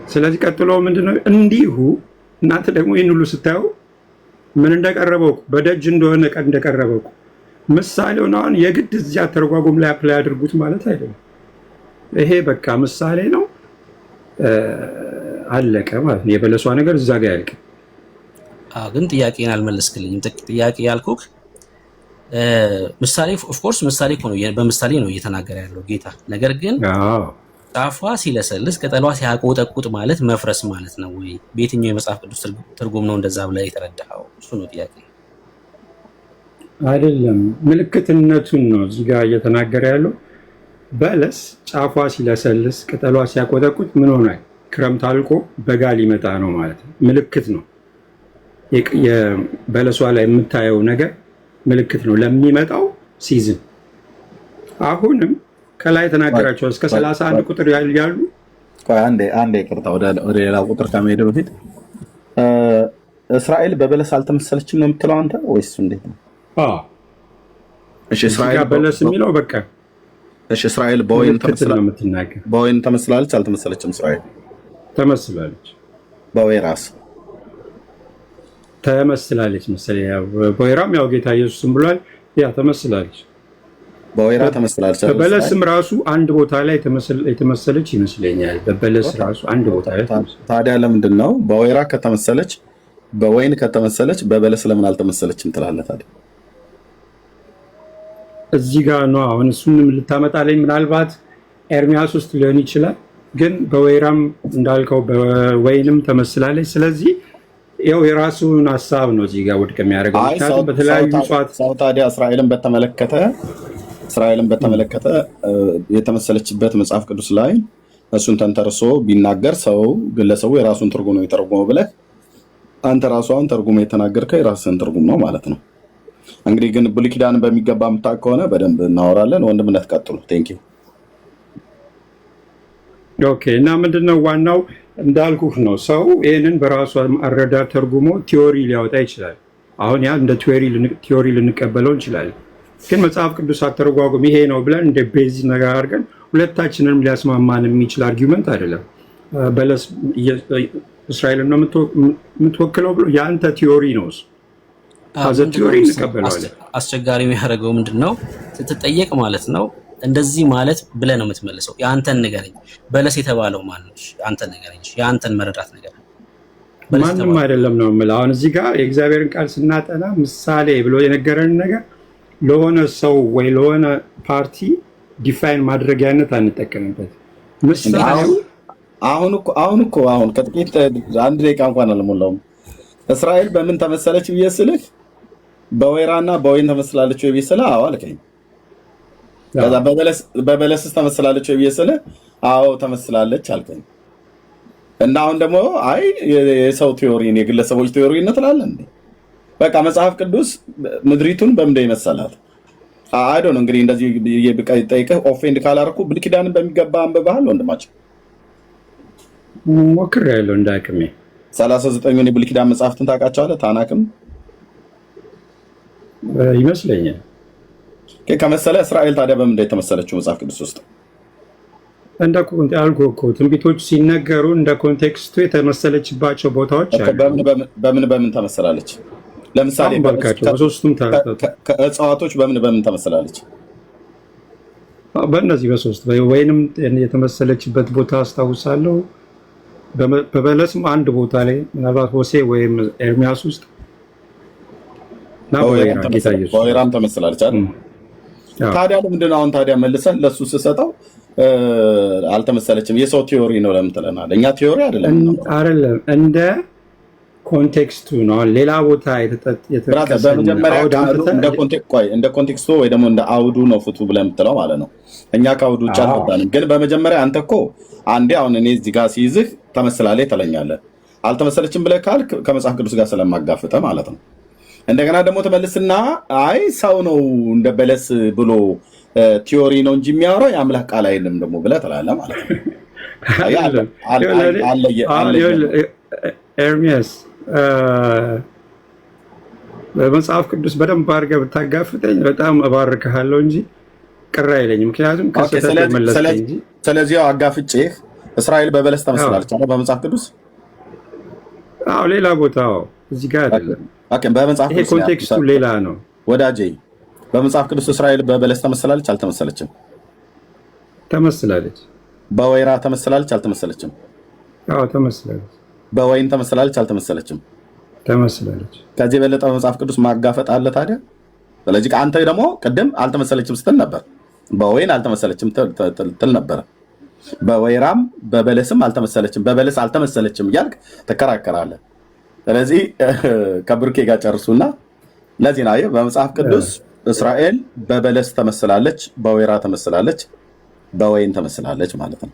ስለዚህ ቀጥሎ ምንድነው እንዲሁ እናንተ ደግሞ ይህን ሁሉ ስታዩ ምን እንደቀረበው በደጅ እንደሆነ ቀን እንደቀረበው ምሳሌውን አሁን የግድ እዚያ ተርጓጉም ላይ አፕላይ አድርጉት ማለት አይደለም። ይሄ በቃ ምሳሌ ነው፣ አለቀ ማለት ነው። የበለሷ ነገር እዛ ጋር ያልቅ። ግን ጥያቄን አልመለስክልኝም። ጥያቄ ያልኩህ ምሳሌ ኦፍ ኮርስ ምሳሌ እኮ ነው፣ በምሳሌ ነው እየተናገረ ያለው ጌታ። ነገር ግን ጫፏ ሲለሰልስ ቅጠሏ ሲያቆጠቁጥ ማለት መፍረስ ማለት ነው ወይ? በየትኛው የመጽሐፍ ቅዱስ ትርጉም ነው እንደዛ ብለህ የተረዳኸው? እሱ ነው ጥያቄ። አይደለም ምልክትነቱን ነው እዚህ ጋር እየተናገረ ያለው። በለስ ጫፏ ሲለሰልስ ቅጠሏ ሲያቆጠቁጥ ምን ሆኗል? ክረምት አልቆ በጋ ሊመጣ ነው ማለት ነው። ምልክት ነው። የበለሷ ላይ የምታየው ነገር ምልክት ነው ለሚመጣው ሲዝን። አሁንም ከላይ ተናገራቸው እስከ 31 ቁጥር ያሉ አንዴ ይቅርታ፣ ወደ ሌላ ቁጥር ከመሄድ በፊት እስራኤል በበለስ አልተመሰለችም ነው የምትለው አንተ ወይስ እንዴት ነው? እሺ እስራኤል በለስ የሚለው በቃ እሺ እስራኤል በወይን ተመስላለች አልተመሰለችም? እስራኤል ተመስላለች። በወይራስ ተመስላለች መሰለኝ። ያው በወይራም ያው ጌታ ኢየሱስም ብሏል፣ ያ ተመስላለች። በወይራ ተመስላለች። በበለስም ራሱ አንድ ቦታ ላይ የተመሰለች ይመስለኛል። በበለስ ራሱ አንድ ቦታ ላይ ታዲያ ለምንድን ነው በወይራ ከተመሰለች በወይን ከተመሰለች በበለስ ለምን አልተመሰለችም ትላለህ ታዲያ? እዚህ ጋር ነው አሁን እሱንም ልታመጣለኝ ምናልባት ኤርሚያስ ውስጥ ሊሆን ይችላል። ግን በወይራም እንዳልከው በወይንም ተመስላለች። ስለዚህ ያው የራሱን ሐሳብ ነው እዚህ ጋር ውድቅ የሚያደርገው። ምክንያቱም በተለያዩ እጽዋት ሰው ታዲያ እስራኤልን በተመለከተ የተመሰለችበት መጽሐፍ ቅዱስ ላይ እሱን ተንተርሶ ቢናገር ሰው ግለሰቡ የራሱን ትርጉም ነው የተረጎመው ብለህ አንተ ራሷን ትርጉም የተናገርከው የራስህን ትርጉም ነው ማለት ነው። እንግዲህ ግን ብሉይ ኪዳንን በሚገባ የምታውቅ ከሆነ በደንብ እናወራለን። ወንድምነት ቀጥሉ። ቴንክ ዩ። ኦኬ። እና ምንድነው ዋናው እንዳልኩህ ነው። ሰው ይህንን በራሱ አረዳድ ተርጉሞ ቲዮሪ ሊያወጣ ይችላል። አሁን ያ እንደ ቲዮሪ ልንቀበለው እንችላለን። ግን መጽሐፍ ቅዱስ አተረጓጉም ይሄ ነው ብለን እንደ ቤዝ ነገር አድርገን ሁለታችንንም ሊያስማማን የሚችል አርጊመንት አይደለም። በለስ እስራኤልን ነው የምትወክለው ብሎ የአንተ ቲዮሪ ነው። ቲዮሪ እንቀበለዋለን። አስቸጋሪ የሚያደርገው ምንድን ነው? ስትጠየቅ ማለት ነው እንደዚህ ማለት ብለህ ነው የምትመልሰው። የአንተን ንገረኝ። በለስ የተባለው ማን ነው? አንተን ንገረኝ። የአንተን መረዳት ነገር ማንም አይደለም ነው የምልህ። አሁን እዚህ ጋር የእግዚአብሔርን ቃል ስናጠና ምሳሌ ብሎ የነገረን ነገር ለሆነ ሰው ወይ ለሆነ ፓርቲ ዲፋይን ማድረጊያነት አንጠቀምበት። ምሳሌው አሁን ከጥቂት አንድ ደቂቃ እንኳን አልሞላውም። እስራኤል በምን ተመሰለች ብዬ ስልህ በወይራና በወይን ተመስላለች ወይ ብዬ ስልህ አዎ አልከኝ። ከዛ በበለስስ ተመስላለች ወይ ብዬ ስልህ አዎ ተመስላለች አልከኝ። እና አሁን ደግሞ አይ የሰው ቲዮሪ የግለሰቦች ቲዮሪ እንትላለን እንዴ? በቃ መጽሐፍ ቅዱስ ምድሪቱን በምንድን ይመሰላት? አይ ዶንት ኖ። እንግዲህ እንደዚህ ጠይቀህ ኦፌንድ ካላደረኩ ብሉይ ኪዳንን በሚገባ አንብበሃል ወንድማችን? ሞክሬያለሁ እንደ አቅሜ። 39ን የብሉይ ኪዳን መጽሐፍትን ታውቃቸዋለህ? ታናክም ይመስለኛል። ከመሰለ እስራኤል ታዲያ በምንድን የተመሰለችው መጽሐፍ ቅዱስ ውስጥ? እንደ ኮንቴክስቱ እኮ ትንቢቶች ሲነገሩ እንደ ኮንቴክስቱ የተመሰለችባቸው ቦታዎች አሉ። በምን ተመሰላለች? ለምሳሌ በሶስቱም ከእጽዋቶች በምን ተመሰላለች? በእነዚህ በሶስት ወይንም የተመሰለችበት ቦታ አስታውሳለሁ። በበለስም አንድ ቦታ ላይ ምናልባት ሆሴ ወይም ኤርሚያስ ውስጥ በወይራም ተመስላለች አይደል? ታዲያ ለምንድን ነው አሁን ታዲያ መልሰን ለሱ ስሰጠው አልተመሰለችም? የሰው ቲዮሪ ነው ለምን ትለናለህ? እኛ ቲዮሪ አይደለም እንደ ኮንቴክስቱ ነው። ሌላ ቦታ እንደ ኮንቴክስቱ ወይ ደግሞ እንደ አውዱ ነው ፍቱ ብለህ የምትለው ማለት ነው። እኛ ከአውዱ ውጭ አልፈታንም። ግን በመጀመሪያ አንተ እኮ አንዴ አሁን እኔ እዚህ ጋር ሲይዝህ ተመስላለች ትለኛለህ። አልተመሰለችም ብለህ ካልክ ከመጽሐፍ ቅዱስ ጋር ስለማጋፍጠህ ማለት ነው። እንደገና ደግሞ ተመልስና አይ ሰው ነው እንደ በለስ ብሎ ቲዮሪ ነው እንጂ የሚያወራው የአምላክ ቃል አይደለም ደግሞ ብለህ ትላለህ ማለት ነው። ኤርሚያስ በመጽሐፍ ቅዱስ በደንብ አድርገህ ብታጋፍጠኝ በጣም እባርክሃለሁ እንጂ ቅር አይለኝም። ምክንያቱም ከስህተት መለስከኝ እንጂ። ስለዚህ አጋፍጬህ እስራኤል በበለስ ተመስላለች አለ በመጽሐፍ ቅዱስ። አዎ ሌላ ቦታው እዚህ ጋር አይደለም። ኦኬ በመጽሐፍ ቅዱስ ኮንቴክስቱ ሌላ ነው ወዳጄ። በመጽሐፍ ቅዱስ እስራኤል በበለስ ተመስላለች አልተመሰለችም? ተመስላለች። በወይራ ተመስላለች አልተመሰለችም? አዎ ተመስላለች። በወይን ተመስላለች አልተመሰለችም? ተመስላለች። ከዚህ የበለጠ በመጽሐፍ ቅዱስ ማጋፈጥ አለ ታዲያ? ስለዚህ አንተ ደግሞ ቅድም አልተመሰለችም ስትል ነበር። በወይን አልተመሰለችም ትል ነበር። በወይራም በበለስም አልተመሰለችም፣ በበለስ አልተመሰለችም እያልክ ትከራከራለህ። ስለዚህ ከብሩኬ ጋር ጨርሱና ለዚህ ነው በመጽሐፍ ቅዱስ እስራኤል በበለስ ተመስላለች፣ በወይራ ተመስላለች፣ በወይን ተመስላለች ማለት ነው።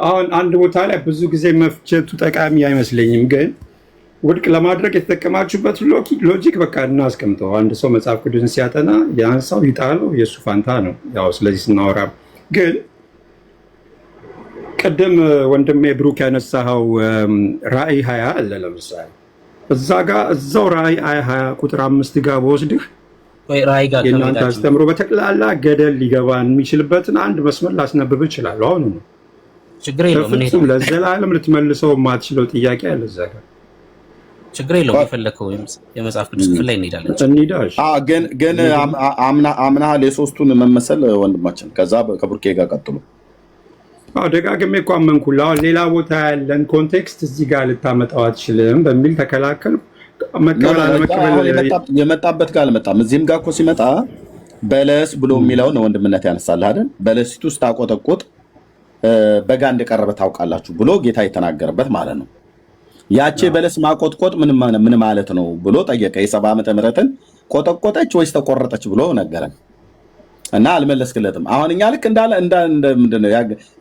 አሁን አንድ ቦታ ላይ ብዙ ጊዜ መፍጀቱ ጠቃሚ አይመስለኝም፣ ግን ውድቅ ለማድረግ የተጠቀማችሁበት ሎጂክ በቃ እናስቀምጠው። አንድ ሰው መጽሐፍ ቅዱስን ሲያጠና የአንሳው ይጣለው የእሱ ፋንታ ነው። ያው ስለዚህ ስናወራ ግን ቅድም ወንድሜ ብሩክ ያነሳኸው ራእይ 20 አለ ለምሳሌ እዛ ጋር እዛው ራእይ 20 ቁጥር 5 ጋር በወስድህ የእናንተ አስተምሮ በጠቅላላ ገደል ሊገባን የሚችልበትን አንድ መስመር ላስነብብ እችላለሁ። አሁን ነው ችግር የለውም። ፍጹም ለዘላለም ልትመልሰው የማትችለው ጥያቄ አለ እዛ ጋር። ችግር የለውም። የፈለከው የመጽሐፍ ቅዱስ ክፍል ላይ እንሄዳለን። ግን አምናሃል የሶስቱን መመሰል ወንድማችን። ከዛ ከብሩኬ ጋር ቀጥሉ። ደጋግሜ እኮ አመንኩልህ። አሁን ሌላ ቦታ ያለን ኮንቴክስት እዚህ ጋር ልታመጣው አትችልም በሚል ተከላከልኩ። የመጣበት ጋር አልመጣም። እዚህም ጋር እኮ ሲመጣ በለስ ብሎ የሚለውን ወንድምነት ያነሳልህ አይደል? በለሲቱ ስታቆጠቁጥ በጋ እንደቀረበ ታውቃላችሁ ብሎ ጌታ የተናገረበት ማለት ነው። ያቺ በለስ ማቆጥቆጥ ምን ማለት ነው ብሎ ጠየቀ። የ70 ዓመተ ምህረትን ቆጠቆጠች ወይስ ተቆረጠች ብሎ ነገረን እና አልመለስክለትም። አሁን እኛ ልክ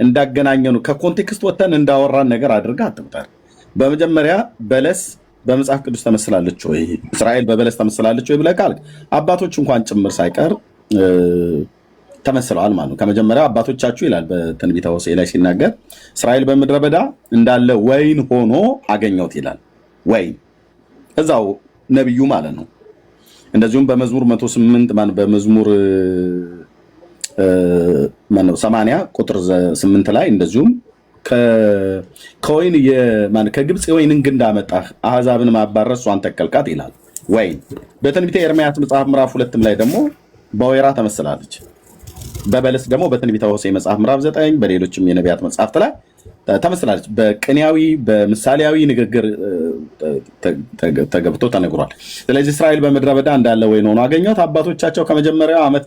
እንዳገናኘኑ ከኮንቴክስት ወተን እንዳወራን ነገር አድርጋ አትቁጠር። በመጀመሪያ በለስ በመጽሐፍ ቅዱስ ተመስላለች ወይ እስራኤል በበለስ ተመስላለች ወይ ብለህ ካልክ አባቶች እንኳን ጭምር ሳይቀር ተመስለዋል ማለት ነው። ከመጀመሪያው አባቶቻችሁ ይላል በትንቢተ ሆሴዕ ላይ ሲናገር እስራኤል በምድረ በዳ እንዳለ ወይን ሆኖ አገኘሁት ይላል። ወይን እዛው ነብዩ ማለት ነው። እንደዚሁም በመዝሙር 108 በመዝሙር 80 ቁጥር 8 ላይ እንደዚሁም ከወይን ከግብፅ የወይንን ግንድ አመጣህ አሕዛብን ማባረር እሷን ተከልካት ይላል። ወይን በትንቢተ ኤርምያስ መጽሐፍ ምዕራፍ 2 ላይ ደግሞ በወይራ ተመስላለች። በበለስ ደግሞ በትንቢተ ሆሴዕ መጽሐፍ ምዕራፍ 9 በሌሎችም የነቢያት መጽሐፍት ላይ ተመስላለች። በቅኔያዊ በምሳሌያዊ ንግግር ተገብቶ ተነግሯል። ስለዚህ እስራኤል በምድረ በዳ እንዳለ ወይን ሆኖ አገኘሁት፣ አባቶቻቸው ከመጀመሪያው ዓመት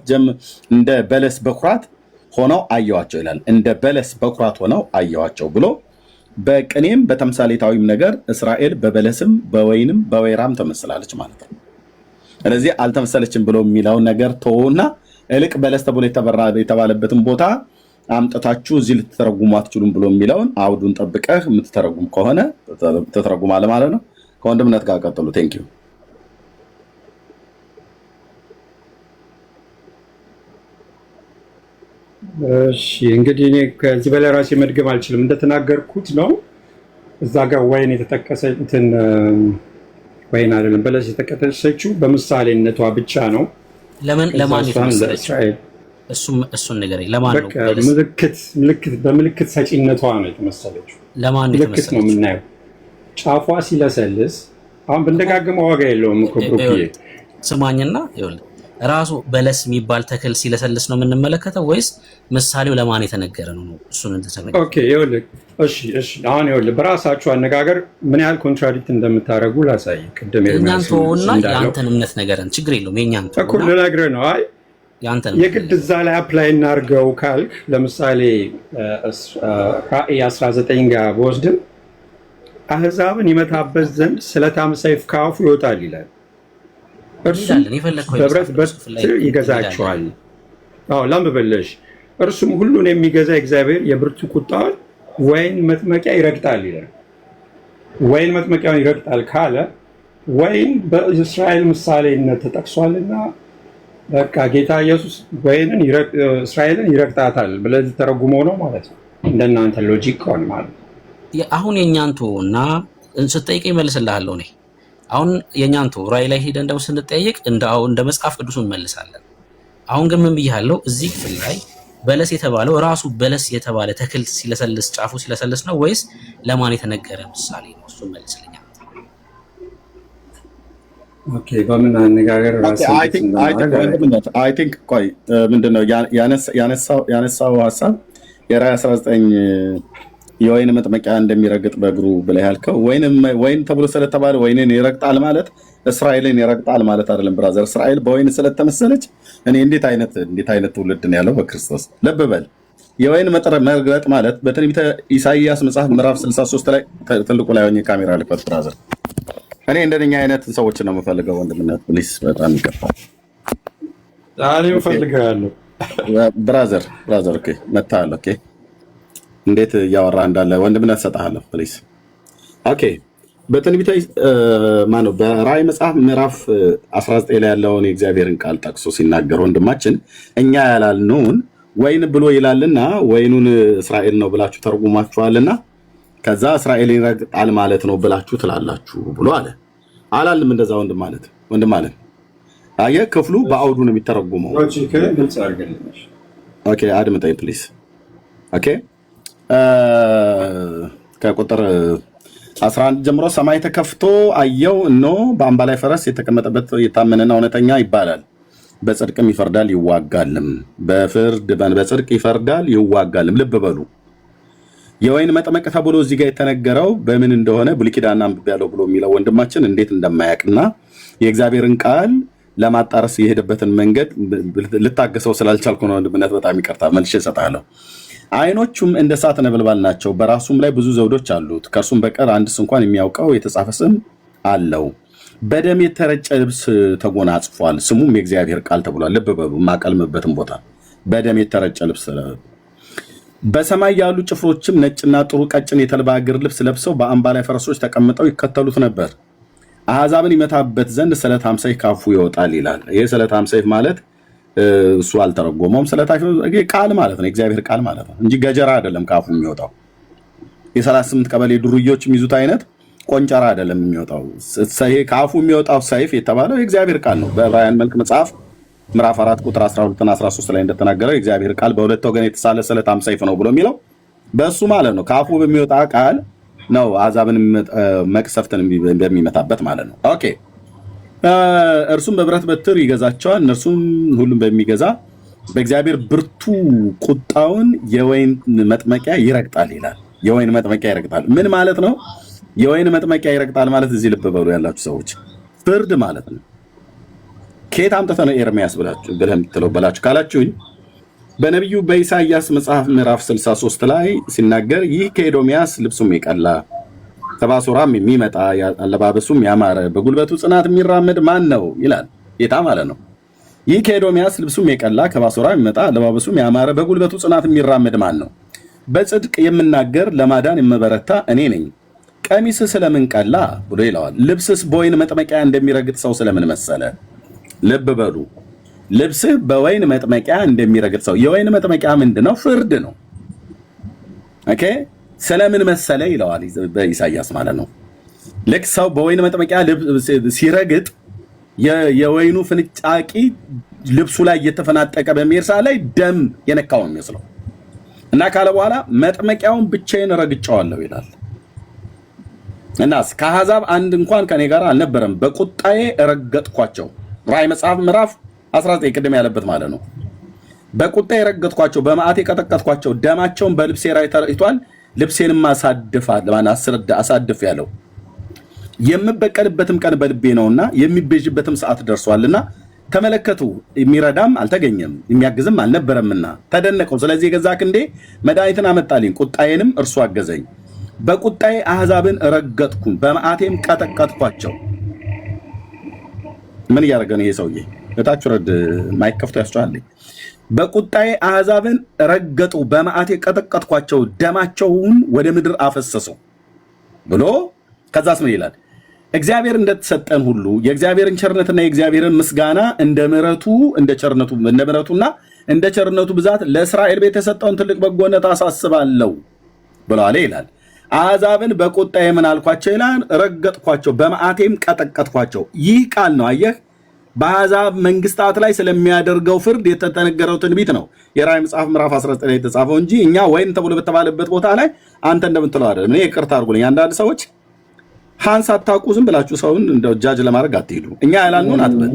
እንደ በለስ በኩራት ሆነው አየዋቸው ይላል። እንደ በለስ በኩራት ሆነው አየዋቸው ብሎ በቅኔም በተምሳሌታዊም ነገር እስራኤል በበለስም በወይንም በወይራም ተመስላለች ማለት ነው። ስለዚህ አልተመሰለችም ብሎ የሚለውን ነገር ተውና እልቅ በለስ ተብሎ የተባለበትን ቦታ አምጥታችሁ እዚህ ልትተረጉሙ አትችሉም ብሎ የሚለውን አውዱን ጠብቀህ የምትተረጉም ከሆነ ትተረጉማለህ ማለት ነው። ከወንድምነት ጋር ቀጥሉ። ቴንክ ዩ። እሺ እንግዲህ እኔ ከዚህ በላይ ራሴ መድገም አልችልም። እንደተናገርኩት ነው። እዛ ጋር ወይን የተጠቀሰ ወይን አይደለም በለስ የተጠቀሰችው በምሳሌነቷ ብቻ ነው። ለማን የተመሰለች? እሱን ነገር ለማን ነው? ምልክት በምልክት ሰጪነቷ ነው የተመሰለችው። ለማን ነው ምልክት ነው የምናየው። ጫፏ ሲለሰልስ አሁን ብንደጋግመው ዋጋ የለውም እኮ ብሩክዬ። ስማኝና ይኸውልህ ራሱ በለስ የሚባል ተክል ሲለሰልስ ነው የምንመለከተው ወይስ ምሳሌው ለማን የተነገረ ነው? እሱን እንተሰነገ ኦኬ ይኸውልህ እሺ አሁን ይኸውልህ በራሳችሁ አነጋገር ምን ያህል ኮንትራዲክት እንደምታደርጉ ላሳይ። ቅድም የኛንተውና የአንተን እምነት ነገርን ችግር የለውም። የኛንተው እኮ ልነግርህ ነው። አይ የግድ እዛ ላይ አፕላይ እናድርገው ካልክ ለምሳሌ ራእይ 19 ጋር በወስድም አሕዛብን ይመታበት ዘንድ ስለታም ሰይፍ ከአፉ ይወጣል ይላል። እርሱም በብረት በትር ይገዛቸዋል። ላምበለሽ እርሱም ሁሉን የሚገዛ እግዚአብሔር የብርቱ ቁጣውን ወይን መጥመቂያ ይረግጣል ይላል። ወይን መጥመቂያውን ይረግጣል ካለ ወይን በእስራኤል ምሳሌነት ተጠቅሷልና በቃ ጌታ ኢየሱስ ወይንን እስራኤልን ይረግጣታል ብለህ ተረጉመው ነው ማለት ነው። እንደናንተ ሎጂክ ከሆነ ማለት ነው። አሁን የኛንቱ እና ስትጠይቀኝ መልስልሃለሁ እኔ አሁን የኛንቱ ራእይ ላይ ሄደን እንደው ስንጠይቅ እንደ መጽሐፍ ቅዱስ እንመልሳለን። አሁን ግን ምን ብያለሁ? እዚህ ክፍል ላይ በለስ የተባለው ራሱ በለስ የተባለ ተክል ሲለሰልስ ጫፉ ሲለሰልስ ነው ወይስ ለማን የተነገረ ምሳሌ ነው? እሱ መልስልኛ። ኦኬ በምን አነጋገር አይ ቲንክ ቆይ ምንድነው ያነሳው ሐሳብ የራዕይ 19 የወይን መጥመቂያ እንደሚረግጥ በእግሩ ብለህ ያልከው ወይን ተብሎ ስለተባለ ወይንን ይረግጣል ማለት እስራኤልን ይረግጣል ማለት አይደለም ብራዘር። እስራኤል በወይን ስለተመሰለች እኔ እንዴት አይነት ትውልድ ነው ያለው በክርስቶስ። ልብ በል የወይን መርገጥ ማለት በትንቢተ ኢሳይያስ መጽሐፍ ምዕራፍ 63 ላይ ትልቁ ላይ ሆኜ ካሜራ ልክፈት ብራዘር። እኔ እንደኛ አይነት ሰዎች ነው የምፈልገው ወንድምነት ፕሊስ፣ በጣም ይቀርታል። ዛሬም ፈልጋለሁ ብራዘር። ኦኬ መጣለ። ኦኬ እንዴት እያወራህ እንዳለ ወንድምነት ሰጣለሁ ፕሊስ። ኦኬ በትንቢተ ማነው በራዕይ መጽሐፍ ምዕራፍ 19 ላይ ያለውን የእግዚአብሔርን ቃል ጠቅሶ ሲናገር ወንድማችን እኛ ያላልነውን ወይን ብሎ ይላልና ወይኑን እስራኤል ነው ብላችሁ ተርጉማችኋልና ከዛ እስራኤል ይረግጣል ማለት ነው ብላችሁ ትላላችሁ ብሎ አለ። አላልም እንደዛ ወንድም ማለት አየህ፣ ክፍሉ በአውዱ ነው የሚተረጉመው። ኦኬ አድምጠኝ ፕሊዝ። ኦኬ ከቁጥር 11 ጀምሮ ሰማይ ተከፍቶ አየው፣ እነሆ በአምባ ላይ ፈረስ የተቀመጠበት የታመነና እውነተኛ ይባላል፣ በጽድቅም ይፈርዳል ይዋጋልም። በጽድቅ ይፈርዳል ይዋጋልም። ልብ በሉ የወይን መጥመቅ ተብሎ እዚህ ጋር የተነገረው በምን እንደሆነ ብሉይ ኪዳን አንብቤያለሁ ብሎ የሚለው ወንድማችን እንዴት እንደማያውቅና የእግዚአብሔርን ቃል ለማጣረስ የሄደበትን መንገድ ልታገሰው ስላልቻልኩ ነው ወንድምነት፣ በጣም ይቅርታ መልሼ እሰጥሃለሁ። አይኖቹም እንደ እሳት ነበልባል ናቸው፣ በራሱም ላይ ብዙ ዘውዶች አሉት፣ ከእርሱም በቀር አንድስ እንኳን የሚያውቀው የተጻፈ ስም አለው። በደም የተረጨ ልብስ ተጎናጽፏል፣ ስሙም የእግዚአብሔር ቃል ተብሏል። ልብ በሉ የማቀልምበትን ቦታ በደም የተረጨ ልብስ። በሰማይ ያሉ ጭፍሮችም ነጭና ጥሩ ቀጭን የተልባ እግር ልብስ ለብሰው በአምባ ላይ ፈረሶች ተቀምጠው ይከተሉት ነበር። አሕዛብን ይመታበት ዘንድ ስለታም ሰይፍ ካፉ ይወጣል ይላል። ይህ ስለታም ሰይፍ ማለት እሱ አልተረጎመውም። ስለታም ቃል ማለት ነው፣ የእግዚአብሔር ቃል ማለት ነው እንጂ ገጀራ አይደለም ካፉ የሚወጣው። የ38 ቀበሌ ዱርዮች የሚይዙት አይነት ቆንጨራ አይደለም የሚወጣው። ካፉ የሚወጣው ሰይፍ የተባለው የእግዚአብሔር ቃል ነው። በዕብራውያን መልክ መጽሐፍ ምዕራፍ 4 ቁጥር 12 እና 13 ላይ እንደተናገረው የእግዚአብሔር ቃል በሁለት ወገን የተሳለ ስለታም ሰይፍ ነው ብሎ የሚለው በእሱ ማለት ነው። ካፉ በሚወጣ ቃል ነው አሕዛብን መቅሰፍትን በሚመታበት ማለት ነው። ኦኬ እርሱም በብረት በትር ይገዛቸዋል፣ እነርሱም ሁሉም በሚገዛ በእግዚአብሔር ብርቱ ቁጣውን የወይን መጥመቂያ ይረግጣል ይላል። የወይን መጥመቂያ ይረግጣል ምን ማለት ነው? የወይን መጥመቂያ ይረግጣል ማለት እዚህ ልብ በሉ ያላችሁ ሰዎች ፍርድ ማለት ነው። ከየት አምጥተህ ነው ኤርሚያስ ብለህ የምትለው በላችሁ ካላችሁኝ በነቢዩ በኢሳይያስ መጽሐፍ ምዕራፍ 63 ላይ ሲናገር ይህ ከኤዶምያስ ልብሱም የቀላ ከባሶራም የሚመጣ አለባበሱም ያማረ በጉልበቱ ጽናት የሚራመድ ማን ነው ይላል ጌታ ማለት ነው። ይህ ከኤዶምያስ ልብሱም የቀላ ከባሶራም የሚመጣ አለባበሱም ያማረ በጉልበቱ ጽናት የሚራመድ ማን ነው? በጽድቅ የምናገር ለማዳን የምበረታ እኔ ነኝ። ቀሚስህ ስለምን ቀላ ብሎ ይለዋል። ልብስስ በወይን መጥመቂያ እንደሚረግጥ ሰው ስለምን መሰለ? ልብ በሉ ልብስህ በወይን መጥመቂያ እንደሚረግጥ ሰው። የወይን መጥመቂያ ምንድነው? ፍርድ ነው። ኦኬ ስለምን መሰለ ይለዋል በኢሳይያስ ማለት ነው። ልክ ሰው በወይን መጥመቂያ ሲረግጥ የወይኑ ፍንጫቂ ልብሱ ላይ እየተፈናጠቀ በሚሄድ ሰዓት ላይ ደም የነካው ነው የሚመስለው እና ካለ በኋላ መጥመቂያውን ብቻዬን ረግጫዋለሁ ይላል። እናስ ከአሕዛብ አንድ እንኳን ከኔ ጋር አልነበረም፣ በቁጣዬ ረገጥኳቸው። ራዕይ መጽሐፍ ምዕራፍ 19 ቅድም ያለበት ማለት ነው። በቁጣ የረገጥኳቸው በመዓቴ ቀጠቀጥኳቸው፣ ደማቸውን በልብሴ ላይ ተረጭቷል፣ ልብሴንም አሳድፍ ያለው የምበቀልበትም ቀን በልቤ ነውና የሚቤዥበትም ሰዓት ደርሷልና ተመለከቱ፣ የሚረዳም አልተገኘም የሚያግዝም አልነበረምና ተደነቀው። ስለዚህ የገዛ ክንዴ መድኃኒትን አመጣልኝ፣ ቁጣዬንም እርሱ አገዘኝ። በቁጣዬ አሕዛብን ረገጥኩ፣ በመዓቴም ቀጠቀጥኳቸው። ምን እያደረገ ነው ይሄ ሰውዬ? እታችሁ ረድ ማይከፍቱ ያስጨዋለኝ። በቁጣዬ አሕዛብን ረገጡ፣ በመዓቴ ቀጠቀጥኳቸው፣ ደማቸውን ወደ ምድር አፈሰሰው ብሎ ከዛስ ምን ይላል? እግዚአብሔር እንደተሰጠን ሁሉ የእግዚአብሔርን ቸርነትና የእግዚአብሔርን ምስጋና እንደ ምሕረቱና እንደ ቸርነቱ ብዛት ለእስራኤል ቤት የሰጠውን ትልቅ በጎነት አሳስባለሁ ብለዋል ይላል። አሕዛብን በቁጣዬ ምን አልኳቸው ይላል? ረገጥኳቸው፣ በመዓቴም ቀጠቀጥኳቸው። ይህ ቃል ነው አየህ፣ በአሕዛብ መንግስታት ላይ ስለሚያደርገው ፍርድ የተነገረው ትንቢት ነው የራእይ መጽሐፍ ምዕራፍ 19 ላይ የተጻፈው እንጂ እኛ ወይን ተብሎ በተባለበት ቦታ ላይ አንተ እንደምትለው አይደለም። እኔ ይቅርታ አድርጉልኝ። አንዳንድ ሰዎች ሃንስ አታውቁ ዝም ብላችሁ ሰውን እንደው ጃጅ ለማድረግ አትሄዱ። እኛ ያላልነውን አትበል።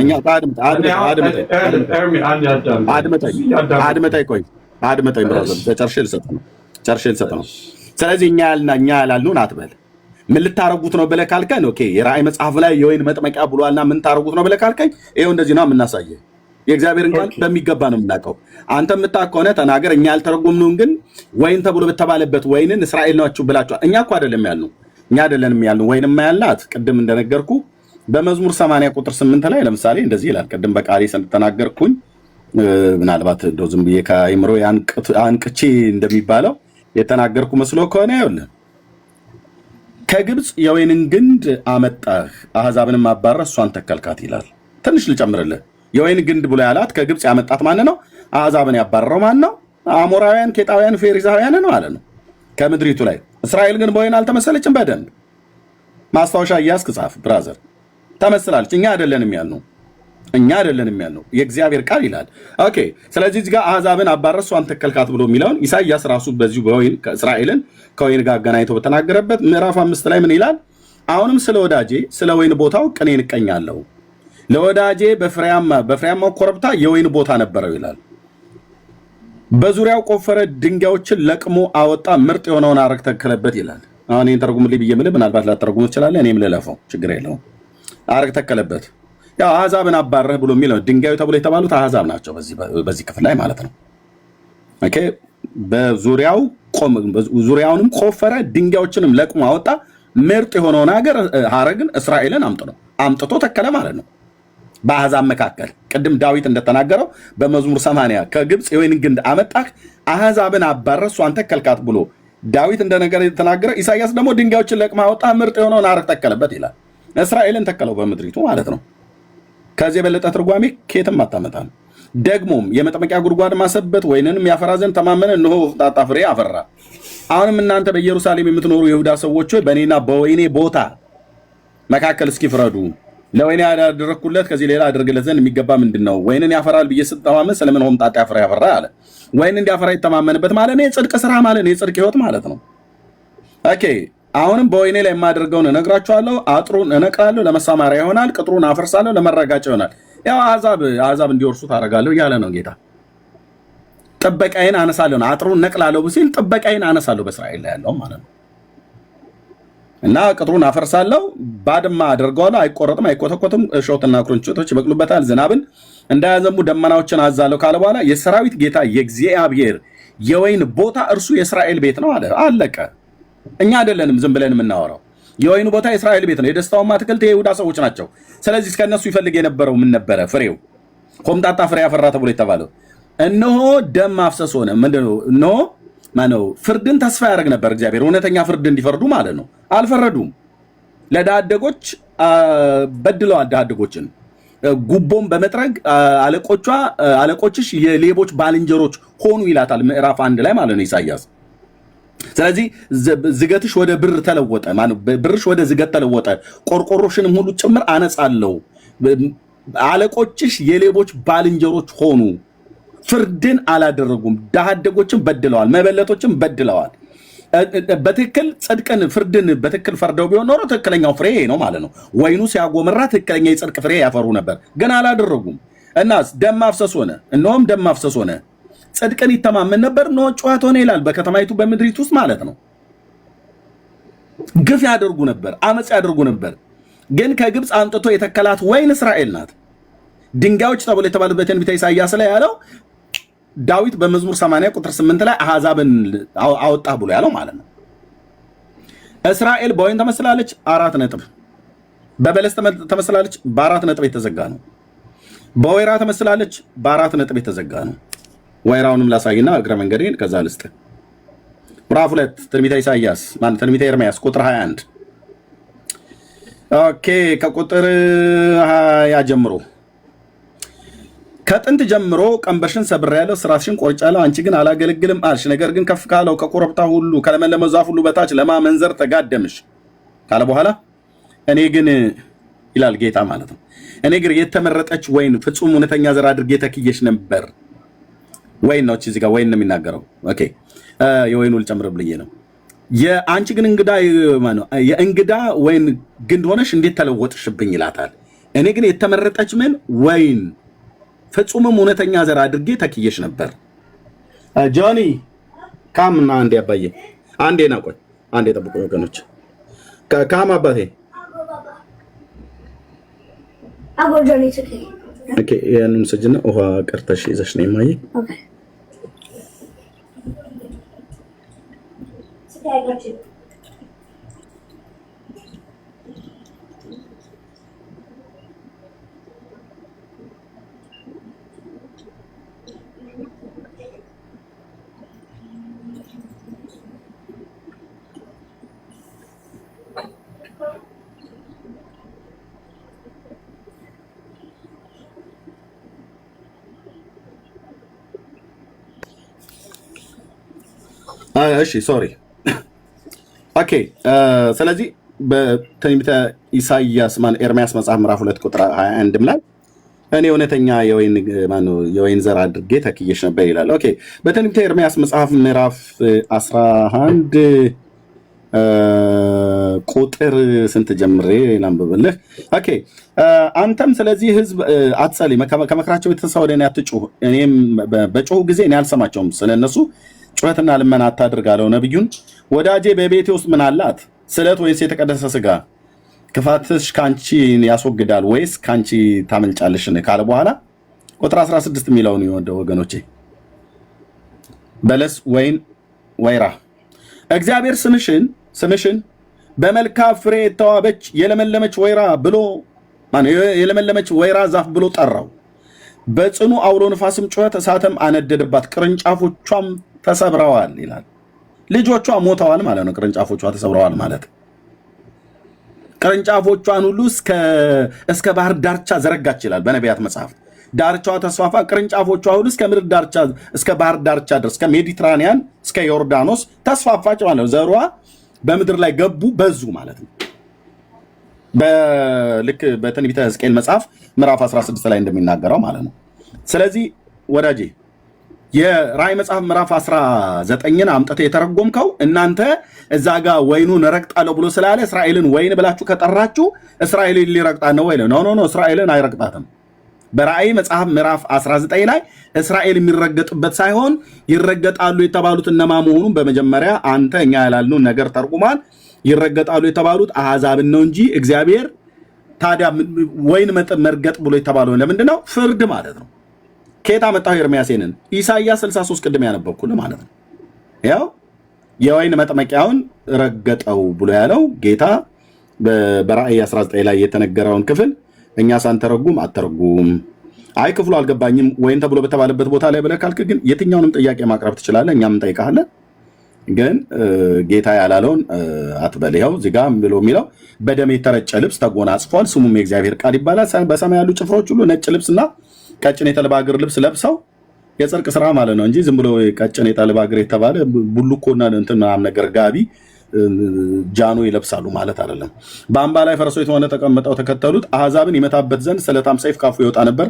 እኛ አድመጠኝ ብራዘር፣ ጨርሼ ልሰጥ ነው። ስለዚህ እኛ ያላልነውን አትበል። ምን ልታረጉት ነው ብለህ ካልከኝ፣ ኦኬ የራእይ መጽሐፍ ላይ የወይን መጥመቂያ ብሏልና ምን ታረጉት ነው ብለህ ካልከኝ፣ ይኸው እንደዚህ ነው የምናሳየህ። የእግዚአብሔርን ቃል በሚገባ ነው የምናውቀው። አንተ የምታውቅ ከሆነ ተናገር። እኛ ያልተረጎምነውን ግን ወይን ተብሎ በተባለበት ወይንን እስራኤል ናችሁ ብላችኋል። እኛ እኮ አይደለም ያልነው፣ እኛ አይደለንም ያልነው። ወይንማ ያልናት ቅድም እንደነገርኩ በመዝሙር 80 ቁጥር 8 ላይ ለምሳሌ እንደዚህ ይላል። ቅድም በቃሌ እንደተናገርኩኝ ምናልባት እንደው ዝም ብዬ ከአይምሮ አንቅቼ እንደሚባለው የተናገርኩ መስሎ ከሆነ ይኸውልህ ከግብፅ የወይንን ግንድ አመጣህ አሕዛብንም አባረህ እሷን ተከልካት ይላል። ትንሽ ልጨምርልህ። የወይን ግንድ ብሎ ያላት ከግብፅ ያመጣት ማን ነው? አሕዛብን ያባረረው ማን ነው? አሞራውያን፣ ኬጣውያን፣ ፌሪዛውያን ነው አለ ነው ከምድሪቱ ላይ። እስራኤል ግን በወይን አልተመሰለችም። በደንብ ማስታወሻ እያስክ ጻፍ ብራዘር። ተመስላለች። እኛ አይደለንም ያልነው የእግዚአብሔር ቃል ይላል። ኦኬ። ስለዚህ እዚህ ጋር አሕዛብን አባረህ እሷን ተከልካት ብሎ የሚለውን ኢሳይያስ ራሱ በዚሁ በወይን እስራኤልን ከወይን ጋር አገናኝቶ በተናገረበት ምዕራፍ 5 ላይ ምን ይላል? አሁንም ስለ ወዳጄ ስለ ወይን ቦታው ቅኔን እቀኛለሁ። ለወዳጄ በፍሬያማው ኮረብታ የወይን ቦታ ነበረው ይላል። በዙሪያው ቆፈረ፣ ድንጋዮችን ለቅሞ አወጣ፣ ምርጥ የሆነውን አረግ ተከለበት ይላል። አሁን ይህን ተርጉምልኝ ብዬ የምልህ ምናልባት ላተረጉም ትችላለህ። እኔም ልለፈው ችግር የለውም። አረግ ተከለበት። ያው አሕዛብን አባረህ ብሎ የሚለው ድንጋዩ ተብሎ የተባሉት አሕዛብ ናቸው በዚህ ክፍል ላይ ማለት ነው። ኦኬ። ዙሪያውንም ቆፈረ፣ ድንጋዮችንም ለቅሞ አወጣ፣ ምርጥ የሆነውን ሀረግን እስራኤልን አምጥቶ ተከለ ማለት ነው በአሕዛብ መካከል። ቅድም ዳዊት እንደተናገረው በመዝሙር 80 ከግብፅ የወይን ግንድ አመጣህ አሕዛብን አባረህ እሷን ተከልካት ብሎ ዳዊት እንደነገር የተናገረ፣ ኢሳይያስ ደግሞ ድንጋዮችን ለቅሞ አወጣ፣ ምርጥ የሆነውን ሀረግ ተከለበት ይላል። እስራኤልን ተከለው በምድሪቱ ማለት ነው። ከዚህ የበለጠ ትርጓሜ ከየትም አታመጣም። ደግሞም የመጥመቂያ ጉድጓድ ማሰበት፣ ወይንንም ያፈራ ዘንድ ተማመነ፣ እነሆ ጣጣ ፍሬ አፈራ። አሁንም እናንተ በኢየሩሳሌም የምትኖሩ የይሁዳ ሰዎች ሆይ በእኔና በወይኔ ቦታ መካከል እስኪ ፍረዱ። ለወይኔ ያደረግኩለት ከዚህ ሌላ አድርግለት ዘንድ የሚገባ ምንድን ነው? ወይንን ያፈራል ብዬ ስትተማመን ስለምን ሆምጣጤ ፍሬ ያፈራ አለ። ወይን እንዲያፈራ የተማመንበት ማለት ነው የጽድቅ ስራ ማለት ነው፣ የጽድቅ ህይወት ማለት ነው። ኦኬ። አሁንም በወይኔ ላይ የማደርገውን እነግራችኋለሁ። አጥሩን እነቅላለሁ፣ ለመሳማሪያ ይሆናል። ቅጥሩን አፈርሳለሁ፣ ለመረጋጫ ይሆናል። ያው አሕዛብ እንዲወርሱት አደርጋለሁ እያለ ነው ጌታ። ጥበቃዬን አነሳለሁ፣ አጥሩን እነቅላለሁ ሲል ጥበቃዬን አነሳለሁ በእስራኤል ላይ ያለው ማለት ነው። እና ቅጥሩን አፈርሳለሁ፣ ባድማ አደርገዋለሁ፣ አይቆረጥም፣ አይኮተኮትም፣ እሾህና ኩርንችቶች ይበቅሉበታል፣ ዝናብን እንዳያዘንቡ ደመናዎችን አዛለሁ ካለ በኋላ የሰራዊት ጌታ የእግዚአብሔር የወይን ቦታ እርሱ የእስራኤል ቤት ነው አለ። አለቀ። እኛ አይደለንም ዝም ብለን የምናወራው። የወይኑ ቦታ የእስራኤል ቤት ነው። የደስታውም አትክልት የይሁዳ ሰዎች ናቸው። ስለዚህ ከእነሱ ይፈልግ የነበረው ምን ነበረ? ፍሬው ኮምጣጣ ፍሬ ያፈራ ተብሎ የተባለው እነሆ ደም ማፍሰስ ሆነ። ምንድነው? እነሆ ማነው? ፍርድን ተስፋ ያደርግ ነበር እግዚአብሔር፣ እውነተኛ ፍርድ እንዲፈርዱ ማለት ነው። አልፈረዱም። ለድሃ አደጎች በድለዋል። ድሃ አደጎችን ጉቦም በመጥረግ አለቆችሽ የሌቦች ባልንጀሮች ሆኑ ይላታል ምዕራፍ 1 ላይ ማለት ነው ኢሳይያስ። ስለዚህ ዝገትሽ ወደ ብር ተለወጠ፣ ብርሽ ወደ ዝገት ተለወጠ፣ ቆርቆሮሽንም ሁሉ ጭምር አነጻለሁ። አለቆችሽ የሌቦች ባልንጀሮች ሆኑ። ፍርድን አላደረጉም። ድሃ አደጎችን በድለዋል፣ መበለቶችን በድለዋል። በትክክል ጽድቅን ፍርድን በትክክል ፈርደው ቢሆን ኖሮ ትክክለኛው ፍሬ ነው ማለት ነው። ወይኑ ሲያጎመራ ትክክለኛ የጽድቅ ፍሬ ያፈሩ ነበር፣ ግን አላደረጉም። እናስ ደም ማፍሰስ ሆነ። እነሆም ደም ማፍሰስ ሆነ። ጽድቅን ይተማመን ነበር፣ እነሆ ጩኸት ሆነ ይላል። በከተማይቱ በምድሪቱ ውስጥ ማለት ነው። ግፍ ያደርጉ ነበር፣ አመፅ ያደርጉ ነበር። ግን ከግብፅ አምጥቶ የተከላት ወይን እስራኤል ናት። ድንጋዮች ተብሎ የተባሉበት ትንቢተ ኢሳይያስ ላይ ያለው ዳዊት በመዝሙር 80 ቁጥር 8 ላይ አሕዛብን አወጣ ብሎ ያለው ማለት ነው። እስራኤል በወይን ተመስላለች፣ 4 ነጥብ። በበለስ ተመስላለች፣ በ4 ነጥብ የተዘጋ ነው። በወይራ ተመስላለች፣ በ4 ነጥብ የተዘጋ ነው። ወይራውንም ላሳይና እግረ መንገዴን ከዛ ልስጥ። ምዕራፍ 2 ትንቢተ ኢሳይያስ ትንቢተ ኤርምያስ ቁጥር 21 ኦኬ። ከቁጥር 20 ጀምሮ ከጥንት ጀምሮ ቀንበርሽን ሰብሬያለሁ፣ ስራሽን ቆርጫለሁ፣ አንቺ ግን አላገለግልም አልሽ። ነገር ግን ከፍ ካለው ከኮረብታ ሁሉ ከለመለመ ዛፍ ሁሉ በታች ለማመንዘር ተጋደምሽ ካለ በኋላ እኔ ግን ይላል ጌታ ማለት ነው። እኔ ግን የተመረጠች ወይን ፍጹም እውነተኛ ዘር አድርጌ ተክዬሽ ነበር። ወይን ነው እዚህ ጋር ወይን ነው የሚናገረው። ኦኬ የወይኑ ልጨምር ብዬ ነው። የአንቺ ግን እንግዳ ማነው የእንግዳ ወይን ግንድ ሆነሽ እንዴት ተለወጥሽብኝ ይላታል። እኔ ግን የተመረጠች ምን ወይን ፍጹምም እውነተኛ ዘር አድርጌ ተክዬሽ ነበር። ጆኒ ካምና አንዴ አባዬ አንዴ ና ቆይ አንዴ ጠብቁ ወገኖች። ካም አባቴ ኦኬ ያንን ስጅና ውሃ ቀርተሽ ይዘሽ ነው ማየ ኦኬ እሺ ሶሪ ኦኬ። ስለዚህ በትንቢተ ኢሳይያስ ኤርምያስ መጽሐፍ ምዕራፍ 2 ቁጥር 21 ላይ እኔ እውነተኛ የወይን ዘር አድርጌ ተክዬሽ ነበር ይላል። ኦኬ በትንቢተ ኤርምያስ መጽሐፍ ምዕራፍ 11 ቁጥር ስንት ጀምሬ ላንብብልህ? ኦኬ አንተም ስለዚህ ህዝብ አትጸልይ፣ ከመከራቸው የተነሳ ወደ እኔ አትጩህ፣ እኔም በጮሁ ጊዜ እኔ አልሰማቸውም፣ ስለነሱ ጩኸትና ልመና አታድርግ አለው ነብዩን። ወዳጄ በቤቴ ውስጥ ምን አላት? ስለት ወይስ የተቀደሰ ስጋ? ክፋትሽ ካንቺ ያስወግዳል ወይስ ካንቺ ታመልጫለሽ ካለ በኋላ ቁጥር 16 የሚለውን ይወደው ወገኖቼ። በለስ ወይን ወይራ እግዚአብሔር ስምሽን በመልካም ፍሬ የተዋበች የለመለመች ወይራ ብሎ የለመለመች ወይራ ዛፍ ብሎ ጠራው። በጽኑ አውሎ ንፋስም ጩኸት እሳትም አነደደባት፣ ቅርንጫፎቿም ተሰብረዋል ይላል። ልጆቿ ሞተዋል ማለት ነው። ቅርንጫፎቿ ተሰብረዋል ማለት ቅርንጫፎቿን ሁሉ እስከ ባህር ዳርቻ ዘረጋች ይላል በነቢያት መጽሐፍ። ዳርቻዋ ተስፋፋ፣ ቅርንጫፎቿ ሁሉ እስከ ምድር ዳርቻ እስከ ባህር ዳርቻ ድረስ እስከ ሜዲትራኒያን እስከ ዮርዳኖስ ተስፋፋች ማለት ነው። ዘሯ በምድር ላይ ገቡ በዙ ማለት ነው። ልክ በትንቢተ ሕዝቅኤል መጽሐፍ ምዕራፍ 16 ላይ እንደሚናገረው ማለት ነው። ስለዚህ ወዳጄ የራእይ መጽሐፍ ምዕራፍ 19ን አምጥተህ የተረጎምከው እናንተ እዛ ጋር ወይኑን ረግጣለሁ ብሎ ስላለ እስራኤልን ወይን ብላችሁ ከጠራችሁ እስራኤልን ሊረግጣ ነው ወይ? ኖ እስራኤልን አይረግጣትም። በራእይ መጽሐፍ ምዕራፍ 19 ላይ እስራኤል የሚረገጥበት ሳይሆን ይረገጣሉ የተባሉት እነማ መሆኑን በመጀመሪያ አንተ እኛ ያላልነውን ነገር ተርጉማል። ይረገጣሉ የተባሉት አሕዛብን ነው እንጂ እግዚአብሔር ታዲያ ወይን መርገጥ ብሎ የተባለው ለምንድን ነው? ፍርድ ማለት ነው። ከየት አመጣው ኤርምያስን? ኢሳይያስ 63 ቅድም ያነበብኩልህ ማለት ነው። ያው የወይን መጥመቂያውን ረገጠው ብሎ ያለው ጌታ በራእይ 19 ላይ የተነገረውን ክፍል እኛ ሳንተረጉም አተረጉም። አይ ክፍሉ አልገባኝም ወይን ተብሎ በተባለበት ቦታ ላይ ብለህ ካልክ ግን የትኛውንም ጥያቄ ማቅረብ ትችላለህ፣ እኛም እንጠይቃለን። ግን ጌታ ያላለውን አትበል። ይኸው እዚህ ጋር ብሎ የሚለው በደም የተረጨ ልብስ ተጎናጽፏል፣ ስሙም የእግዚአብሔር ቃል ይባላል። በሰማይ ያሉ ጭፍሮች ሁሉ ነጭ ልብስና ቀጭን የተልባ እግር ልብስ ለብሰው የጽድቅ ስራ ማለት ነው እንጂ ዝም ብሎ ቀጭን የተልባ እግር የተባለ ቡልኮና እንትን ምናምን ነገር ጋቢ ጃኖ ይለብሳሉ ማለት አይደለም። በአምባ ላይ ፈረሶች ሆነ ተቀምጠው ተከተሉት፣ አሕዛብን ይመታበት ዘንድ ስለታም ሰይፍ ካፉ ይወጣ ነበር።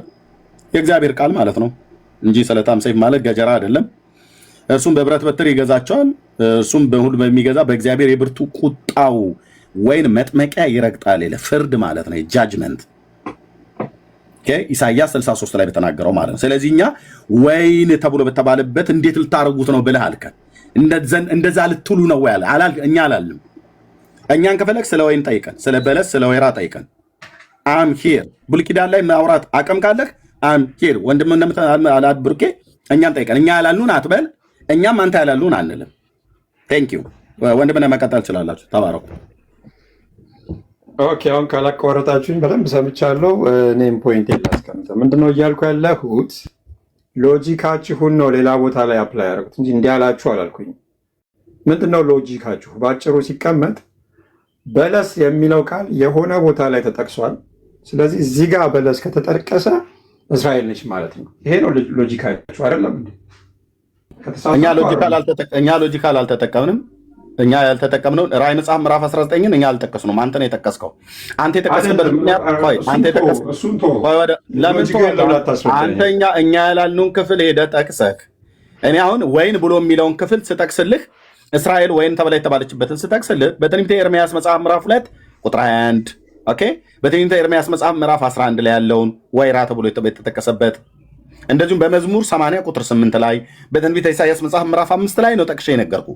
የእግዚአብሔር ቃል ማለት ነው እንጂ ስለታም ሰይፍ ማለት ገጀራ አይደለም። እርሱም በብረት በትር ይገዛቸዋል። እርሱም በሁሉ በሚገዛ በእግዚአብሔር የብርቱ ቁጣው ወይን መጥመቂያ ይረግጣል ይላል። ፍርድ ማለት ነው፣ ጃጅመንት። ኢሳይያስ 63 ላይ በተናገረው ማለት ነው። ስለዚህ እኛ ወይን ተብሎ በተባለበት እንዴት ልታረጉት ነው ብለህ አልከን። እንደዛ ልትሉ ነው ያለ እኛ አላልም። እኛን ከፈለግ ስለ ወይን ጠይቀን፣ ስለ በለስ ስለ ወይራ ጠይቀን። አም ሂር ብሉይ ኪዳን ላይ ማውራት አቅም ካለህ አም ሂር ወንድም እንደምታላድ ብሩኬ እኛን ጠይቀን። እኛ ያላልኑን አትበል፣ እኛም አንተ ያላልኑን አንልም። ቴንክ ዩ ወንድምና መቀጠል ትችላላችሁ። ተባረኩ። ኦኬ አሁን ካላቋረጣችሁኝ በደንብ ሰምቻለሁ። እኔም ፖይንት ላስቀምጥ። ምንድነው እያልኩ ያለሁት ሎጂካችሁን ነው ሌላ ቦታ ላይ አፕላይ ያደረጉት እንጂ እንዲህ አላችሁ አላልኩኝ። ምንድነው ሎጂካችሁ? በአጭሩ ሲቀመጥ በለስ የሚለው ቃል የሆነ ቦታ ላይ ተጠቅሷል። ስለዚህ እዚህ ጋር በለስ ከተጠቀሰ እስራኤል ነች ማለት ነው። ይሄ ነው ሎጂካችሁ አይደለም እንዴ? እኛ ሎጂካል አልተጠቀምንም። እኛ ያልተጠቀምነው ራዕይ መጽሐፍ ምዕራፍ 19ን እኛ አልጠቀስነውም። አንተ ነው የጠቀስከው። አንተ የጠቀስክበት ምክንያት እኛ ያላልነውን ክፍል ሄደህ ጠቅሰህ እኔ አሁን ወይን ብሎ የሚለውን ክፍል ስጠቅስልህ እስራኤል ወይን ተብላ የተባለችበትን ስጠቅስልህ በትንቢተ ኤርምያስ መጽሐፍ ምዕራፍ 2 ቁጥር 21 ኦኬ፣ በትንቢተ ኤርምያስ መጽሐፍ ምዕራፍ 11 ላይ ያለውን ወይራ ተብሎ የተጠቀሰበት እንደዚሁም በመዝሙር 80 ቁጥር 8 ላይ በትንቢተ ኢሳይያስ መጽሐፍ ምዕራፍ 5 ላይ ነው ጠቅሼ የነገርኩ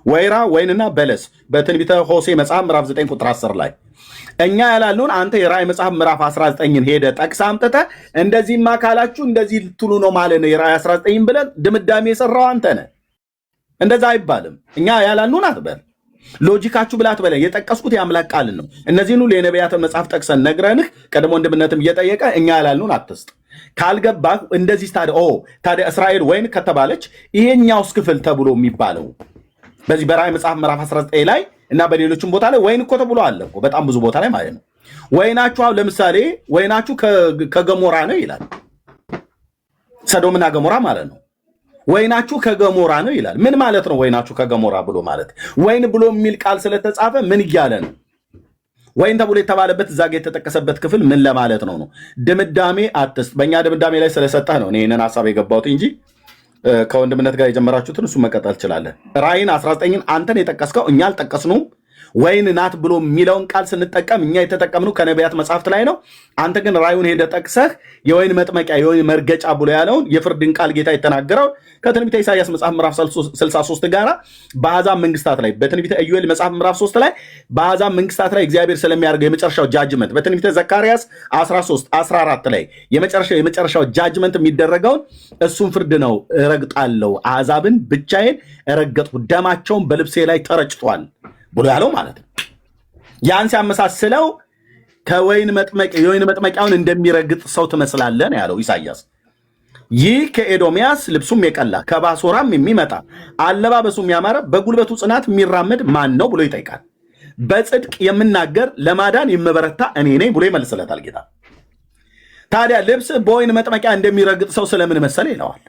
ወይራ ወይንና በለስ በትንቢተ ሆሴ መጽሐፍ ምዕራፍ 9 ቁጥር 10 ላይ እኛ ያላልነውን አንተ የራዕይ መጽሐፍ ምዕራፍ 19ን ሄደ ጠቅሳ አምጥተህ እንደዚህማ ካላችሁ እንደዚህ ልትሉ ነው ማለት ነው የራዕይ 19 ብለን ድምዳሜ የሰራው አንተ ነህ። እንደዛ አይባልም። እኛ ያላልነውን አትበል፣ ሎጂካችሁ ብላ አትበለ። የጠቀስኩት የአምላክ ቃልን ነው። እነዚህን ሁሉ የነቢያትን መጽሐፍ ጠቅሰን ነግረንህ ቀድሞ ወንድምነትም እየጠየቀ እኛ ያላልነውን አትስጥ። ካልገባህ እንደዚህ ታዲያ እስራኤል ወይን ከተባለች ይሄኛውስ ክፍል ተብሎ የሚባለው በዚህ በራዕይ መጽሐፍ ምዕራፍ 19 ላይ እና በሌሎችም ቦታ ላይ ወይን እኮ ተብሎ አለ እኮ በጣም ብዙ ቦታ ላይ ማለት ነው። ወይናችሁ አሁን ለምሳሌ ወይናችሁ ከገሞራ ነው ይላል። ሰዶምና ገሞራ ማለት ነው። ወይናችሁ ከገሞራ ነው ይላል። ምን ማለት ነው ወይናችሁ ከገሞራ ብሎ ማለት? ወይን ብሎ የሚል ቃል ስለተጻፈ ምን እያለ ነው? ወይን ተብሎ የተባለበት እዛ ጋር የተጠቀሰበት ክፍል ምን ለማለት ነው? ድምዳሜ አትስጥ። በእኛ ድምዳሜ ላይ ስለሰጠህ ነው እኔ ይህንን ሀሳብ የገባሁት እንጂ ከወንድምነት ጋር የጀመራችሁትን እሱ መቀጠል ትችላለህ። ራዕይን 19ን አንተን የጠቀስከው እኛ አልጠቀስነውም። ወይን ናት ብሎ የሚለውን ቃል ስንጠቀም እኛ የተጠቀምነው ከነቢያት መጽሐፍት ላይ ነው። አንተ ግን ራዕዩን ሄደህ ጠቅሰህ የወይን መጥመቂያ የወይን መርገጫ ብሎ ያለውን የፍርድን ቃል ጌታ የተናገረው ከትንቢተ ኢሳይያስ መጽሐፍ ምዕራፍ 63 ጋራ በአሕዛብ መንግስታት ላይ በትንቢተ ኢዮኤል መጽሐፍ ምዕራፍ 3 ላይ በአሕዛብ መንግስታት ላይ እግዚአብሔር ስለሚያደርገው የመጨረሻው ጃጅመንት በትንቢተ ዘካርያስ 13-14 ላይ የመጨረሻው ጃጅመንት የሚደረገውን እሱን ፍርድ ነው። እረግጣለሁ፣ አሕዛብን ብቻዬን እረገጥኩ፣ ደማቸውን በልብሴ ላይ ተረጭቷል ብሎ ያለው ማለት ነው። ያን ሲያመሳስለው የወይን መጥመቂያውን እንደሚረግጥ ሰው ትመስላለህ ነው ያለው ኢሳይያስ። ይህ ከኤዶምያስ ልብሱም የቀላ ከባሶራም የሚመጣ አለባበሱም ያማረ በጉልበቱ ጽናት የሚራመድ ማን ነው ብሎ ይጠይቃል። በጽድቅ የምናገር ለማዳን የምበረታ እኔ ነኝ ብሎ ይመልስለታል ጌታ። ታዲያ ልብስ በወይን መጥመቂያ እንደሚረግጥ ሰው ስለምን መሰለ ይለዋል።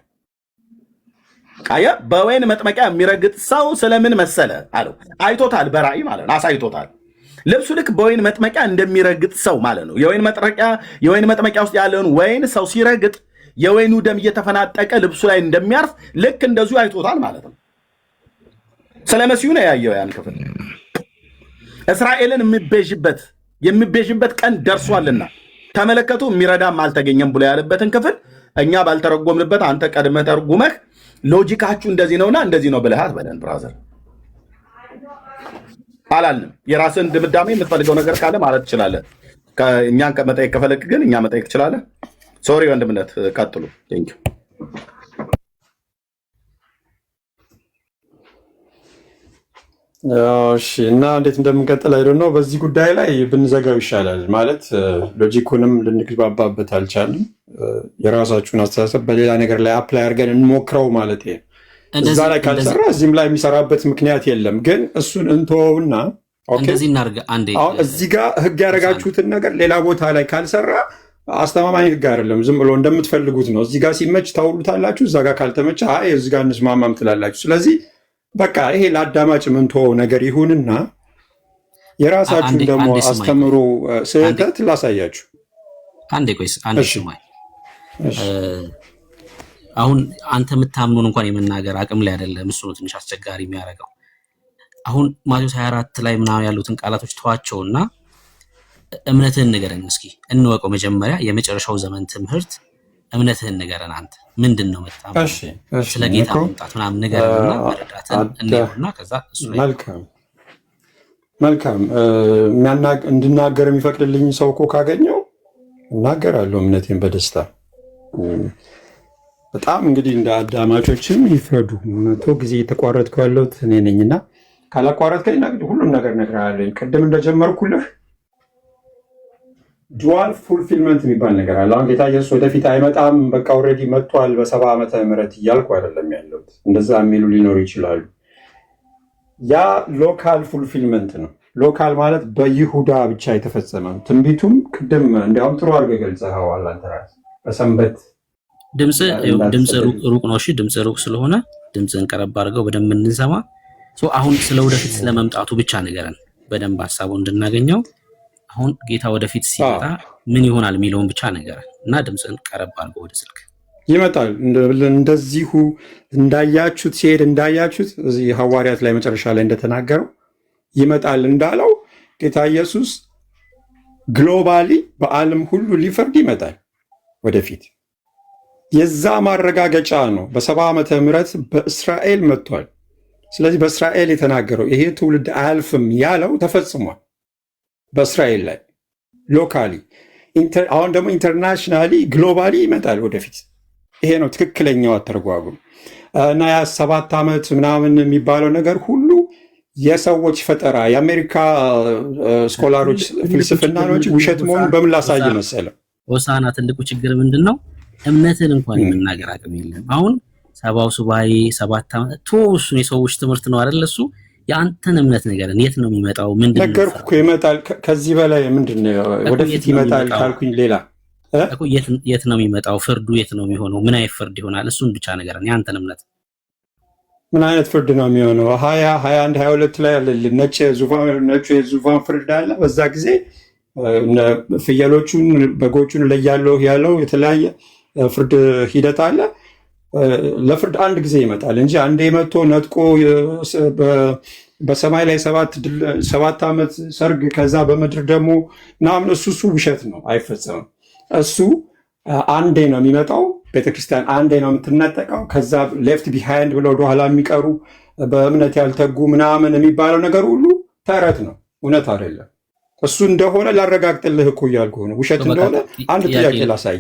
በወይን መጥመቂያ የሚረግጥ ሰው ስለምን መሰለ አለው። አይቶታል፣ በራእይ ማለት ነው፣ አሳይቶታል። ልብሱ ልክ በወይን መጥመቂያ እንደሚረግጥ ሰው ማለት ነው። የወይን መጥመቂያ ውስጥ ያለውን ወይን ሰው ሲረግጥ የወይኑ ደም እየተፈናጠቀ ልብሱ ላይ እንደሚያርፍ ልክ እንደዚሁ አይቶታል ማለት ነው። ስለ መሲሁ ነው ያየው ያን ክፍል። እስራኤልን የሚቤዥበት ቀን ደርሷልና ተመለከቱ፣ የሚረዳም አልተገኘም ብሎ ያለበትን ክፍል እኛ ባልተረጎምንበት አንተ ቀድመህ ተርጉመህ ሎጂካችሁ እንደዚህ ነውና እንደዚህ ነው ብለሃት በለን ብራዘር አላልንም። የራስን ድምዳሜ የምትፈልገው ነገር ካለ ማለት ትችላለህ። እኛን መጠየቅ ከፈለክ ግን እኛ መጠየቅ ትችላለህ። ሶሪ ወንድምነት ቀጥሉ። ቴንኪው። እሺ፣ እና እንዴት እንደምንቀጥል አይደል ነው። በዚህ ጉዳይ ላይ ብንዘጋው ይሻላል። ማለት ሎጂኩንም ልንግባባበት አልቻልንም። የራሳችሁን አስተሳሰብ በሌላ ነገር ላይ አፕላይ አድርገን እንሞክረው ማለት ነው። እዛ ላይ ካልሰራ እዚህም ላይ የሚሰራበት ምክንያት የለም። ግን እሱን እንተወውና እንደዚህ እናድርግ። አሁን እዚህ ጋር ህግ ያደረጋችሁትን ነገር ሌላ ቦታ ላይ ካልሰራ አስተማማኝ ህግ አይደለም። ዝም ብሎ እንደምትፈልጉት ነው። እዚህ ጋር ሲመች ታውሉታላችሁ፣ እዛ ጋር ካልተመቸ አይ እዚህ ጋር እንስማማም ትላላችሁ። ስለዚህ በቃ ይሄ ለአዳማጭ ምንተወው ነገር ይሁንና የራሳችሁን ደግሞ አስተምሮ ስህተት ላሳያችሁ። አንዴ ቆይስ፣ አንዴ ስማኝ። አሁን አንተ የምታምኑን እንኳን የመናገር አቅም ላይ አይደለም። እሱ ነው ትንሽ አስቸጋሪ የሚያደርገው። አሁን ማቴዎስ 24 ላይ ምናምን ያሉትን ቃላቶች ተዋቸውና እምነትህን ንገረን እስኪ እንወቀው። መጀመሪያ የመጨረሻው ዘመን ትምህርት እምነትህን ንገረን። አንተ ምንድን ነው መጣም ስለ ጌታ መምጣት ምናምን ንገረንና መረዳትን እንየውና ከዛ እሱ ላይ መልካም እንድናገር የሚፈቅድልኝ ሰው እኮ ካገኘው እናገራለሁ እምነቴን በደስታ። በጣም እንግዲህ እንደ አዳማጮችም ይፍረዱ። 100 ጊዜ የተቋረጥኩ ያለሁት እኔ ነኝና ካላቋረጥከኝ ሁሉም ነገር እነግርሃለሁ። ቅድም እንደጀመርኩልህ ዱዋል ፉልፊልመንት የሚባል ነገር አለ። አሁን ጌታ ኢየሱስ ወደፊት አይመጣም፣ በቃ ኦልሬዲ መጥቷል በ70 ዓመተ ምህረት እያልኩ አይደለም ያለሁት። እንደዛ የሚሉ ሊኖሩ ይችላሉ። ያ ሎካል ፉልፊልመንት ነው። ሎካል ማለት በይሁዳ ብቻ የተፈጸመ ነው። ትንቢቱም ቅድም እንዲያውም ጥሩ አድርገህ ገልጸኸዋል አንተ ራስህ በሰንበት። ድምፅ ሩቅ ነው። እሺ ድምፅ ሩቅ ስለሆነ ድምፅህን ቀረብ አድርገው በደንብ እንድንሰማ። አሁን ስለ ወደፊት ስለመምጣቱ ብቻ ንገረን በደንብ ሀሳቡ እንድናገኘው። አሁን ጌታ ወደፊት ሲመጣ ምን ይሆናል የሚለውን ብቻ ንገረን እና ድምፅን ቀረብ አድርጎ ወደ ስልክ። ይመጣል እንደዚሁ እንዳያችሁት ሲሄድ እንዳያችሁት እዚህ ሐዋርያት ላይ መጨረሻ ላይ እንደተናገረው ይመጣል እንዳለው ጌታ ኢየሱስ ግሎባሊ በዓለም ሁሉ ሊፈርድ ይመጣል ወደፊት። የዛ ማረጋገጫ ነው። በ70 ዓመተ ምህረት በእስራኤል መጥቷል። ስለዚህ በእስራኤል የተናገረው ይሄ ትውልድ አያልፍም ያለው ተፈጽሟል። በእስራኤል ላይ ሎካሊ፣ አሁን ደግሞ ኢንተርናሽናሊ ግሎባሊ ይመጣል ወደፊት። ይሄ ነው ትክክለኛው አተረጓጉም እና ያ 7 ዓመት ምናምን የሚባለው ነገር ሁሉ የሰዎች ፈጠራ የአሜሪካ ስኮላሮች ፍልስፍና ነው እንጂ ውሸት መሆኑን በምን ላሳየ መሰለው? ሆሳና ትልቁ ችግር ምንድን ነው? እምነትን እንኳን የመናገር አቅም የለም። አሁን 70 ሱባኤ 7 ዓመት እሱን የሰዎች ትምህርት ነው አይደል? እሱ የአንተን እምነት ነገርን የት ነው የሚመጣው? ምንድን ነው ነገርኩህ እኮ ይመጣል። ከዚህ በላይ ምንድን ነው ወደፊት ይመጣል ካልኩኝ ሌላ እኮ የት ነው የሚመጣው? ፍርዱ የት ነው የሚሆነው? ምን አይነት ፍርድ ይሆናል? እሱን ብቻ ነገርን የአንተን እምነት። ምን አይነት ፍርድ ነው የሚሆነው? 20 21 22 ላይ አለ ነጭ የዙፋን ፍርድ አለ። በዛ ጊዜ ፍየሎቹን በጎቹን ለያለው ያለው የተለያየ ፍርድ ሂደት አለ። ለፍርድ አንድ ጊዜ ይመጣል እንጂ አንዴ መጥቶ ነጥቆ በሰማይ ላይ 7 ዓመት ሰርግ ከዛ በምድር ደግሞ ምናምን እሱ ውሸት ነው፣ አይፈጸምም። እሱ አንዴ ነው የሚመጣው። ቤተክርስቲያን አንዴ ነው የምትነጠቀው። ከዛ ሌፍት ቢሃይንድ ብለው ወደኋላ የሚቀሩ በእምነት ያልተጉ ምናምን የሚባለው ነገር ሁሉ ተረት ነው፣ እውነት አይደለም። እሱ እንደሆነ ላረጋግጥልህ እኮ እያልኩህ ነው። ውሸት እንደሆነ አንድ ጥያቄ ላሳይ።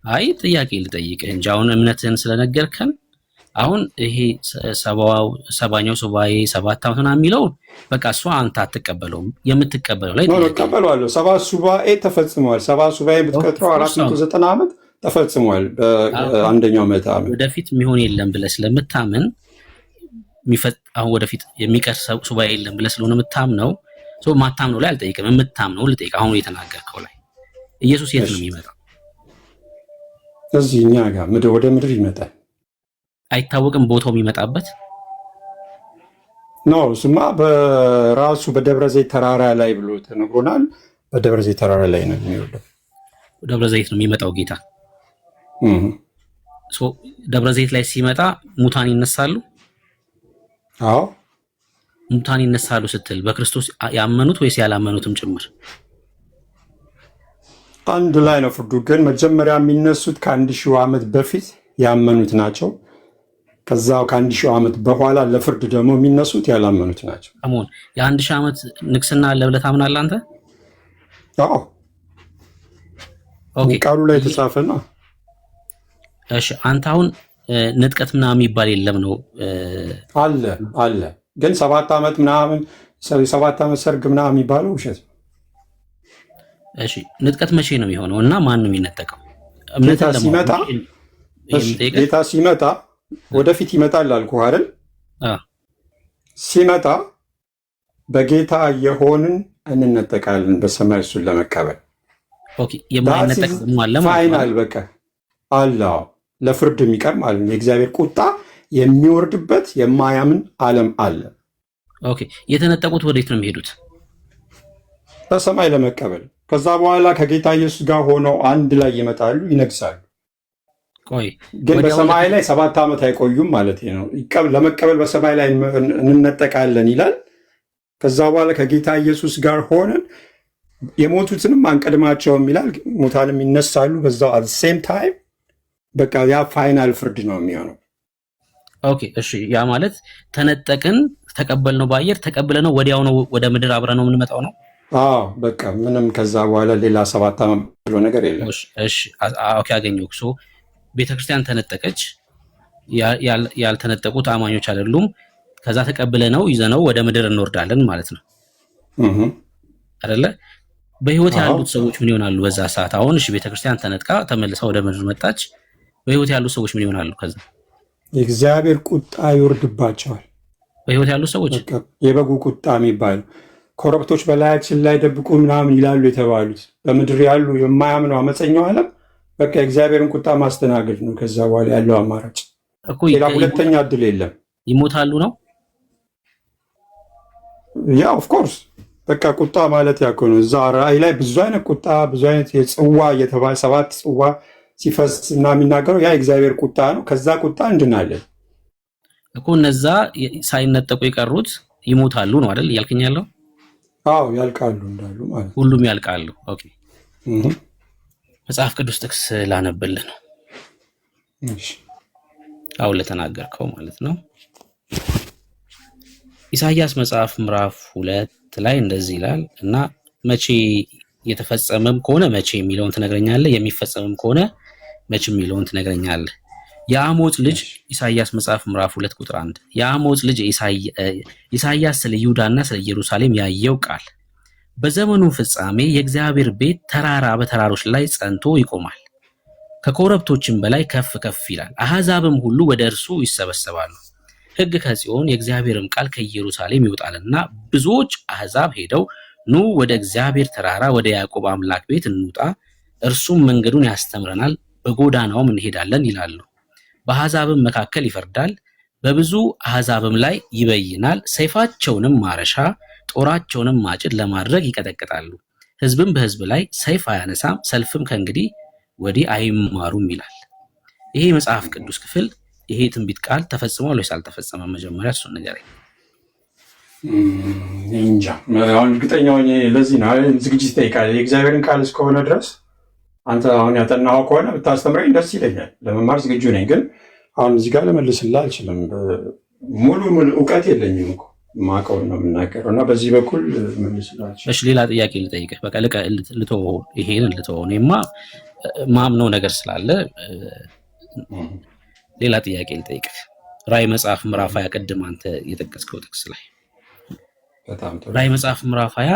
አይ ጥያቄ ልጠይቅህ እንጂ አሁን እምነትህን ስለነገርከን አሁን ይሄ 70ኛው ሱባኤ 7 ዓመት ምናምን የሚለው በቃ እሱ አንተ አትቀበለውም። የምትቀበለው ላይ እቀበለዋለሁ። 70 ሱባኤ ተፈጽሟል። 70 ሱባኤ ብትቀጥረው 490 ዓመት ተፈጽሟል። በአንደኛው ምዕተ ዓመት ወደፊት የሚሆን የለም ብለህ ስለምታምን አሁን ወደፊት የሚቀር ሱባኤ የለም ብለህ ስለሆነ የምታምነው ማታምነው ላይ አልጠይቅም። የምታምነው ልጠይቅ። አሁን የተናገርከው ላይ ኢየሱስ የት ነው የሚመጣው? እዚህ እኛ ጋር ወደ ምድር ይመጣል። አይታወቅም ቦታው የሚመጣበት ነው። እሱማ በራሱ በደብረ ዘይት ተራራ ላይ ብሎ ተነግሮናል። በደብረ ዘይት ተራራ ላይ ነው የሚወርደው። ደብረ ዘይት ነው የሚመጣው ጌታ። ደብረ ዘይት ላይ ሲመጣ ሙታን ይነሳሉ። አዎ ሙታን ይነሳሉ ስትል በክርስቶስ ያመኑት ወይስ ያላመኑትም ጭምር? አንድ ላይ ነው ፍርዱ። ግን መጀመሪያ የሚነሱት ከ1000 ዓመት በፊት ያመኑት ናቸው። ከዛው ከ1000 ዓመት በኋላ ለፍርድ ደግሞ የሚነሱት ያላመኑት ናቸው። አሁን የ1000 ዓመት ንግስና አለ ብለህ ታምናለህ አንተ? አዎ ኦኬ፣ ቃሉ ላይ የተጻፈ ነው። እሺ አንተ አሁን ንጥቀት ምናምን የሚባል የለም ነው? አለ ግን 7 ዓመት ምናምን 7 ዓመት ሰርግ ምናምን የሚባለው ውሸት ነው። እሺ ንጥቀት መቼ ነው የሚሆነው እና ማን ነው የሚነጠቀው? ጌታ ሲመጣ ወደፊት ይመጣል አልኩህ አይደል? ሲመጣ በጌታ የሆንን እንነጠቃለን በሰማይ እሱን ለመቀበል። ኦኬ የማይነጠቅ ማለት ፋይናል በቃ አለ ለፍርድ የሚቀር ማለት ነው። የእግዚአብሔር ቁጣ የሚወርድበት የማያምን ዓለም አለ። ኦኬ የተነጠቁት ወዴት ነው የሚሄዱት? በሰማይ ለመቀበል። ከዛ በኋላ ከጌታ ኢየሱስ ጋር ሆነው አንድ ላይ ይመጣሉ፣ ይነግሳሉ። ቆይ ግን በሰማይ ላይ 7 ዓመት አይቆዩም ማለት ነው። ለመቀበል በሰማይ ላይ እንነጠቃለን ይላል። ከዛ በኋላ ከጌታ ኢየሱስ ጋር ሆነን የሞቱትንም አንቀድማቸውም ይላል። ሙታንም ይነሳሉ በዛው አት ሴም ታይም። በቃ ያ ፋይናል ፍርድ ነው የሚሆነው። ኦኬ እሺ፣ ያ ማለት ተነጠቅን፣ ተቀበልነው፣ በአየር ተቀብለነው ወዲያው ነው ወደ ምድር አብረን ነው የምንመጣው ነው? አዎ በቃ ምንም ከዛ በኋላ ሌላ 7 ዓመት ብሎ ነገር የለም። እሺ ኦኬ አገኘሁ። ሶ ቤተክርስቲያን ተነጠቀች፣ ያልተነጠቁት አማኞች አይደሉም። ከዛ ተቀብለነው ይዘነው ወደ ምድር እንወርዳለን ማለት ነው አይደለ? በህይወት ያሉት ሰዎች ምን ይሆናሉ በዛ ሰዓት? አሁን እሺ ቤተክርስቲያን ተነጥቃ ተመልሳ ወደ ምድር መጣች። በህይወት ያሉት ሰዎች ምን ይሆናሉ? ከዛ የእግዚአብሔር ቁጣ ይወርድባቸዋል። በህይወት ያሉት ሰዎች የበጉ ቁጣ የሚባል ኮረብቶች በላያችን ላይ ደብቁ ምናምን ይላሉ የተባሉት በምድር ያሉ የማያምነው አመፀኛው ዓለም በቃ የእግዚአብሔርን ቁጣ ማስተናገድ ነው። ከዛ በኋላ ያለው አማራጭ ሌላ ሁለተኛ እድል የለም። ይሞታሉ ነው ያ ኦፍኮርስ በቃ ቁጣ ማለት ያኮ ነው። እዛ ራእይ ላይ ብዙ አይነት ቁጣ ብዙ አይነት የጽዋ እየተባለ 7 ጽዋ ሲፈስ እና የሚናገረው ያ እግዚአብሔር ቁጣ ነው። ከዛ ቁጣ እንድናለን እኮ እነዛ ሳይነጠቁ የቀሩት ይሞታሉ ነው አይደል እያልከኝ ያለው? አዎ ያልቃሉ እንዳሉ ማለት ሁሉም ያልቃሉ። ኦኬ መጽሐፍ ቅዱስ ጥቅስ ላነብልህ ነው። እሺ አሁን ለተናገርከው ማለት ነው። ኢሳይያስ መጽሐፍ ምዕራፍ 2 ላይ እንደዚህ ይላል እና መቼ የተፈጸመም ከሆነ መቼ የሚለውን ትነግረኛለህ፣ የሚፈጸምም ከሆነ መቼ የሚለውን ትነግረኛለህ። የአሞጽ ልጅ ኢሳይያስ መጽሐፍ ምዕራፍ 2 ቁጥር 1 የአሞጽ ልጅ ኢሳይያስ ስለ ይሁዳና ስለ ኢየሩሳሌም ያየው ቃል በዘመኑ ፍጻሜ የእግዚአብሔር ቤት ተራራ በተራሮች ላይ ጸንቶ ይቆማል፣ ከኮረብቶችም በላይ ከፍ ከፍ ይላል፣ አሕዛብም ሁሉ ወደ እርሱ ይሰበሰባሉ። ሕግ ከጽዮን የእግዚአብሔርም ቃል ከኢየሩሳሌም ይወጣልና ብዙዎች አሕዛብ ሄደው ኑ ወደ እግዚአብሔር ተራራ ወደ ያዕቆብ አምላክ ቤት እንውጣ፣ እርሱም መንገዱን ያስተምረናል፣ በጎዳናውም እንሄዳለን ይላሉ። በአሕዛብም መካከል ይፈርዳል፣ በብዙ አሕዛብም ላይ ይበይናል። ሰይፋቸውንም ማረሻ ጦራቸውንም ማጭድ ለማድረግ ይቀጠቅጣሉ። ሕዝብም በሕዝብ ላይ ሰይፍ አያነሳም፣ ሰልፍም ከእንግዲህ ወዲህ አይማሩም ይላል። ይሄ የመጽሐፍ ቅዱስ ክፍል ይሄ ትንቢት ቃል ተፈጽሟል ወይስ አልተፈጸመም? መጀመሪያ እሱን ንገረኝ። እንጃ አሁን እርግጠኛ ሆኜ ለዚህ ነው ዝግጅት ይጠይቃል። የእግዚአብሔርን ቃል እስከሆነ ድረስ አንተ አሁን ያጠናኸው ከሆነ ብታስተምረኝ ደስ ይለኛል። ለመማር ዝግጁ ነኝ፣ ግን አሁን እዚህ ጋር ልመልስልህ አልችልም። ሙሉ እውቀት የለኝም እኮ የማውቀውን ነው የምናገረው እና በዚህ በኩል ልመልስልህ አልችልም። እሺ ሌላ ጥያቄ ልጠይቅህ። በቃ ልተወው፣ ይሄንን ልተወው። እኔማ ማምነው ነገር ስላለ ሌላ ጥያቄ ልጠይቅህ። ራዕይ መጽሐፍ ምዕራፍ 20 ቅድም አንተ የጠቀስከው ጥቅስ ላይ ራዕይ መጽሐፍ ምዕራፍ 20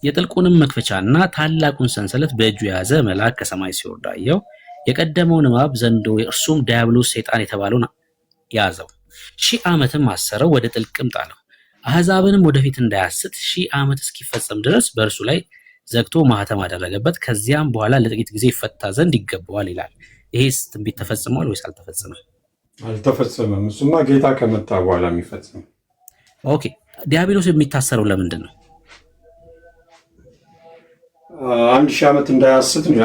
የጥልቁንም መክፈቻና ታላቁን ሰንሰለት በእጁ የያዘ መልአክ ከሰማይ ሲወርድ አየሁ። የቀደመውን እባብ ዘንዶ እርሱም ዲያብሎስ ሰይጣን የተባለውን ያዘው፣ 1000 ዓመትም አሰረው፣ ወደ ጥልቅም ጣለው። አሕዛብንም ወደፊት እንዳያስት 1000 ዓመት እስኪፈጸም ድረስ በእርሱ ላይ ዘግቶ ማህተም አደረገበት። ከዚያም በኋላ ለጥቂት ጊዜ ይፈታ ዘንድ ይገባዋል ይላል። ይሄስ ትንቢት ተፈጽሟል ወይስ አልተፈጸመም? አልተፈጸመም። እሱማ ጌታ ከመጣ በኋላ የሚፈጸም። ኦኬ ዲያብሎስ የሚታሰረው ለምንድን ነው? 1000 ዓመት እንዳያስት ነው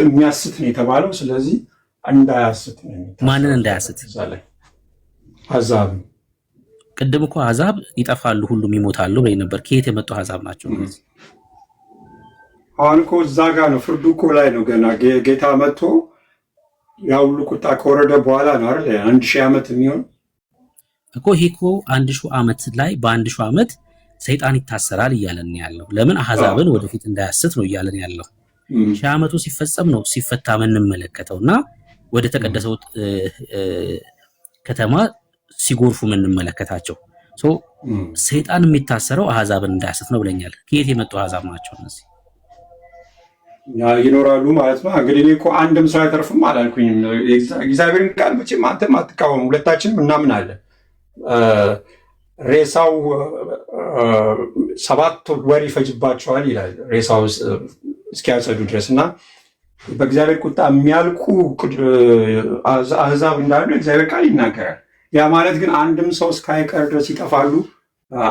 የሚያስት ነው የተባለው። ስለዚህ እንዳያስት ነው። ማንን እንዳያስት? አሕዛብ። ቅድም እኮ አሕዛብ ይጠፋሉ ሁሉም ይሞታሉ ብለኝ ነበር። ከየት የመጡ አሕዛብ ናቸው? አሁን እኮ እዛ ጋር ነው ፍርዱ እኮ ላይ ነው። ገና ጌታ መጥቶ ያ ሁሉ ቁጣ ከወረደ በኋላ ነው አይደል 1000 ዓመት የሚሆን እኮ። ይሄ እኮ 1000 ዓመት ላይ በ1000 ዓመት ሰይጣን ይታሰራል እያለን ያለው። ለምን አሕዛብን ወደፊት እንዳያስት ነው እያለን ያለው። 1000 ዓመቱ ሲፈጸም ነው ሲፈታ የምንመለከተው እና ወደ ተቀደሰው ከተማ ሲጎርፉ የምንመለከታቸው። ሰይጣን የሚታሰረው አሕዛብን እንዳያስት ነው ብለኛል። ከየት የመጡ አሕዛብ ናቸው እነዚህ? ይኖራሉ ማለት ነው። እንግዲህ እኔ እኮ አንድም ሰው አይተርፍም አላልኩኝም። እግዚአብሔርን ቃል መቼም አንተም አትቃወሙ፣ ሁለታችንም እናምናለን። ሬሳው 7 ወር ይፈጅባቸዋል ይላል ሬሳው እስኪያጸዱ ድረስ እና በእግዚአብሔር ቁጣ የሚያልቁ አሕዛብ እንዳሉ እግዚአብሔር ቃል ይናገራል። ያ ማለት ግን አንድም ሰው እስካይቀር ድረስ ይጠፋሉ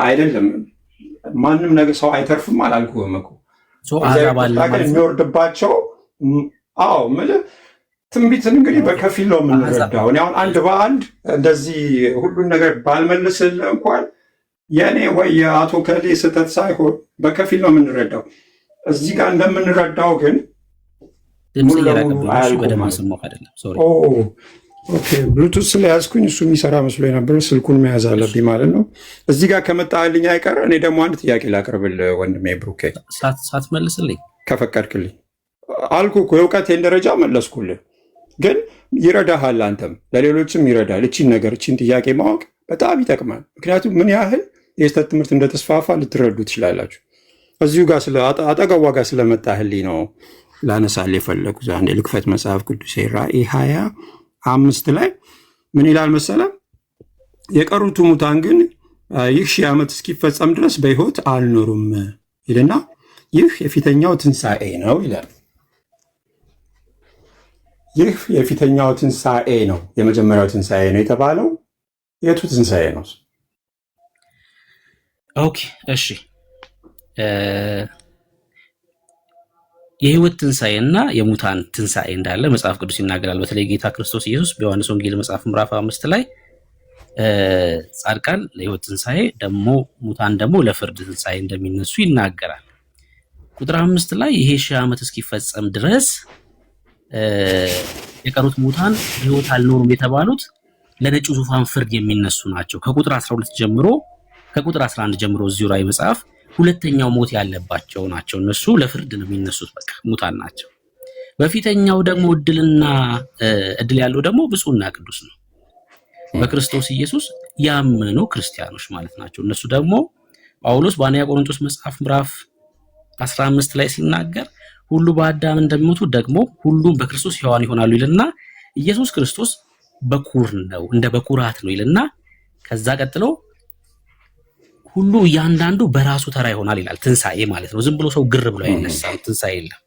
አይደለም። ማንም ነገር ሰው አይተርፍም አላልኩም እኮ የሚወርድባቸው። አዎ ትንቢትን እንግዲህ በከፊል ነው የምንረዳው። አሁን አንድ በአንድ እንደዚህ ሁሉን ነገር ባልመልስልህ እንኳን የእኔ ወይ የአቶ ከሌ ስህተት ሳይሆን በከፊል ነው የምንረዳው። እዚህ ጋር እንደምንረዳው ግን ሙሉ ለሙሉ አያልኩም። ብሉቱዝ ስለያዝኩኝ እሱ የሚሰራ መስሎ ነበር። ስልኩን መያዝ አለብኝ ማለት ነው። እዚህ ጋር ከመጣልኝ አይቀር እኔ ደግሞ አንድ ጥያቄ ላቅርብልህ ወንድሜ ብሩኬ፣ ሳትመልስልኝ ከፈቀድክልኝ። አልኩህ እኮ የእውቀቴን ደረጃ መለስኩልህ፣ ግን ይረዳሃል፣ አንተም ለሌሎችም ይረዳል። እቺን ነገር እቺን ጥያቄ ማወቅ በጣም ይጠቅማል። ምክንያቱም ምን ያህል የስህተት ትምህርት እንደተስፋፋ ልትረዱ ትችላላችሁ። እዚሁ ጋር አጠገቧ ጋር ስለመጣህልኝ ነው ላነሳልህ የፈለኩት። አንዴ ልክፈት መጽሐፍ ቅዱስ ራዕይ 25 ላይ ምን ይላል መሰለ? የቀሩት ሙታን ግን ይህ 1000 ዓመት እስኪፈጸም ድረስ በሕይወት አልኖሩም ይልና ይህ የፊተኛው ትንሣኤ ነው ይላል። ይህ የፊተኛው ትንሣኤ ነው፣ የመጀመሪያው ትንሣኤ ነው የተባለው የቱ ትንሣኤ ነው? ኦኬ እሺ። የህይወት ትንሣኤና የሙታን ትንሣኤ እንዳለ መጽሐፍ ቅዱስ ይናገራል። በተለይ ጌታ ክርስቶስ ኢየሱስ በዮሐንስ ወንጌል መጽሐፍ ምዕራፍ 5 ላይ ጻድቃን ለህይወት ትንሣኤ ደግሞ ሙታን ደግሞ ለፍርድ ትንሣኤ እንደሚነሱ ይናገራል። ቁጥር 5 ላይ ይሄ 1000 ዓመት እስኪፈጸም ድረስ የቀሩት ሙታን ህይወት አልኖሩም የተባሉት ለነጩ ዙፋን ፍርድ የሚነሱ ናቸው። ከቁጥር 12 ጀምሮ ከቁጥር 11 ጀምሮ እዚሁ ራዕይ መጽሐፍ ሁለተኛው ሞት ያለባቸው ናቸው። እነሱ ለፍርድ ነው የሚነሱት፣ በቃ ሙታን ናቸው። በፊተኛው ደግሞ እድል ያለው ደግሞ ብፁዕና ቅዱስ ነው፣ በክርስቶስ ኢየሱስ ያመኑ ክርስቲያኖች ማለት ናቸው። እነሱ ደግሞ ጳውሎስ በአንደኛ ቆሮንቶስ መጽሐፍ ምዕራፍ 15 ላይ ሲናገር ሁሉ በአዳም እንደሚሞቱ ደግሞ ሁሉም በክርስቶስ ሕያዋን ይሆናሉ ይልና ኢየሱስ ክርስቶስ በኩር ነው፣ እንደ በኩራት ነው ይልና ከዛ ቀጥሎ ሁሉ እያንዳንዱ በራሱ ተራ ይሆናል ይላል። ትንሣኤ ማለት ነው። ዝም ብሎ ሰው ግር ብሎ አይነሳም። ትንሣኤ የለም።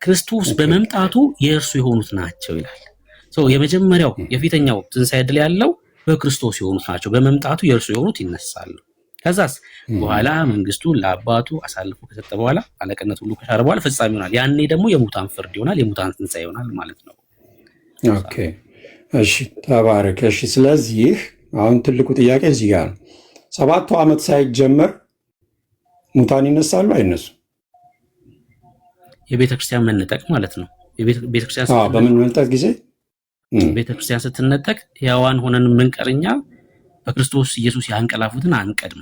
ክርስቶስ በመምጣቱ የእርሱ የሆኑት ናቸው ይላል። የመጀመሪያው የፊተኛው ትንሣኤ ዕድል ያለው በክርስቶስ የሆኑት ናቸው። በመምጣቱ የእርሱ የሆኑት ይነሳሉ። ከዛስ በኋላ መንግስቱን ለአባቱ አሳልፎ ከሰጠ በኋላ አለቅነት ሁሉ ከሻረ በኋላ ፍጻሜ ይሆናል። ያኔ ደግሞ የሙታን ፍርድ ይሆናል፣ የሙታን ትንሣኤ ይሆናል ማለት ነው። ኦኬ እሺ፣ ተባረክ። እሺ፣ ስለዚህ አሁን ትልቁ ጥያቄ እዚህ ጋር ነው። 7ቱ ዓመት ሳይጀመር ሙታን ይነሳሉ አይነሱም? የቤተክርስቲያን መነጠቅ ማለት ነው። ቤተክርስቲያን በምንነጠቅ ጊዜ ቤተክርስቲያን ስትነጠቅ ሕያዋን ሆነን የምንቀርኛ በክርስቶስ ኢየሱስ ያንቀላፉትን አንቀድም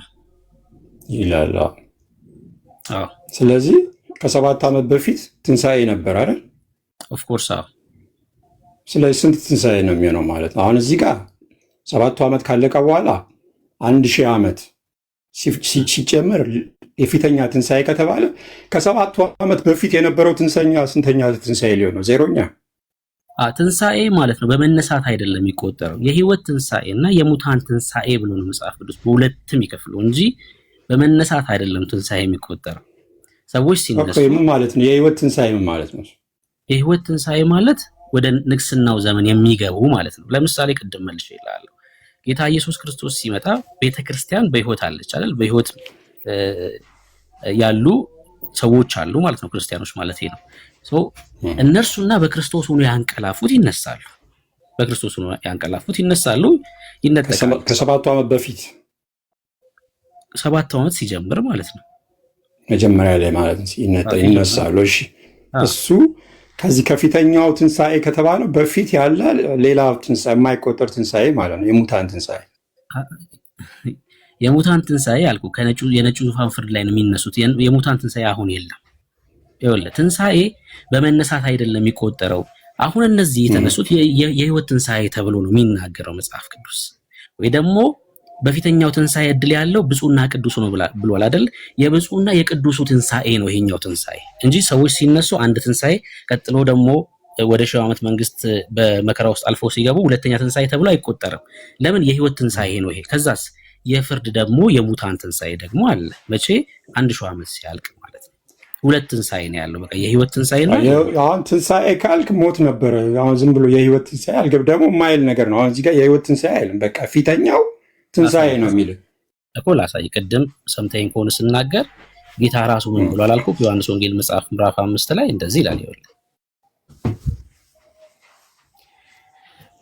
ይላል። ስለዚህ ከ7 ዓመት በፊት ትንሣኤ ነበር አይደል? ኦፍኮርስ። ስለዚህ ስንት ትንሣኤ ነው የሚሆነው ማለት ነው? አሁን እዚህ ጋር 7ቱ ዓመት ካለቀ በኋላ 1000 ዓመት ሲጨምር የፊተኛ ትንሣኤ ከተባለ ከ7ቱ ዓመት በፊት የነበረው ትንሣኤ ስንተኛ ትንሣኤ ሊሆን ነው? ዜሮኛ ትንሣኤ ማለት ነው። በመነሳት አይደለም የሚቆጠረው። የህይወት ትንሣኤ እና የሙታን ትንሣኤ ብሎ ነው መጽሐፍ ቅዱስ በሁለትም ይከፍለው እንጂ በመነሳት አይደለም ትንሣኤ የሚቆጠረው። ሰዎች ሲነሱ ምን ማለት ነው? የህይወት ትንሣኤ ምን ማለት ነው? የህይወት ትንሣኤ ማለት ወደ ንግስናው ዘመን የሚገቡ ማለት ነው። ለምሳሌ ቅድም መልሼ ይላል ጌታ ኢየሱስ ክርስቶስ ሲመጣ ቤተክርስቲያን በህይወት አለች አይደል? በህይወት ያሉ ሰዎች አሉ ማለት ነው፣ ክርስቲያኖች ማለት ነው። እነርሱና በክርስቶስ ሆኖ ያንቀላፉት ይነሳሉ። በክርስቶስ ሆኖ ያንቀላፉት ይነሳሉ፣ ይነጠቃሉ። ከ7ቱ ዓመት በፊት 7ቱ ዓመት ሲጀምር ማለት ነው፣ መጀመሪያ ላይ ማለት ነው ይነሳሉ። እሺ፣ እሱ ከዚህ ከፊተኛው ትንሣኤ ከተባለው በፊት ያለ ሌላ ትንሣኤ የማይቆጠር ትንሣኤ ማለት ነው። የሙታን ትንሣኤ የሙታን ትንሣኤ አልኩ የነጩ ዙፋን ፍርድ ላይ ነው የሚነሱት። የሙታን ትንሣኤ አሁን የለም። ይኸውልህ ትንሣኤ በመነሳት አይደለም የሚቆጠረው። አሁን እነዚህ የተነሱት የህይወት ትንሣኤ ተብሎ ነው የሚናገረው መጽሐፍ ቅዱስ። ወይ ደግሞ በፊተኛው ትንሣኤ ዕድል ያለው ብፁዕና ቅዱስ ነው ብሏል አይደል? የብፁዕና የቅዱሱ ትንሣኤ ነው ይሄኛው ትንሣኤ እንጂ ሰዎች ሲነሱ አንድ ትንሣኤ ቀጥሎ ደግሞ ወደ 1000 ዓመት መንግስት በመከራ ውስጥ አልፈው ሲገቡ ሁለተኛ ትንሣኤ ተብሎ አይቆጠርም። ለምን? የህይወት ትንሣኤ ነው ይሄ። ከዛስ የፍርድ ደግሞ የሙታን ትንሣኤ ደግሞ አለ። መቼ? 1000 ዓመት ሲያልቅ ማለት ነው። ሁለት ትንሣኤ ነው ያለው። በቃ የህይወት ትንሣኤ ነው። አሁን ትንሣኤ ካልክ ሞት ነበረ። አሁን ዝም ብሎ የህይወት ትንሣኤ አልገብ ደግሞ የማይል ነገር ነው። አሁን እዚህ ጋር የህይወት ትንሣኤ አይልም። በቃ ፊተኛው ትንሣኤ ነው የሚል እኮ ላሳይ። ቅድም ሰምተኸኝ ከሆነ ስናገር ጌታ ራሱ ምን ብሏል አልኩህ? ዮሐንስ ወንጌል መጽሐፍ ምዕራፍ 5 ላይ እንደዚህ ይላል። ይኸውልህ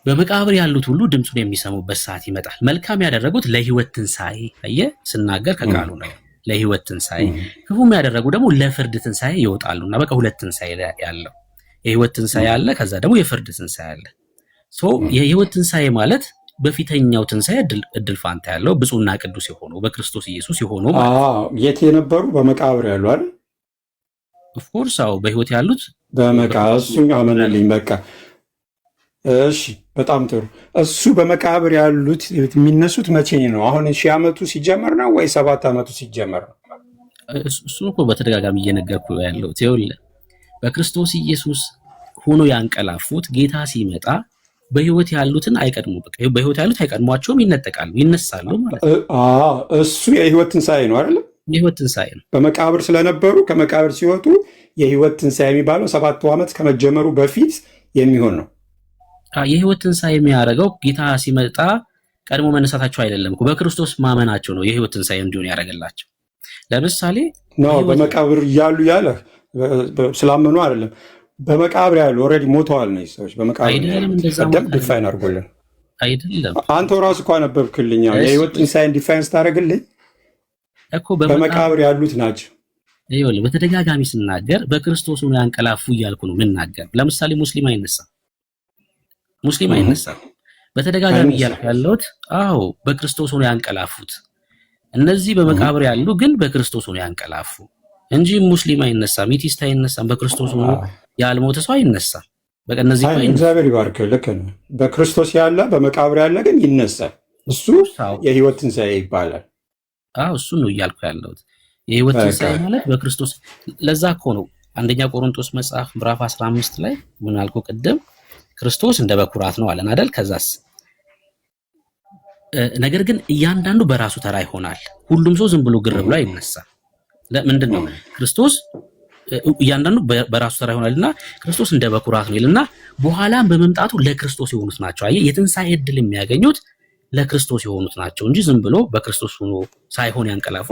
በመቃብር ያሉት ሁሉ ድምፁን የሚሰሙበት ሰዓት ይመጣል። መልካም ያደረጉት ለህይወት ትንሣኤ፣ አየህ ስናገር ከቃሉ ነው፣ ለህይወት ትንሣኤ፣ ክፉም ያደረጉ ደግሞ ለፍርድ ትንሣኤ ይወጣሉና በቃ ሁለት ትንሣኤ ያለው የህይወት ትንሣኤ አለ፣ ከዛ ደግሞ የፍርድ ትንሣኤ አለ። የህይወት ትንሣኤ ማለት በፊተኛው ትንሣኤ እድል ፋንታ ያለው ብፁዕና ቅዱስ የሆነው በክርስቶስ ኢየሱስ የሆነው ማለት የት የነበሩ በመቃብር ያሉ አይደል? ኦፍኮርስ አዎ፣ በህይወት ያሉት በመቃብር እሱ አመነልኝ። በቃ እሺ፣ በጣም ጥሩ። እሱ በመቃብር ያሉት የሚነሱት መቼ ነው? አሁን 1000 ዓመቱ ሲጀመር ነው ወይ 7 ዓመቱ ሲጀመር ነው? እሱ እኮ በተደጋጋሚ እየነገርኩ ያለው ይኸውልህ፣ በክርስቶስ ኢየሱስ ሆኖ ያንቀላፉት ጌታ ሲመጣ በህይወት ያሉትን አይቀድሙ። በቃ በህይወት ያሉት አይቀድሟቸውም፣ ይነጠቃሉ፣ ይነሳሉ ማለት ነው። እሱ የህይወት ትንሣኤ ነው አይደል? የህይወት ትንሣኤ ነው። በመቃብር ስለነበሩ ከመቃብር ሲወጡ የህይወት ትንሣኤ የሚባለው 7ቱ ዓመት ከመጀመሩ በፊት የሚሆን ነው። የህይወት ትንሣኤ የሚያደርገው ጌታ ሲመጣ ቀድሞ መነሳታቸው አይደለም እኮ በክርስቶስ ማመናቸው ነው የህይወት ትንሣኤ እንዲሆን ያደረገላቸው። ለምሳሌ በመቃብር እያሉ ያለ ስላመኑ አይደለም። በመቃብር ያሉ ኦልሬዲ ሞተዋል ነው ሰዎች። በመቃብር ቀደም ዲፋይን አድርጎልን አይደለም። አንተው ራስህ እኮ አነበብክልኝ። የህይወት ትንሣኤን ዲፋይን ስታደርግልኝ እኮ በመቃብር ያሉት ናቸው። ይኸውልህ በተደጋጋሚ ስናገር በክርስቶስ ነው ያንቀላፉ እያልኩ ነው የምናገር። ለምሳሌ ሙስሊም አይነሳም በተደጋጋሚ እያልኩ ያለሁት አዎ በክርስቶስ ነው ያንቀላፉት። እነዚህ በመቃብር ያሉ ግን በክርስቶስ ነው ያንቀላፉ እንጂ ሙስሊም አይነሳም፣ ሚቲስት አይነሳም፣ በክርስቶስ ነው ያልሞተ ሰው አይነሳም። በቃ እነዚህ እግዚአብሔር ይባርክ። ልክ ነው። በክርስቶስ ያለ በመቃብር ያለ ግን ይነሳል። እሱ የህይወት ትንሣኤ ይባላል። አዎ እሱ ነው እያልኩ ያለሁት። የህይወት ትንሣኤ ማለት በክርስቶስ። ለዛ እኮ ነው አንደኛ ቆሮንቶስ መጽሐፍ ምዕራፍ 15 ላይ ምን አልኩ ቅድም? ክርስቶስ እንደ በኩራት ነው አለን አይደል? ከዛስ ነገር ግን እያንዳንዱ በራሱ ተራ ይሆናል። ሁሉም ሰው ዝም ብሎ ግር ብሎ አይነሳም። ለምንድን ነው? ክርስቶስ እያንዳንዱ በራሱ ተራ ይሆናልና ክርስቶስ እንደ በኩራት ነው ይልና በኋላም በመምጣቱ ለክርስቶስ የሆኑት ናቸው። አየህ፣ የትንሣኤ ዕድል የሚያገኙት ለክርስቶስ የሆኑት ናቸው እንጂ ዝም ብሎ በክርስቶስ ሆኖ ሳይሆን ያንቀላፋ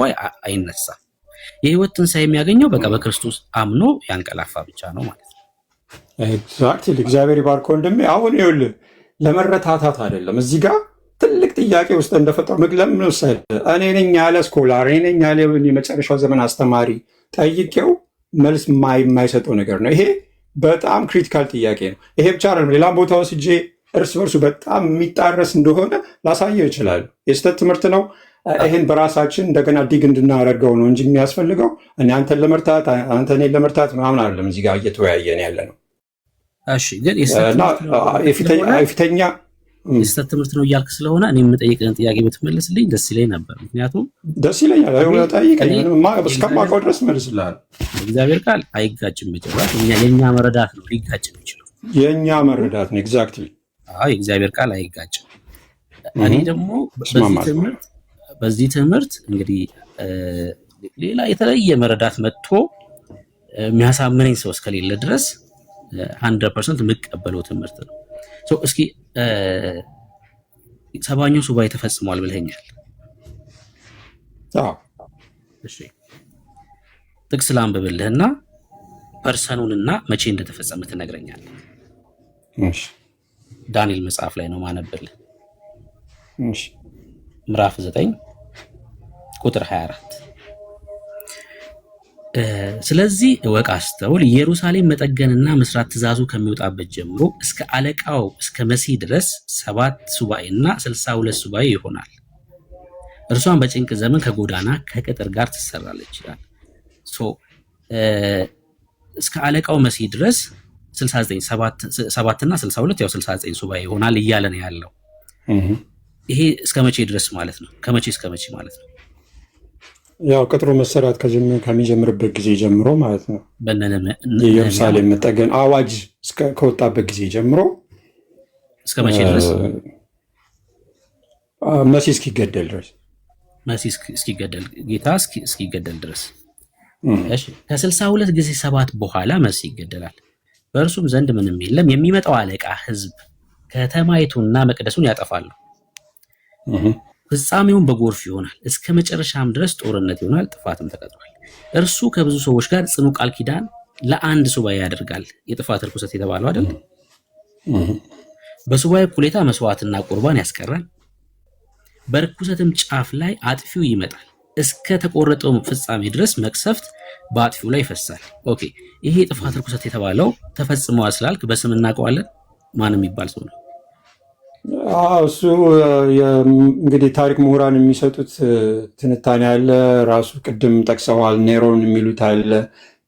አይነሳም። የህይወት ትንሣኤ የሚያገኘው በቃ በክርስቶስ አምኖ ያንቀላፋ ብቻ ነው ማለት ነው። ኤግዛክትሊ። እግዚአብሔር ይባርክ ወንድሜ። አሁን ይኸውልህ ለመረታታት አይደለም እዚህ ጋር ትልቅ ጥያቄ ውስጥ እንደፈጠሩ ምግለም ነው። እኔ ነኝ ያለ ስኮላር፣ እኔ ነኝ ያለ የመጨረሻው ዘመን አስተማሪ ጠይቄው መልስ የማይሰጠው ነገር ነው። ይሄ በጣም ክሪቲካል ጥያቄ ነው። ይሄ ብቻ አይደለም። ሌላም ቦታ ወስጄ እርስ በርሱ በጣም የሚጣረስ እንደሆነ ላሳየው ይችላሉ። የስህተት ትምህርት ነው። ይህን በራሳችን እንደገና ዲግ እንድናደርገው ነው እንጂ የሚያስፈልገው እኔ አንተን ለመርታት አንተ እኔን ለመርታት ምናምን አይደለም። እዚህ ጋር እየተወያየን ያለ ነው። ግን የፊተኛ የስህተት ትምህርት ነው እያልክ ስለሆነ እኔ የምጠይቅህን ጥያቄ ብትመልስልኝ ደስ ይለኝ ነበር። ምክንያቱም ደስ ይለኛል። እስከማውቀው ድረስ መልስልሃል። እግዚአብሔር ቃል አይጋጭም። በጭራሽ የእኛ መረዳት ነው ሊጋጭ የሚችለው። የእኛ መረዳት ነው። ኤግዛክትሊ። የእግዚአብሔር ቃል አይጋጭም። እኔ ደግሞ በዚህ ትምህርት እንግዲህ ሌላ የተለየ መረዳት መጥቶ የሚያሳምነኝ ሰው እስከሌለ ድረስ 100% የምቀበለው ትምህርት ነው። እስኪ 70ኛው ሱባኤ ተፈጽሟል ብለኸኛል። እሺ ጥቅስ ላንብብልህና ፐርሰኑንና መቼ እንደተፈጸመ ትነግረኛለህ። እሺ ዳንኤል መጽሐፍ ላይ ነው ማነብልህ። እሺ ምዕራፍ 9 ቁጥር 24 ስለዚህ እወቅ አስተውል፣ ኢየሩሳሌም መጠገንና መስራት ትእዛዙ ከሚወጣበት ጀምሮ እስከ አለቃው እስከ መሲህ ድረስ 7 ሱባኤና 62 ሱባኤ ይሆናል። እርሷን በጭንቅ ዘመን ከጎዳና ከቅጥር ጋር ትሰራለች ይላል። እስከ አለቃው መሲህ ድረስ 69 7 እና 62 ያው 69 ሱባኤ ይሆናል እያለ ነው ያለው። ይሄ እስከ መቼ ድረስ ማለት ነው? ከመቼ እስከ መቼ ማለት ነው? ያው ቅጥሩ መሰራት ከሚጀምርበት ጊዜ ጀምሮ ማለት ነው። የኢየሩሳሌም መጠገን አዋጅ ከወጣበት ጊዜ ጀምሮ እስከ መቼ ድረስ? መሲህ እስኪገደል ድረስ። መሲህ እስኪገደል፣ ጌታ እስኪገደል ድረስ። እሺ ከ62 ጊዜ 7 በኋላ መሲህ ይገደላል። በእርሱም ዘንድ ምንም የለም። የሚመጣው አለቃ ሕዝብ ከተማይቱንና መቅደሱን ያጠፋሉ። ፍጻሜውን በጎርፍ ይሆናል። እስከ መጨረሻም ድረስ ጦርነት ይሆናል፣ ጥፋትም ተቀጥሯል። እርሱ ከብዙ ሰዎች ጋር ጽኑ ቃል ኪዳን ለአንድ ሱባኤ ያደርጋል። የጥፋት ርኩሰት የተባለው አይደል? በሱባኤ እኩሌታ መስዋዕትና ቁርባን ያስቀራል። በርኩሰትም ጫፍ ላይ አጥፊው ይመጣል። እስከ ተቆረጠው ፍጻሜ ድረስ መቅሰፍት በአጥፊው ላይ ይፈሳል። ኦኬ፣ ይሄ የጥፋት ርኩሰት የተባለው ተፈጽመዋል ስላልክ በስም እናውቀዋለን። ማንም የሚባል ሰው ነው? እሱ እንግዲህ ታሪክ ምሁራን የሚሰጡት ትንታኔ አለ። ራሱ ቅድም ጠቅሰዋል፣ ኔሮን የሚሉት አለ።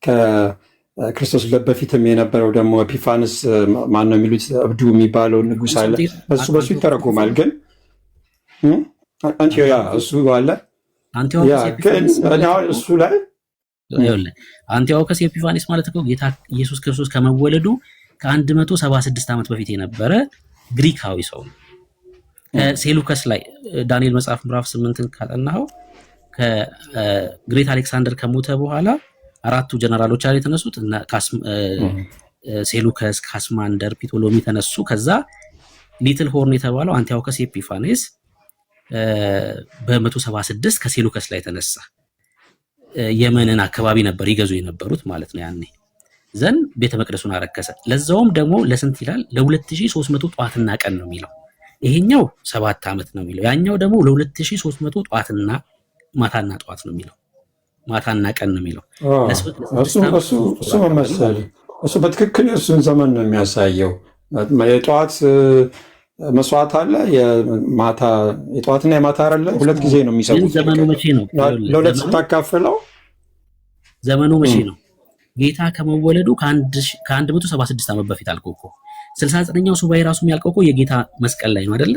ከክርስቶስ በፊትም የነበረው ደግሞ ኤፒፋንስ ማነው የሚሉት እብዱ የሚባለው ንጉሥ አለ። በሱ ይተረጎማል። ግን አንቲዮያ እሱ አለ። እሱ ላይ አንቲዮኮስ ኤፒፋኒስ ማለት እኮ ጌታ ኢየሱስ ክርስቶስ ከመወለዱ ከ176 ዓመት በፊት የነበረ ግሪካዊ ሰው ነው። ከሴሉከስ ላይ ዳንኤል መጽሐፍ ምዕራፍ 8ን ካጠናኸው ከግሬት አሌክሳንደር ከሞተ በኋላ 4ቱ ጀነራሎች አለ የተነሱት እና ሴሉከስ፣ ካስማንደር፣ ፒቶሎሚ ተነሱ። ከዛ ሊትል ሆርን የተባለው አንቲዮኮስ ኤፒፋኔስ በ176 ከሴሉከስ ላይ ተነሳ። የመንን አካባቢ ነበር ይገዙ የነበሩት ማለት ነው ያኔ። ዘን ቤተ መቅደሱን አረከሰ። ለዛውም ደግሞ ለስንት ይላል? ለ2300 ጧትና ቀን ነው የሚለው። ይሄኛው 7 ዓመት ነው የሚለው፣ ያኛው ደግሞ ለ2300 ጧትና ማታና ጧት ነው የሚለው፣ ማታና ቀን ነው የሚለው። እሱ በትክክል የእሱን ዘመን ነው የሚያሳየው። የጠዋት መስዋዕት አለ፣ የጠዋትና የማታ አለ። ሁለት ጊዜ ነው የሚሰሩት። ዘመኑ መቼ ነው? ለሁለት ስታካፍለው ዘመኑ መቼ ነው? ጌታ ከመወለዱ ከ176 ዓመት በፊት አልኩህ እኮ። 69ኛው ሱባኤ ራሱ የሚያልቀው እኮ የጌታ መስቀል ላይ ነው አይደለ?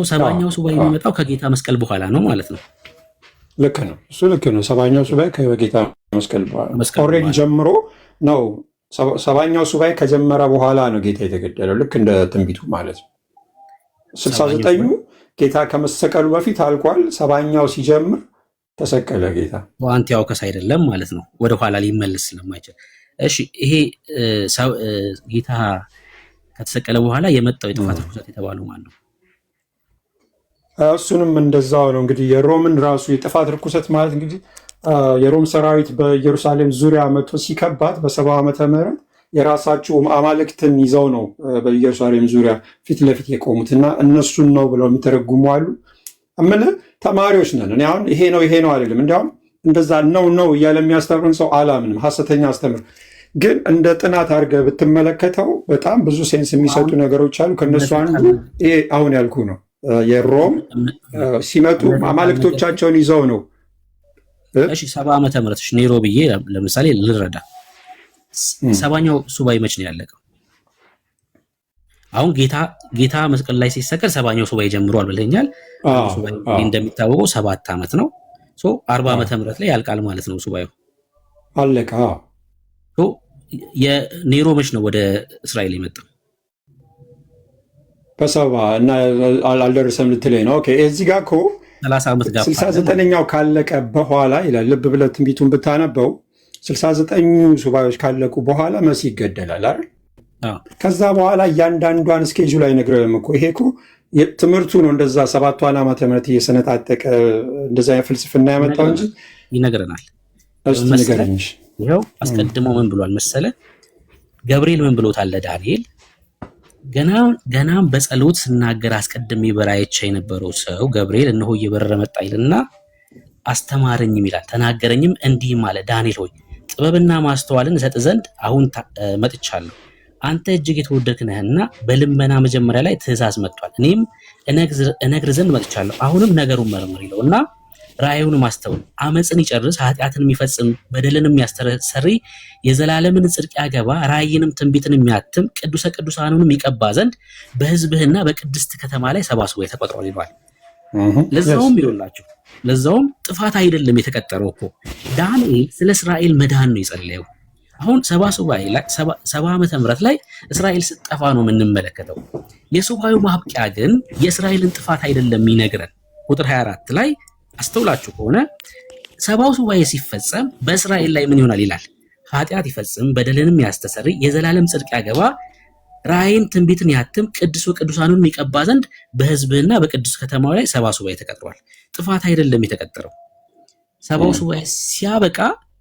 ሰባኛው ሱባኤ የሚመጣው ከጌታ መስቀል በኋላ ነው ማለት ነው። ልክ ነው፣ እሱ ልክ ነው። ሰባኛው ሱባኤ ከጌታ መስቀል ኦልሬዲ ጀምሮ ነው። ሰባኛው ሱባኤ ከጀመረ በኋላ ነው ጌታ የተገደለው፣ ልክ እንደ ትንቢቱ ማለት ነው። 69ኙ ጌታ ከመሰቀሉ በፊት አልቋል። ሰባኛው ሲጀምር ተሰቀለ ጌታ። በአንቲዮከስ አይደለም ማለት ነው፣ ወደኋላ ሊመለስ ስለማይችል። እሺ፣ ይሄ ጌታ ከተሰቀለ በኋላ የመጣው የጥፋት ርኩሰት የተባለው ማን ነው? እሱንም እንደዛው ነው እንግዲህ። የሮምን ራሱ የጥፋት ርኩሰት ማለት እንግዲህ የሮም ሰራዊት በኢየሩሳሌም ዙሪያ መጥቶ ሲከባት በ70 ዓመተ ምህረት የራሳቸው አማልክትን ይዘው ነው በኢየሩሳሌም ዙሪያ ፊት ለፊት የቆሙት እና እነሱን ነው ብለው የሚተረጉሙ አሉ። ምን ተማሪዎች ነን። እኔ አሁን ይሄ ነው አይደለም። እንዲያውም እንደዛ ነው እያለ የሚያስተምርን ሰው አላምንም። ሐሰተኛ አስተምር ግን እንደ ጥናት አድርገህ ብትመለከተው በጣም ብዙ ሴንስ የሚሰጡ ነገሮች አሉ። ከነሱ አንዱ ይሄ አሁን ያልኩ ነው። የሮም ሲመጡ አማልክቶቻቸውን ይዘው ነው። እሺ 70 ዓመተ ምህረት ኔሮ ብዬ ለምሳሌ ልረዳ። ሰባኛው ሱባኤ መች ነው ያለቀው? አሁን ጌታ መስቀል ላይ ሲሰቀል ሰባኛው ሱባኤ ጀምሯል ብለኛል። ሱባኤ እንደሚታወቀው 7 ዓመት ነው። 40 ዓመተ ምህረት ላይ ያልቃል ማለት ነው ሱባኤው አለቀ። የኔሮ መች ነው ወደ እስራኤል የመጣው? በሰባ እና አልደረሰም ልትለኝ ነው? ኦኬ እዚህ ጋር እኮ 30 ዓመት ጋር 69ኛው ካለቀ በኋላ ይላል። ልብ ብለህ ትንቢቱን ብታነበው 69ኙ ሱባኤዎች ካለቁ በኋላ መሲህ ይገደላል አይደል? ከዛ በኋላ እያንዳንዷን ስኬጁል አይነግረንም እኮ። ይሄ እኮ ትምህርቱ ነው እንደዛ 7 ዓመተ ምህረት እየሰነጣጠቀ እንደዛ ፍልስፍና ያመጣው እንጂ ይነግረናል። እስቲ ንገረኝ። ይኸው አስቀድሞ ምን ብሏል መሰለ? ገብርኤል ምን ብሎታል ለዳንኤል? ገናም በጸሎት ስናገር አስቀድሜ በራእይቼ የነበረው ሰው ገብርኤል እነሆ እየበረረ መጣ ይልና አስተማረኝም ይላል። ተናገረኝም እንዲህም አለ፣ ዳንኤል ሆይ ጥበብና ማስተዋልን እሰጥ ዘንድ አሁን መጥቻለሁ። አንተ እጅግ የተወደድክ ነህና በልመና መጀመሪያ ላይ ትእዛዝ መጥቷል። እኔም እነግር ዘንድ መጥቻለሁ። አሁንም ነገሩን መርምር ይለውና ራእዩን ማስተውል፣ አመፅን ይጨርስ፣ ኃጢአትን የሚፈጽም በደልንም የሚያስተሰሪ የዘላለምን ጽድቅ ያገባ፣ ራእይንም ትንቢትን የሚያትም ቅዱሰ ቅዱሳኑንም ይቀባ ዘንድ በሕዝብህና በቅድስት ከተማ ላይ 70 ሱባዔ ተቆጥሯል ይሏል። ለዛውም ይኸውላችሁ፣ ለዛውም ጥፋት አይደለም የተቀጠረው እኮ ዳንኤል ስለ እስራኤል መዳን ነው የጸለየው። አሁን 70 ሱባዔ ላይ 70 ዓመተ ምህረት ላይ እስራኤል ስትጠፋ ነው የምንመለከተው። የሱባኤው ማብቂያ ግን የእስራኤልን ጥፋት አይደለም የሚነግረን። ቁጥር 24 ላይ አስተውላችሁ ከሆነ 70 ሱባዔ ሲፈጸም በእስራኤል ላይ ምን ይሆናል ይላል? ኃጢአት ይፈጽም፣ በደልንም ያስተሰርይ፣ የዘላለም ጽድቅ ያገባ፣ ራእይን ትንቢትን ያትም፣ ቅዱስ ቅዱሳኑን ይቀባ ዘንድ በሕዝብህና በቅዱስ ከተማው ላይ 70 ሱባዔ ተቀጥሯል። ጥፋት አይደለም የተቀጠረው። 70 ሱባዔ ሲያበቃ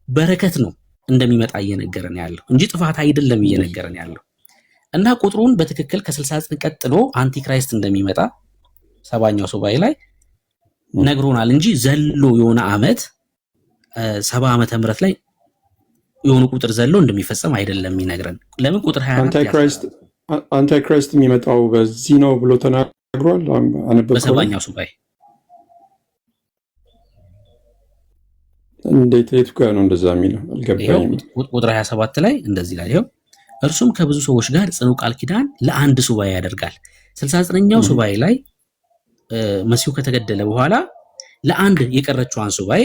በረከት ነው እንደሚመጣ እየነገረን ያለው እንጂ ጥፋት አይደለም እየነገረን ያለው። እና ቁጥሩን በትክክል ከ69 ቀጥሎ አንቲክራይስት እንደሚመጣ 70ኛው ሱባዔ ላይ ነግሮናል እንጂ ዘሎ የሆነ ዓመት 70 ዓመተ ምህረት ላይ የሆኑ ቁጥር ዘሎ እንደሚፈጸም አይደለም የሚነግረን። ለምን ቁጥር 24 አንታይክራይስት የሚመጣው በዚህ ነው ብሎ ተናግሯል። በሰባኛው ሱባዔ እንዴት የቱ ጋር ነው እንደዛ የሚለው አልገባኝም። ቁጥር 27 ላይ እንደዚህ ላይ ይኸው እርሱም ከብዙ ሰዎች ጋር ጽኑ ቃል ኪዳን ለአንድ ሱባዔ ያደርጋል። 69ኛው ሱባዔ ላይ መሲሁ ከተገደለ በኋላ ለአንድ የቀረችዋን ሱባዔ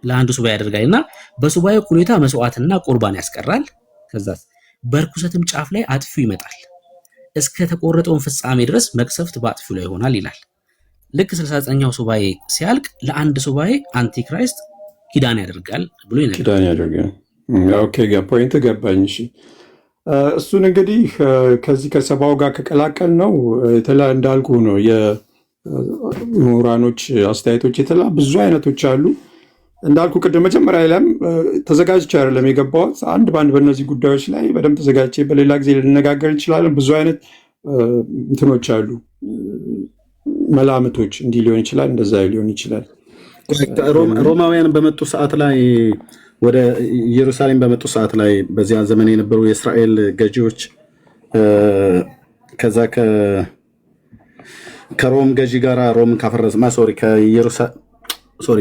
ለአንዱ ሱባዔ ያደርጋልና በሱባዔው ሁኔታ መስዋዕትና ቁርባን ያስቀራል። ከዛ በርኩሰትም ጫፍ ላይ አጥፊው ይመጣል፣ እስከ ተቆረጠውን ፍጻሜ ድረስ መቅሰፍት በአጥፊው ላይ ይሆናል ይላል። ልክ 69ኛው ሱባዔ ሲያልቅ ለአንድ ሱባዔ አንቲክራይስት ኪዳን ያደርጋል ብሎ ይነግራል። ኪዳን ያደርጋል። ኦኬ ፖይንት ገባኝ። እሺ እሱን እንግዲህ ከዚህ ከሰባው ጋር ከቀላቀል ነው እንዳልኩ ነው። የምሁራኖች አስተያየቶች ብዙ አይነቶች አሉ። እንዳልኩ ቅድም መጀመሪያ ላይም ተዘጋጅቼ አይደለም የገባሁት። አንድ በአንድ በእነዚህ ጉዳዮች ላይ በደንብ ተዘጋጅቼ በሌላ ጊዜ ልነጋገር እንችላለን። ብዙ አይነት እንትኖች አሉ፣ መላምቶች። እንዲህ ሊሆን ይችላል፣ እንደዛ ሊሆን ይችላል። ሮማውያን በመጡ ሰዓት ላይ ወደ ኢየሩሳሌም በመጡ ሰዓት ላይ በዚያ ዘመን የነበሩ የእስራኤል ገዢዎች ከዛ ከሮም ገዢ ጋር ሮምን ካፈረሰ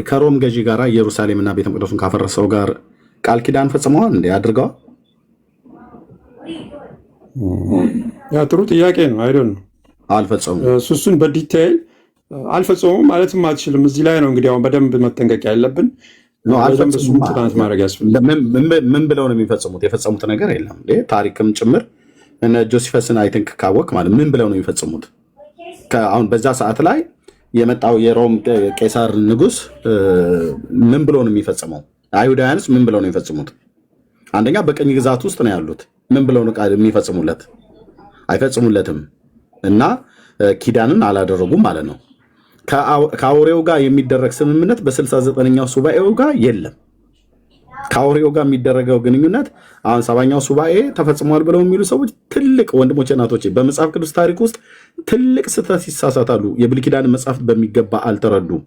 ከሮም ገዢ ጋር ኢየሩሳሌምና ቤተ መቅደሱን ካፈረሰው ጋር ቃል ኪዳን ፈጽመዋል እንዴ? አድርገዋል? ያ ጥሩ ጥያቄ ነው። አይደል ነው አልፈጸሙም። እሱን በዲቴይል አልፈጸሙም ማለትም አትችልም። እዚህ ላይ ነው እንግዲህ አሁን በደንብ መጠንቀቅ ያለብን። ጥናት ማድረግ ያስፈልጋል። ምን ብለው ነው የሚፈጽሙት? የፈጸሙት ነገር የለም። ታሪክም ጭምር እነ ጆሲፈስን አይ ቲንክ ካወቅ ማለት ምን ብለው ነው የሚፈጽሙት? አሁን በዛ ሰዓት ላይ የመጣው የሮም ቄሳር ንጉስ ምን ብሎ ነው የሚፈጽመው? አይሁዳውያንስ ምን ብለው ነው የሚፈጽሙት? አንደኛ በቀኝ ግዛት ውስጥ ነው ያሉት። ምን ብለው ነው የሚፈጽሙለት? አይፈጽሙለትም። እና ኪዳንን አላደረጉም ማለት ነው። ከአውሬው ጋር የሚደረግ ስምምነት በ69ኛው ሱባኤው ጋር የለም። ከአውሬው ጋር የሚደረገው ግንኙነት አሁን 70ኛው ሱባኤ ተፈጽሟል ብለው የሚሉ ሰዎች ትልቅ ወንድሞቼ እናቶቼ፣ በመጽሐፍ ቅዱስ ታሪክ ውስጥ ትልቅ ስህተት ይሳሳታሉ። የብሉይ ኪዳን መጽሐፍ በሚገባ አልተረዱም።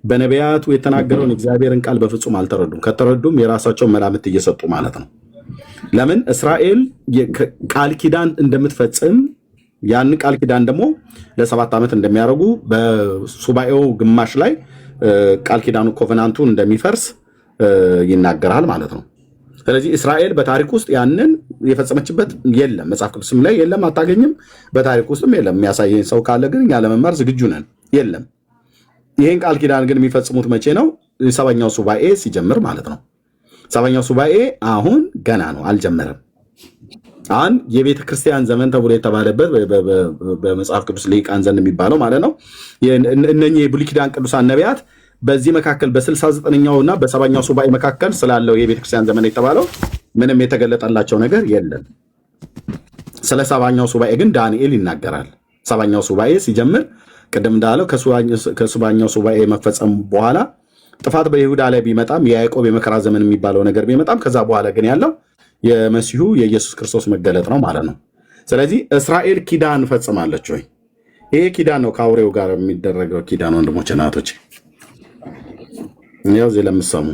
በነቢያቱ የተናገረውን እግዚአብሔርን ቃል በፍጹም አልተረዱም። ከተረዱም የራሳቸውን መላምት እየሰጡ ማለት ነው። ለምን እስራኤል ቃል ኪዳን እንደምትፈጽም ያን ቃል ኪዳን ደግሞ ለ7 ዓመት እንደሚያደርጉ በሱባኤው ግማሽ ላይ ቃል ኪዳኑ ኮቨናንቱን እንደሚፈርስ ይናገራል ማለት ነው። ስለዚህ እስራኤል በታሪክ ውስጥ ያንን የፈጸመችበት የለም። መጽሐፍ ቅዱስም ላይ የለም፣ አታገኝም። በታሪክ ውስጥም የለም። የሚያሳየኝ ሰው ካለ ግን እኛ ለመማር ዝግጁ ነን። የለም። ይህን ቃል ኪዳን ግን የሚፈጽሙት መቼ ነው? 7ኛው ሱባኤ ሲጀምር ማለት ነው። 7ኛው ሱባኤ አሁን ገና ነው፣ አልጀመረም። አሁን የቤተ ክርስቲያን ዘመን ተብሎ የተባለበት በመጽሐፍ ቅዱስ ሊቃን ዘንድ የሚባለው ማለት ነው። እነኚህ የብሉይ ኪዳን ቅዱሳን ነቢያት በዚህ መካከል በ69ኛው እና በ70ኛው ሱባኤ መካከል ስላለው የቤተ ክርስቲያን ዘመን የተባለው ምንም የተገለጠላቸው ነገር የለም። ስለ 70ኛው ሱባኤ ግን ዳንኤል ይናገራል። 70ኛው ሱባኤ ሲጀምር ቅድም እንዳለው ከ70ኛው ሱባኤ መፈጸም በኋላ ጥፋት በይሁዳ ላይ ቢመጣም የያዕቆብ የመከራ ዘመን የሚባለው ነገር ቢመጣም ከዛ በኋላ ግን ያለው የመሲሁ የኢየሱስ ክርስቶስ መገለጥ ነው ማለት ነው። ስለዚህ እስራኤል ኪዳን ፈጽማለች ወይ? ይሄ ኪዳን ነው ከአውሬው ጋር የሚደረገው ኪዳን። ወንድሞች እናቶች፣ ያው እዚህ ለምትሰሙ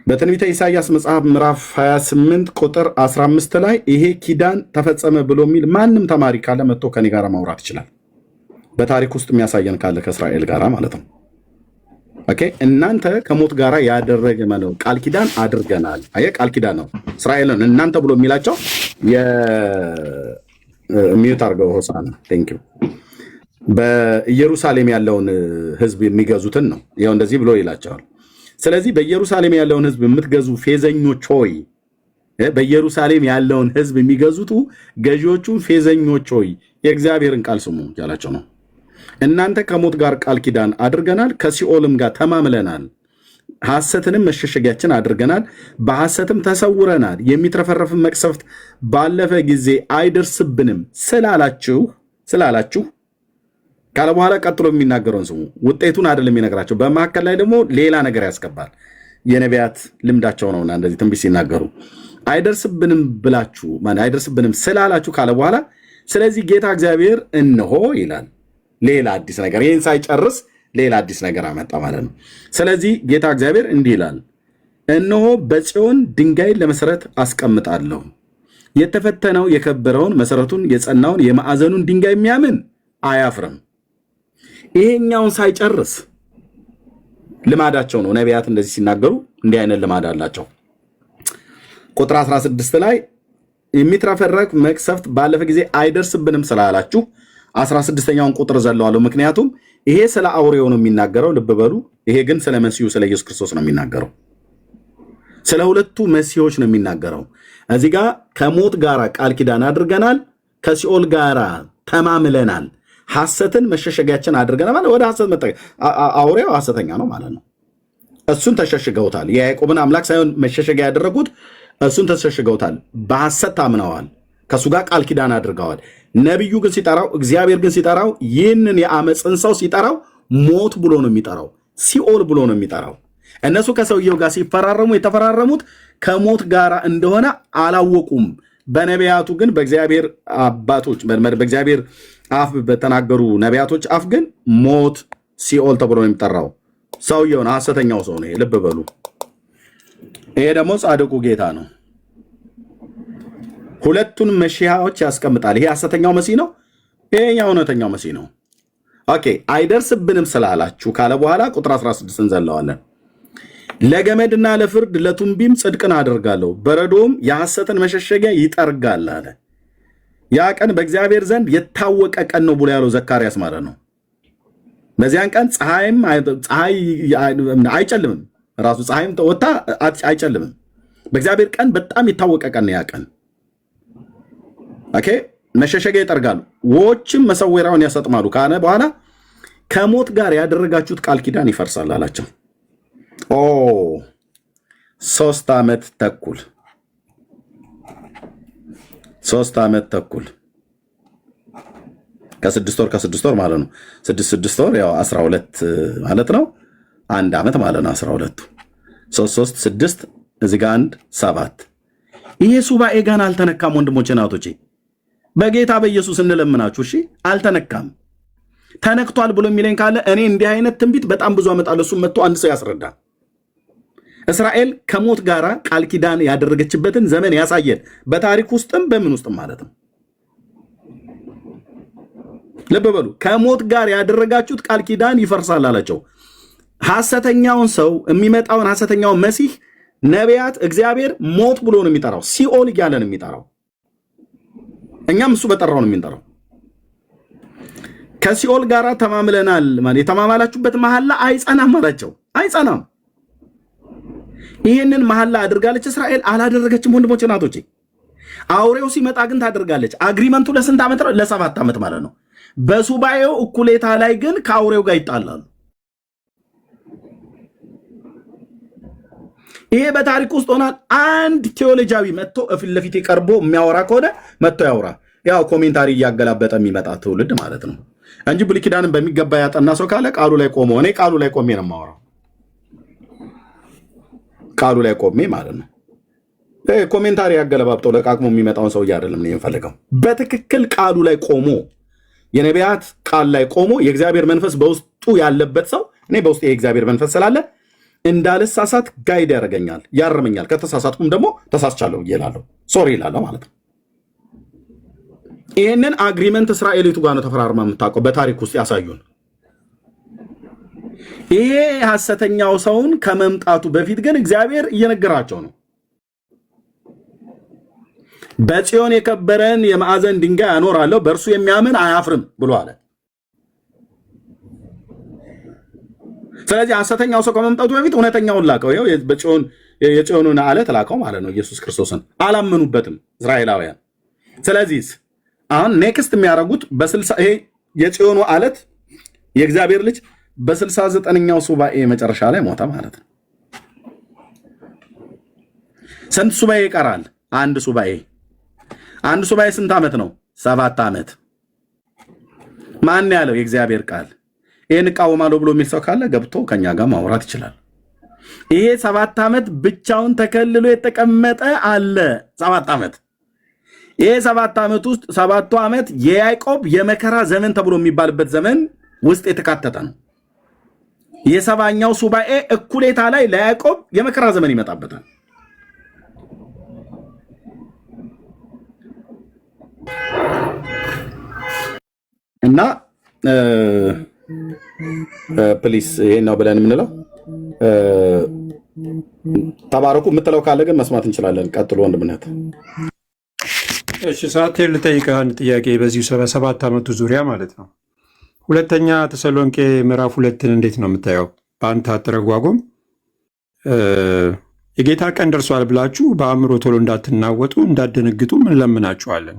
በትንቢተ ኢሳይያስ መጽሐፍ ምዕራፍ 28 ቁጥር 15 ላይ ይሄ ኪዳን ተፈጸመ ብሎ የሚል ማንም ተማሪ ካለ መጥቶ ከኔ ጋር ማውራት ይችላል። በታሪክ ውስጥ የሚያሳየን ካለ ከእስራኤል ጋር ማለት ነው። ኦኬ፣ እናንተ ከሞት ጋር ያደረገ ማለት ቃል ኪዳን አድርገናል። አየህ፣ ቃል ኪዳን ነው። እስራኤልን እናንተ ብሎ የሚላቸው የሚዩት አድርገው ሆሳና ቴንክ ዩ በኢየሩሳሌም ያለውን ሕዝብ የሚገዙትን ነው። ይኸው እንደዚህ ብሎ ይላቸዋል። ስለዚህ በኢየሩሳሌም ያለውን ሕዝብ የምትገዙ ፌዘኞች ሆይ፣ በኢየሩሳሌም ያለውን ሕዝብ የሚገዙቱ ገዢዎቹ ፌዘኞች ሆይ የእግዚአብሔርን ቃል ስሙ ያላቸው ነው። እናንተ ከሞት ጋር ቃል ኪዳን አድርገናል፣ ከሲኦልም ጋር ተማምለናል፣ ሐሰትንም መሸሸጊያችን አድርገናል፣ በሐሰትም ተሰውረናል፣ የሚትረፈረፍን መቅሰፍት ባለፈ ጊዜ አይደርስብንም ስላላችሁ ካለ በኋላ ቀጥሎ የሚናገረውን ስሙ። ውጤቱን አይደለም የሚነግራቸው። በመካከል ላይ ደግሞ ሌላ ነገር ያስገባል። የነቢያት ልምዳቸው ነውና እንደዚህ ትንቢት ሲናገሩ አይደርስብንም ብላችሁ ማለት አይደርስብንም ስላላችሁ ካለ በኋላ ስለዚህ ጌታ እግዚአብሔር እነሆ ይላል። ሌላ አዲስ ነገር፣ ይህን ሳይጨርስ ሌላ አዲስ ነገር አመጣ ማለት ነው። ስለዚህ ጌታ እግዚአብሔር እንዲህ ይላል፣ እነሆ በጽዮን ድንጋይን ለመሰረት አስቀምጣለሁ፣ የተፈተነው የከበረውን መሰረቱን የጸናውን የማዕዘኑን ድንጋይ የሚያምን አያፍርም። ይሄኛውን ሳይጨርስ ልማዳቸው ነው። ነቢያት እንደዚህ ሲናገሩ እንዲህ አይነት ልማድ አላቸው። ቁጥር 16 ላይ የሚትረፈረቅ መቅሰፍት ባለፈ ጊዜ አይደርስብንም ስላላችሁ 16ኛውን ቁጥር ዘለዋለሁ። ምክንያቱም ይሄ ስለ አውሬው ነው የሚናገረው። ልብ በሉ። ይሄ ግን ስለ መሲሁ ስለ ኢየሱስ ክርስቶስ ነው የሚናገረው። ስለ ሁለቱ መሲሆች ነው የሚናገረው። እዚህ ጋር ከሞት ጋር ቃል ኪዳን አድርገናል፣ ከሲኦል ጋር ተማምለናል፣ ሐሰትን መሸሸጊያችን አድርገናል ማለት ወደ ሐሰት አውሬው ሐሰተኛ ነው ማለት ነው። እሱን ተሸሽገውታል። የያዕቆብን አምላክ ሳይሆን መሸሸጊያ ያደረጉት እሱን ተሸሽገውታል፣ በሐሰት ታምነዋል፣ ከእሱ ጋር ቃል ኪዳን አድርገዋል። ነቢዩ ግን ሲጠራው፣ እግዚአብሔር ግን ሲጠራው፣ ይህንን የአመፅን ሰው ሲጠራው ሞት ብሎ ነው የሚጠራው፣ ሲኦል ብሎ ነው የሚጠራው። እነሱ ከሰውየው ጋር ሲፈራረሙ የተፈራረሙት ከሞት ጋር እንደሆነ አላወቁም። በነቢያቱ ግን በእግዚአብሔር አባቶች በእግዚአብሔር አፍ በተናገሩ ነቢያቶች አፍ ግን ሞት ሲኦል ተብሎ ነው የሚጠራው። ሰውየውን ሐሰተኛው ሰው ነው። ልብ በሉ። ይሄ ደግሞ ጻድቁ ጌታ ነው። ሁለቱን መሺሃዎች ያስቀምጣል። ይሄ ሐሰተኛው መሲህ ነው፣ ይሄኛው እውነተኛው መሲህ ነው። ኦኬ አይደርስብንም ስላላችሁ ካለ በኋላ ቁጥር 16 እንዘለዋለን። ለገመድና ለፍርድ ለቱንቢም ጽድቅን አደርጋለሁ፣ በረዶም የሐሰትን መሸሸጊያ ይጠርጋል አለ። ያ ቀን በእግዚአብሔር ዘንድ የታወቀ ቀን ነው ብሎ ያለው ዘካርያስ ማለት ነው። በዚያን ቀን ፀሐይ አይጨልምም፣ ራሱ ፀሐይም ወጣ አይጨልምም። በእግዚአብሔር ቀን በጣም የታወቀ ቀን ነው ያ ቀን። ኦኬ መሸሸጊያ ይጠርጋሉ፣ ውኆችም መሰወሪያውን ያሰጥማሉ ካለ በኋላ ከሞት ጋር ያደረጋችሁት ቃል ኪዳን ይፈርሳል አላቸው። 3 ዓመት ተኩል 3 ዓመት ተኩል ከ6 ወር ማለት ነው። 6 ወር ያው 12 ማለት ነው። 1 ዓመት ማለት ነው። 12 3 6 እዚህ ጋር 1 7 ይሄ ሱባኤ ጋር አልተነካም። ወንድሞቼ እናቶቼ በጌታ በኢየሱስ እንለምናችሁ እሺ፣ አልተነካም። ተነክቷል ብሎ የሚለኝ ካለ እኔ እንዲህ አይነት ትንቢት በጣም ብዙ አመጣለሁ። እሱም መጥቶ አንድ ሰው ያስረዳ። እስራኤል ከሞት ጋር ቃል ኪዳን ያደረገችበትን ዘመን ያሳየን፣ በታሪክ ውስጥም በምን ውስጥም ማለት ነው። ልብ በሉ። ከሞት ጋር ያደረጋችሁት ቃል ኪዳን ይፈርሳል አላቸው። ሐሰተኛውን ሰው የሚመጣውን ሐሰተኛውን መሲህ ነቢያት እግዚአብሔር ሞት ብሎ ነው የሚጠራው፣ ሲኦል እያለ ነው የሚጠራው። እኛም እሱ በጠራው ነው የሚጠራው። ከሲኦል ጋር ተማምለናል ማለት የተማማላችሁበት መሐላ አይጸናም አላቸው። አይጸናም። ይህንን መሐላ አድርጋለች እስራኤል፣ አላደረገችም። ወንድሞች እናቶቼ፣ አውሬው ሲመጣ ግን ታደርጋለች። አግሪመንቱ ለስንት ዓመት ነው? ለ7 ዓመት ማለት ነው። በሱባኤው እኩሌታ ላይ ግን ከአውሬው ጋር ይጣላሉ። ይሄ በታሪክ ውስጥ ሆናል። አንድ ቴዎሎጂያዊ መጥቶ ፊት ለፊት ቀርቦ የሚያወራ ከሆነ መጥቶ ያወራ። ያው ኮሜንታሪ እያገላበጠ የሚመጣ ትውልድ ማለት ነው እንጂ ብሉይ ኪዳንን በሚገባ ያጠና ሰው ካለ ቃሉ ላይ ቆሞ፣ እኔ ቃሉ ላይ ቆሜ ነው የማወራው። ቃሉ ላይ ቆሜ ማለት ነው። ኮሜንታሪ ያገለባብጠው ለቃቅሞ የሚመጣውን ሰው አይደለም ነው የምፈልገው። በትክክል ቃሉ ላይ ቆሞ የነቢያት ቃል ላይ ቆሞ የእግዚአብሔር መንፈስ በውስጡ ያለበት ሰው፣ እኔ በውስጡ የእግዚአብሔር መንፈስ ስላለ እንዳልሳሳት ጋይድ ያደርገኛል፣ ያርመኛል። ከተሳሳትኩም ደግሞ ተሳስቻለሁ እላለሁ፣ ሶሪ እላለሁ ማለት ነው። ይህንን አግሪመንት እስራኤሊቱ ጋር ነው ተፈራርማ የምታውቀው። በታሪክ ውስጥ ያሳዩን። ይሄ ሐሰተኛው ሰውን ከመምጣቱ በፊት ግን እግዚአብሔር እየነገራቸው ነው። በጽዮን የከበረን የማዕዘን ድንጋይ አኖራለሁ፣ በእርሱ የሚያምን አያፍርም ብሎ አለ። ስለዚህ ሐሰተኛው ሰው ከመምጣቱ በፊት እውነተኛውን ላከው። ይኸው የጽዮኑን አለት ላከው ማለት ነው። ኢየሱስ ክርስቶስን አላመኑበትም እስራኤላውያን። ስለዚህ አሁን ኔክስት የሚያደርጉት ይሄ የጽዮኑ አለት የእግዚአብሔር ልጅ በ69ኛው ሱባኤ መጨረሻ ላይ ሞተ ማለት ነው። ስንት ሱባኤ ይቀራል? አንድ ሱባኤ ስንት ዓመት ነው? 7 ዓመት። ማን ያለው? የእግዚአብሔር ቃል። ይህን እቃወማለሁ ብሎ የሚል ሰው ካለ ገብቶ ከኛ ጋር ማውራት ይችላል። ይሄ 7 ዓመት ብቻውን ተከልሎ የተቀመጠ አለ። 7 ዓመት። ይሄ 7 ዓመት ውስጥ 7ቱ ዓመት የያዕቆብ የመከራ ዘመን ተብሎ የሚባልበት ዘመን ውስጥ የተካተተ ነው። የ70ኛው ሱባኤ እኩሌታ ላይ ለያዕቆብ የመከራ ዘመን ይመጣበታል። እና ፕሊስ ይሄን ነው ብለን የምንለው። ተባረኩ የምትለው ካለ ግን መስማት እንችላለን። ቀጥሎ ወንድምነት። እሺ ሳቴር ልጠይቅህ አንድ ጥያቄ በዚሁ 7 ዓመቱ ዙሪያ ማለት ነው። ሁለተኛ ተሰሎንቄ ምዕራፍ 2ን እንዴት ነው የምታየው? በአንተ አተረጓጎም የጌታ ቀን ደርሷል ብላችሁ በአእምሮ ቶሎ እንዳትናወጡ እንዳትደነግጡ እንለምናችኋለን።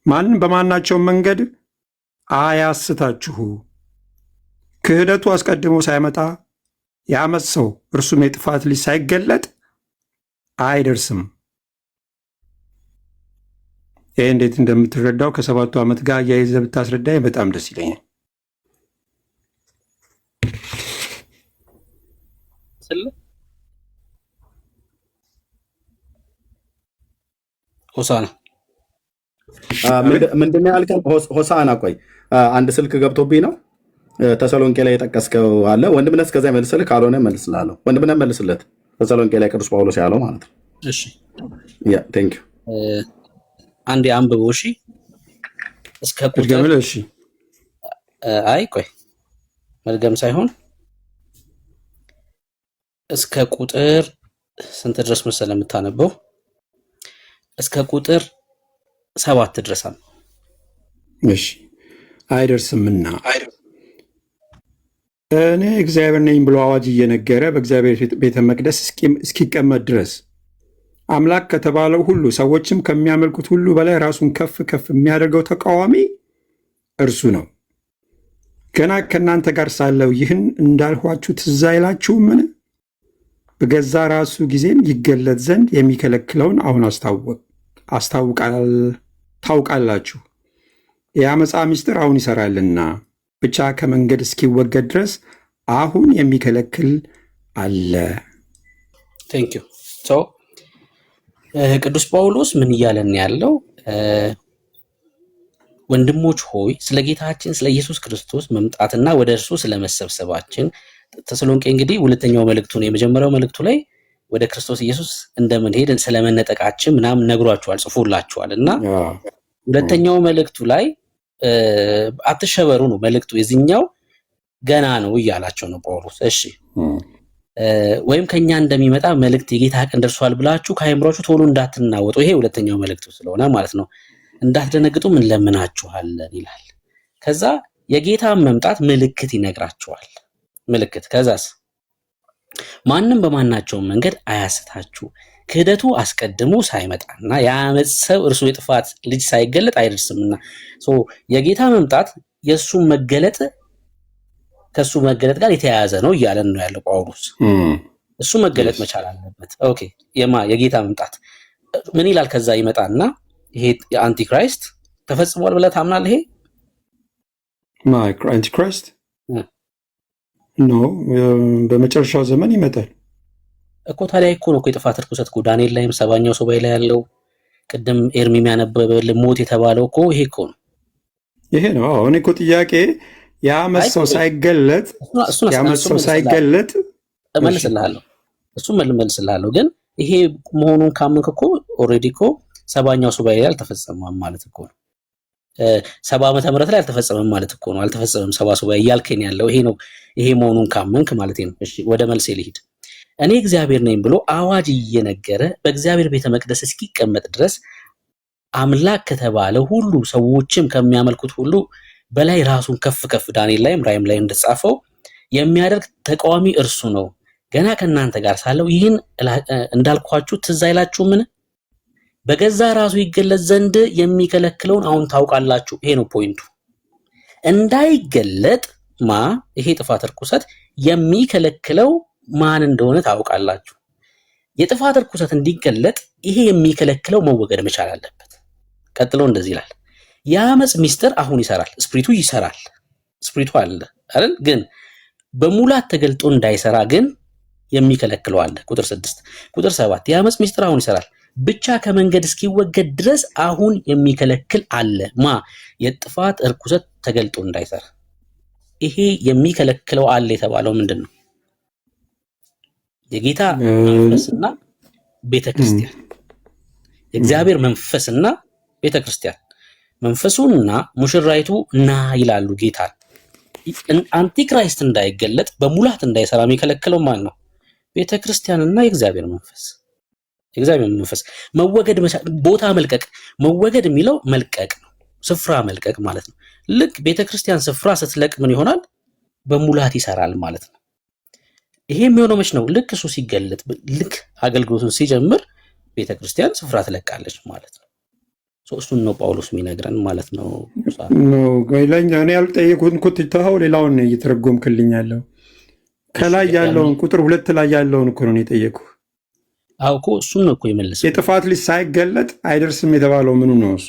ማንም በማናቸውም መንገድ አያስታችሁ። ክህደቱ አስቀድሞ ሳይመጣ የዓመፅ ሰው እርሱም የጥፋት ልጅ ሳይገለጥ አይደርስም። ይህ እንዴት እንደምትረዳው ከ7ቱ ዓመት ጋር አያይዘህ ብታስረዳኝ በጣም ደስ ይለኛል። ሆሳና ምንድን ነው ያልከኝ? ሆሳና ቆይ አንድ ስልክ ገብቶብኝ ነው። ተሰሎንቄ ላይ የጠቀስከው አለ ወንድምነት፣ እስከዛ መልስልህ፣ ካልሆነ መልስልሃለሁ። ወንድምነት መልስለት። ተሰሎንቄ ላይ ቅዱስ ጳውሎስ ያለው ማለት ነው። እሺ ያ ቴንክ ዩ። አንዴ አንብበው። እሺ እስከ ቁጥር እሺ፣ አይ ቆይ መድገም ሳይሆን እስከ ቁጥር ስንት ድረስ መሰለህ የምታነበው? እስከ ቁጥር 7 ድረስ። እሺ አይደርስምና እኔ እግዚአብሔር ነኝ ብሎ አዋጅ እየነገረ በእግዚአብሔር ቤተ መቅደስ እስኪቀመጥ ድረስ አምላክ ከተባለው ሁሉ ሰዎችም ከሚያመልኩት ሁሉ በላይ ራሱን ከፍ ከፍ የሚያደርገው ተቃዋሚ እርሱ ነው። ገና ከእናንተ ጋር ሳለው ይህን እንዳልኋችሁ ትዝ አይላችሁምን? በገዛ ራሱ ጊዜም ይገለጥ ዘንድ የሚከለክለውን አሁን ታውቃላችሁ። የአመፃ ምስጢር አሁን ይሰራልና ብቻ ከመንገድ እስኪወገድ ድረስ አሁን የሚከለክል አለ። ቴንክ ዩ። ቅዱስ ጳውሎስ ምን እያለን ያለው? ወንድሞች ሆይ ስለ ጌታችን ስለ ኢየሱስ ክርስቶስ መምጣትና ወደ እርሱ ስለመሰብሰባችን ተሰሎንቄ እንግዲህ ሁለተኛው መልእክቱ ነው። የመጀመሪያው መልእክቱ ላይ ወደ ክርስቶስ ኢየሱስ እንደምንሄድ ስለመነጠቃችን ምናምን ነግሯቸዋል፣ ጽፎላቸዋል። እና ሁለተኛው መልእክቱ ላይ አትሸበሩ ነው መልእክቱ። የዚህኛው ገና ነው እያላቸው ነው ጳውሎስ። እሺ ወይም ከኛ እንደሚመጣ መልእክት የጌታ ቀን ደርሷል ብላችሁ ከአእምሯችሁ ቶሎ እንዳትናወጡ፣ ይሄ ሁለተኛው መልእክቱ ስለሆነ ማለት ነው። እንዳትደነግጡ እንለምናችኋለን ይላል። ከዛ የጌታ መምጣት ምልክት ይነግራችኋል። ምልክት ከዛስ ማንም በማናቸውም መንገድ አያስታችሁ፣ ክህደቱ አስቀድሞ ሳይመጣና የዓመፅ ሰው እርሱ የጥፋት ልጅ ሳይገለጥ አይደርስምና። የጌታ መምጣት የእሱ መገለጥ ከእሱ መገለጥ ጋር የተያያዘ ነው እያለን ነው ያለው ጳውሎስ። እሱ መገለጥ መቻል አለበት። ኦኬ የጌታ መምጣት ምን ይላል? ከዛ ይመጣና ይሄ የአንቲክራይስት ተፈጽሟል ብለህ ታምናለህ? ይሄ አንቲክራይስት ኖ በመጨረሻው ዘመን ይመጣል እኮ። ታዲያ እኮ ነው የጥፋት ርኩሰት እኮ ዳንኤል ላይም 7ኛው ሱባኤ ላይ ያለው ቅድም ኤርሚ የሚያነበበልን ሞት የተባለው እኮ ይሄ እኮ ነው። ይሄ ነው አሁን እኮ ጥያቄ የዓመፅ ሰው ሳይገለጥ እመልስልሃለሁ። እሱም እመልስልሃለሁ። ግን ይሄ መሆኑን ካመንክ እኮ ኦልሬዲ እኮ 7ኛው ሱባኤ ላይ አልተፈጸመም ማለት እኮ ነው። 70 ዓመተ ምህረት ላይ አልተፈጸመም ማለት እኮ ነው። አልተፈጸመም 70 ሱባኤ እያልከኝ ያለው ይሄ ነው። ይሄ መሆኑን ካመንክ ማለት ነው። እሺ ወደ መልሴ ልሂድ። እኔ እግዚአብሔር ነኝ ብሎ አዋጅ እየነገረ በእግዚአብሔር ቤተ መቅደስ እስኪቀመጥ ድረስ አምላክ ከተባለ ሁሉ ሰዎችም ከሚያመልኩት ሁሉ በላይ ራሱን ከፍ ከፍ ዳንኤል ላይም ራእይም ላይ እንደጻፈው የሚያደርግ ተቃዋሚ እርሱ ነው። ገና ከእናንተ ጋር ሳለው ይህን እንዳልኳችሁ ትዝ አይላችሁምን? በገዛ ራሱ ይገለጥ ዘንድ የሚከለክለውን አሁን ታውቃላችሁ። ይሄ ነው ፖይንቱ። እንዳይገለጥ ይሄ ጥፋት ርኩሰት የሚከለክለው ማን እንደሆነ ታውቃላችሁ። የጥፋት ርኩሰት እንዲገለጥ ይሄ የሚከለክለው መወገድ መቻል አለበት። ቀጥሎ እንደዚህ ይላል፣ የዓመፅ ምስጢር አሁን ይሰራል። ስፕሪቱ ይሰራል፣ ስፕሪቱ አለ አይደል? ግን በሙላት ተገልጦ እንዳይሰራ ግን የሚከለክለው አለ። ቁጥር 6 ቁጥር 7 የዓመፅ ምስጢር አሁን ይሰራል፣ ብቻ ከመንገድ እስኪወገድ ድረስ አሁን የሚከለክል አለ። የጥፋት ርኩሰት ተገልጦ እንዳይሰራ። ይሄ የሚከለክለው አለ የተባለው ምንድን ነው? የጌታ መንፈስና ቤተክርስቲያን፣ የእግዚአብሔር መንፈስና ቤተክርስቲያን። መንፈሱና ሙሽራይቱ ና ይላሉ ጌታ። አንቲክራይስት እንዳይገለጥ በሙላት እንዳይሰራ የሚከለክለው ማን ነው? ቤተክርስቲያንና የእግዚአብሔር መንፈስ። የእግዚአብሔር መንፈስ መወገድ ቦታ መልቀቅ። መወገድ የሚለው መልቀቅ ነው፣ ስፍራ መልቀቅ ማለት ነው። ልክ ቤተክርስቲያን ስፍራ ስትለቅ ምን ይሆናል? በሙላት ይሰራል ማለት ነው። ይሄ የሚሆነው መች ነው? ልክ እሱ ሲገለጥ፣ ልክ አገልግሎቱን ሲጀምር ቤተክርስቲያን ስፍራ ትለቃለች ማለት ነው። እሱን ነው ጳውሎስ የሚነግረን ማለት ነው። ለኛ እኔ ያልጠየቁትን እኮ ትተኸው ሌላውን እየተረጎምክልኝ ያለው ከላይ ያለውን ቁጥር 2 ላይ ያለውን እኮ ነው የጠየቁህ። እኮ እሱን ነው እኮ የመለሰው። የጥፋት ልጅ ሳይገለጥ አይደርስም የተባለው ምኑ ነው እሱ?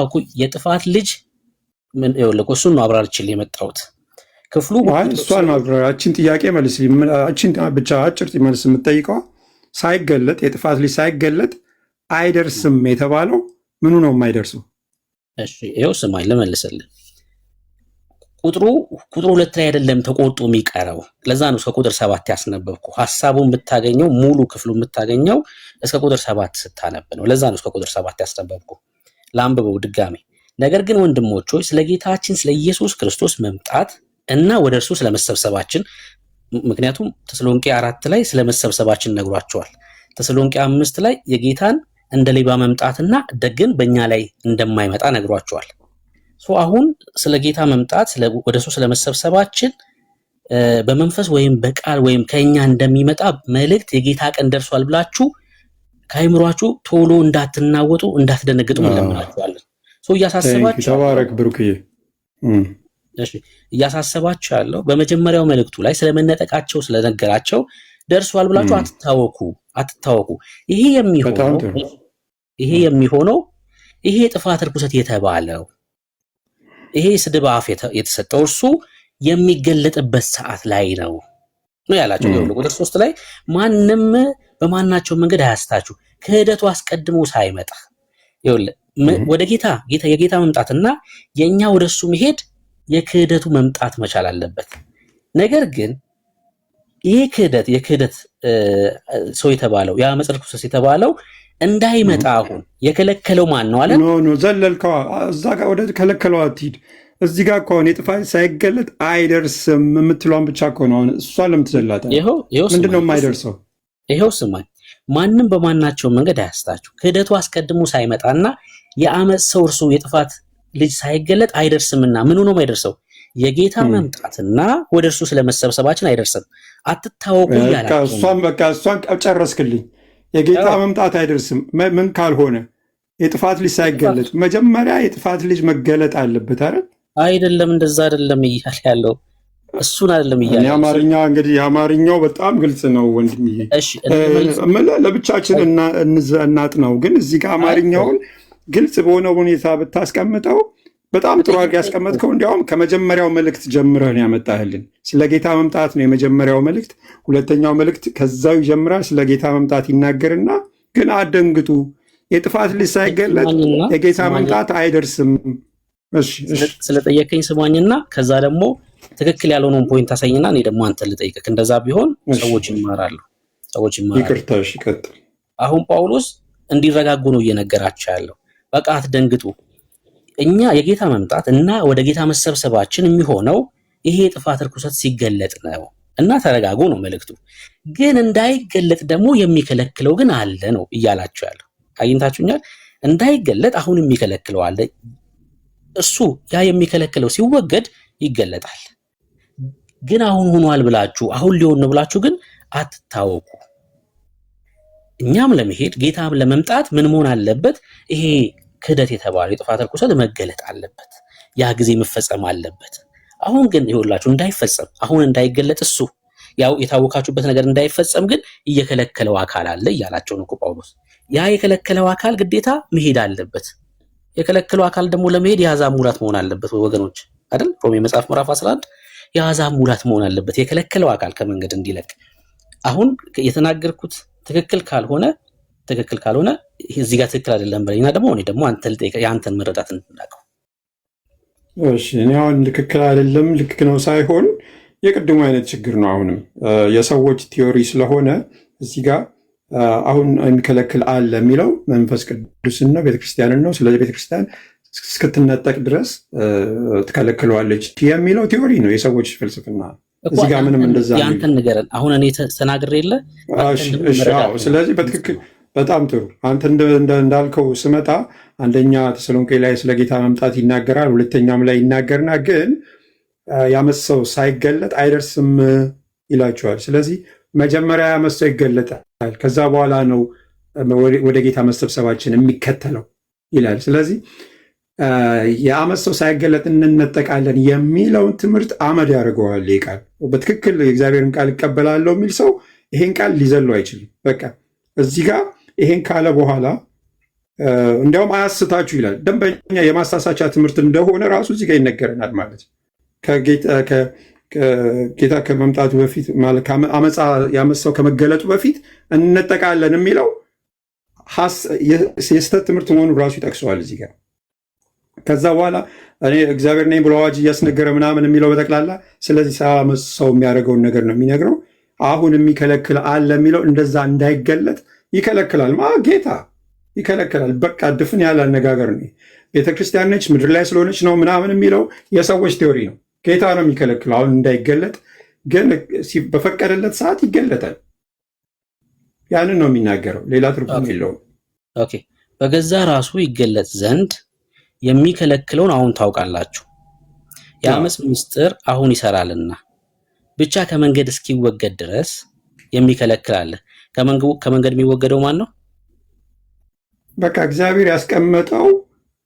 እኮ የጥፋት ልጅ ምን ይኸውልህ እኮ እሱን ነው አብራርችልህ የመጣሁት ክፍሉ። እሷን አብራራችን ጥያቄ መልስ። አችን ብቻ አጭር መልስ የምትጠይቀዋ ሳይገለጥ የጥፋት ልጅ ሳይገለጥ አይደርስም የተባለው ምኑ ነው የማይደርሰው? እሺ ይኸው ስማኝ ልመልስልህ። ቁጥሩ 2 ላይ አይደለም ተቆርጦ የሚቀረው። ለዛ ነው እስከ ቁጥር 7 ያስነበብኩ። ሐሳቡን ብታገኘው ሙሉ ክፍሉን ብታገኘው እስከ ቁጥር 7 ስታነብ ነው። ለዛ ነው እስከ ቁጥር 7 ያስነበብኩ። ላንብበው ድጋሜ። ነገር ግን ወንድሞች ሆይ ስለ ጌታችን ስለ ኢየሱስ ክርስቶስ መምጣት እና ወደ እርሱ ስለመሰብሰባችን፣ ምክንያቱም ተሰሎንቄ 4 ላይ ስለመሰብሰባችን ነግሯቸዋል። ተሰሎንቄ 5 ላይ የጌታን እንደ ሌባ መምጣትና ደግን በእኛ ላይ እንደማይመጣ ነግሯቸዋል። አሁን ስለ ጌታ መምጣት ወደ እሱ ስለመሰብሰባችን በመንፈስ ወይም በቃል ወይም ከኛ እንደሚመጣ መልእክት የጌታ ቀን ደርሷል ብላችሁ ከአይምሯችሁ ቶሎ እንዳትናወጡ እንዳትደነግጡ እንለምናችኋለን። እያሳሰባችሁ ተባረክ ብሩክዬ። እሺ እያሳሰባችሁ ያለው በመጀመሪያው መልእክቱ ላይ ስለመነጠቃቸው ስለነገራቸው ደርሷል ብላችሁ አትታወኩ። ይሄ የሚሆነው ይሄ ጥፋት ርኩሰት የተባለው ይሄ ስድብ አፍ የተሰጠው እርሱ የሚገለጥበት ሰዓት ላይ ነው ያላቸው። ቁጥር 3 ላይ ማንም በማናቸው መንገድ አያስታችሁ ክህደቱ አስቀድሞ ሳይመጣ ወደ የጌታ መምጣትና የኛ ወደሱ መሄድ የክህደቱ መምጣት መቻል አለበት። ነገር ግን ይሄ የክህደት ሰው የተባለው የአመፅ ርኩሰት የተባለው እንዳይመጣ አሁን የከለከለው ማን ነው አለ? ኖ ዘለልከዋ። እዛ ጋር ወደ ከለከለው አትሂድ። እዚህ ጋር ከሆነ የጥፋት ሳይገለጥ አይደርስም የምትለዋን ብቻ ከሆነ አሁን እሷ ለምን ትዘላታለህ? ምንድን ነው የማይደርሰው? ይኸው ስማኝ፣ ማንም በማናቸው መንገድ አያስታችሁ ክህደቱ አስቀድሞ ሳይመጣና የአመፅ ሰው እርሱ የጥፋት ልጅ ሳይገለጥ አይደርስምና። ምኑ ነው የማይደርሰው? የጌታ መምጣትና ወደ እርሱ ስለመሰብሰባችን አይደርስም። አትታወቁ እያላችሁ እሷን ጨረስክልኝ። የጌታ መምጣት አይደርስም ምን ካልሆነ የጥፋት ልጅ ሳይገለጥ መጀመሪያ የጥፋት ልጅ መገለጥ አለበት አይደል? አይደለም፣ እንደዛ አይደለም እያለ ያለው እሱን አይደለም እያለ አማርኛ እንግዲህ የአማርኛው በጣም ግልጽ ነው ወንድምዬ። እሺ ለብቻችን እናጥናው፣ ግን እዚህ ጋር አማርኛውን ግልጽ በሆነ ሁኔታ ብታስቀምጠው በጣም ጥሩ አድርገህ ያስቀመጥከው። እንዲያውም ከመጀመሪያው መልእክት ጀምረህ ነው ያመጣህልን። ስለ ጌታ መምጣት ነው የመጀመሪያው መልእክት። ሁለተኛው መልእክት ከዛው ይጀምራል፣ ስለ ጌታ መምጣት ይናገርና ግን አደንግጡ የጥፋት ልጅ ሳይገለጥ የጌታ መምጣት አይደርስም። ስለጠየቀኝ ስሟኝና ከዛ ደግሞ ትክክል ያልሆነውን ፖይንት አሳይና እኔ ደግሞ አንተ ልጠይቅህ። እንደዛ ቢሆን ሰዎች ይማራሉ። ይቅርታ፣ እሺ ቀጥል። አሁን ጳውሎስ እንዲረጋጉ ነው እየነገራቸው ያለው። በቃ አትደንግጡ፣ እኛ የጌታ መምጣት እና ወደ ጌታ መሰብሰባችን የሚሆነው ይሄ የጥፋት ርኩሰት ሲገለጥ ነው እና ተረጋጉ ነው መልእክቱ። ግን እንዳይገለጥ ደግሞ የሚከለክለው ግን አለ ነው እያላቸው ያለው። አግኝታችሁኛል? እንዳይገለጥ አሁን የሚከለክለው አለ። እሱ ያ የሚከለክለው ሲወገድ ይገለጣል። ግን አሁን ሆኗል ብላችሁ አሁን ሊሆን ነው ብላችሁ ግን አትታወቁ። እኛም ለመሄድ ጌታም ለመምጣት ምን መሆን አለበት? ይሄ ክህደት የተባለው የጥፋት ርኩሰት መገለጥ አለበት። ያ ጊዜ መፈጸም አለበት። አሁን ግን ይኸውላችሁ እንዳይፈጸም አሁን እንዳይገለጥ እሱ ያው የታወካችሁበት ነገር እንዳይፈጸም ግን እየከለከለው አካል አለ እያላቸው ነው ጳውሎስ። ያ የከለከለው አካል ግዴታ መሄድ አለበት። የከለከለው አካል ደግሞ ለመሄድ የአሕዛብ ሙላት መሆን አለበት ወገኖች አይደል? ሮሜ መጽሐፍ ምዕራፍ 11 የአሕዛብ ሙላት መሆን አለበት የከለከለው አካል ከመንገድ እንዲለቅ። አሁን የተናገርኩት ትክክል ካልሆነ እዚህ ጋር ትክክል አይደለም በለኝና ደግሞ እኔ ደግሞ አንተ ልጠይቅ የአንተን መረዳት እንድናቀው። እሺ እኔ አሁን ትክክል አይደለም ልክ ነው ሳይሆን የቅድሙ አይነት ችግር ነው። አሁንም የሰዎች ቲዮሪ ስለሆነ እዚህ ጋር አሁን የሚከለክል አለ የሚለው መንፈስ ቅዱስን ነው ቤተክርስቲያንን ነው። ስለዚህ ቤተክርስቲያን እስክትነጠቅ ድረስ ትከለክለዋለች የሚለው ቲዮሪ ነው የሰዎች ፍልስፍና። እዚህ ጋር ምንም እንደዛ ያንተን ንገረን። አሁን እኔ ተናግሬ የለ። ስለዚህ በትክክል በጣም ጥሩ። አንተ እንዳልከው ስመጣ አንደኛ ተሰሎንቄ ላይ ስለ ጌታ መምጣት ይናገራል፣ ሁለተኛም ላይ ይናገርና ግን ያመሰው ሳይገለጥ አይደርስም ይላቸዋል። ስለዚህ መጀመሪያ ያመሰው ይገለጣል፣ ከዛ በኋላ ነው ወደ ጌታ መሰብሰባችን የሚከተለው ይላል። ስለዚህ የአመሰው ሳይገለጥ እንነጠቃለን የሚለውን ትምህርት አመድ ያደርገዋል። ቃል በትክክል የእግዚአብሔርን ቃል ይቀበላለሁ የሚል ሰው ይሄን ቃል ሊዘለው አይችልም። በቃ እዚህ ጋር ይሄን ካለ በኋላ እንዲያውም አያስታችሁ ይላል። ደንበኛ የማሳሳቻ ትምህርት እንደሆነ ራሱ እዚህ ጋር ይነገረናል ማለት ነው። ጌታ ከመምጣቱ በፊት ማለት አመፃ ያመሳው ከመገለጡ በፊት እንነጠቃለን የሚለው የስተት ትምህርት መሆኑን ራሱ ይጠቅሰዋል እዚህ ጋር። ከዛ በኋላ እኔ እግዚአብሔር ነኝ ብሎ አዋጅ እያስነገረ ምናምን የሚለው በጠቅላላ ስለዚህ ሰው የሚያደርገውን ነገር ነው የሚነግረው። አሁን የሚከለክል አለ የሚለው እንደዛ እንዳይገለጥ ይከለክላል። ጌታ ይከለክላል። በቃ ድፍን ያለ አነጋገር ነው። ቤተክርስቲያን ነች ምድር ላይ ስለሆነች ነው ምናምን የሚለው የሰዎች ቴዎሪ ነው። ጌታ ነው የሚከለክለው አሁን እንዳይገለጥ፣ ግን በፈቀደለት ሰዓት ይገለጣል። ያንን ነው የሚናገረው፣ ሌላ ትርጉም የለውም። ኦኬ፣ በገዛ ራሱ ይገለጥ ዘንድ የሚከለክለውን አሁን ታውቃላችሁ። የአመፅ ምስጢር አሁን ይሰራልና ብቻ ከመንገድ እስኪወገድ ድረስ የሚከለክል አለ። ከመንገድ የሚወገደው ማን ነው? በቃ እግዚአብሔር ያስቀመጠው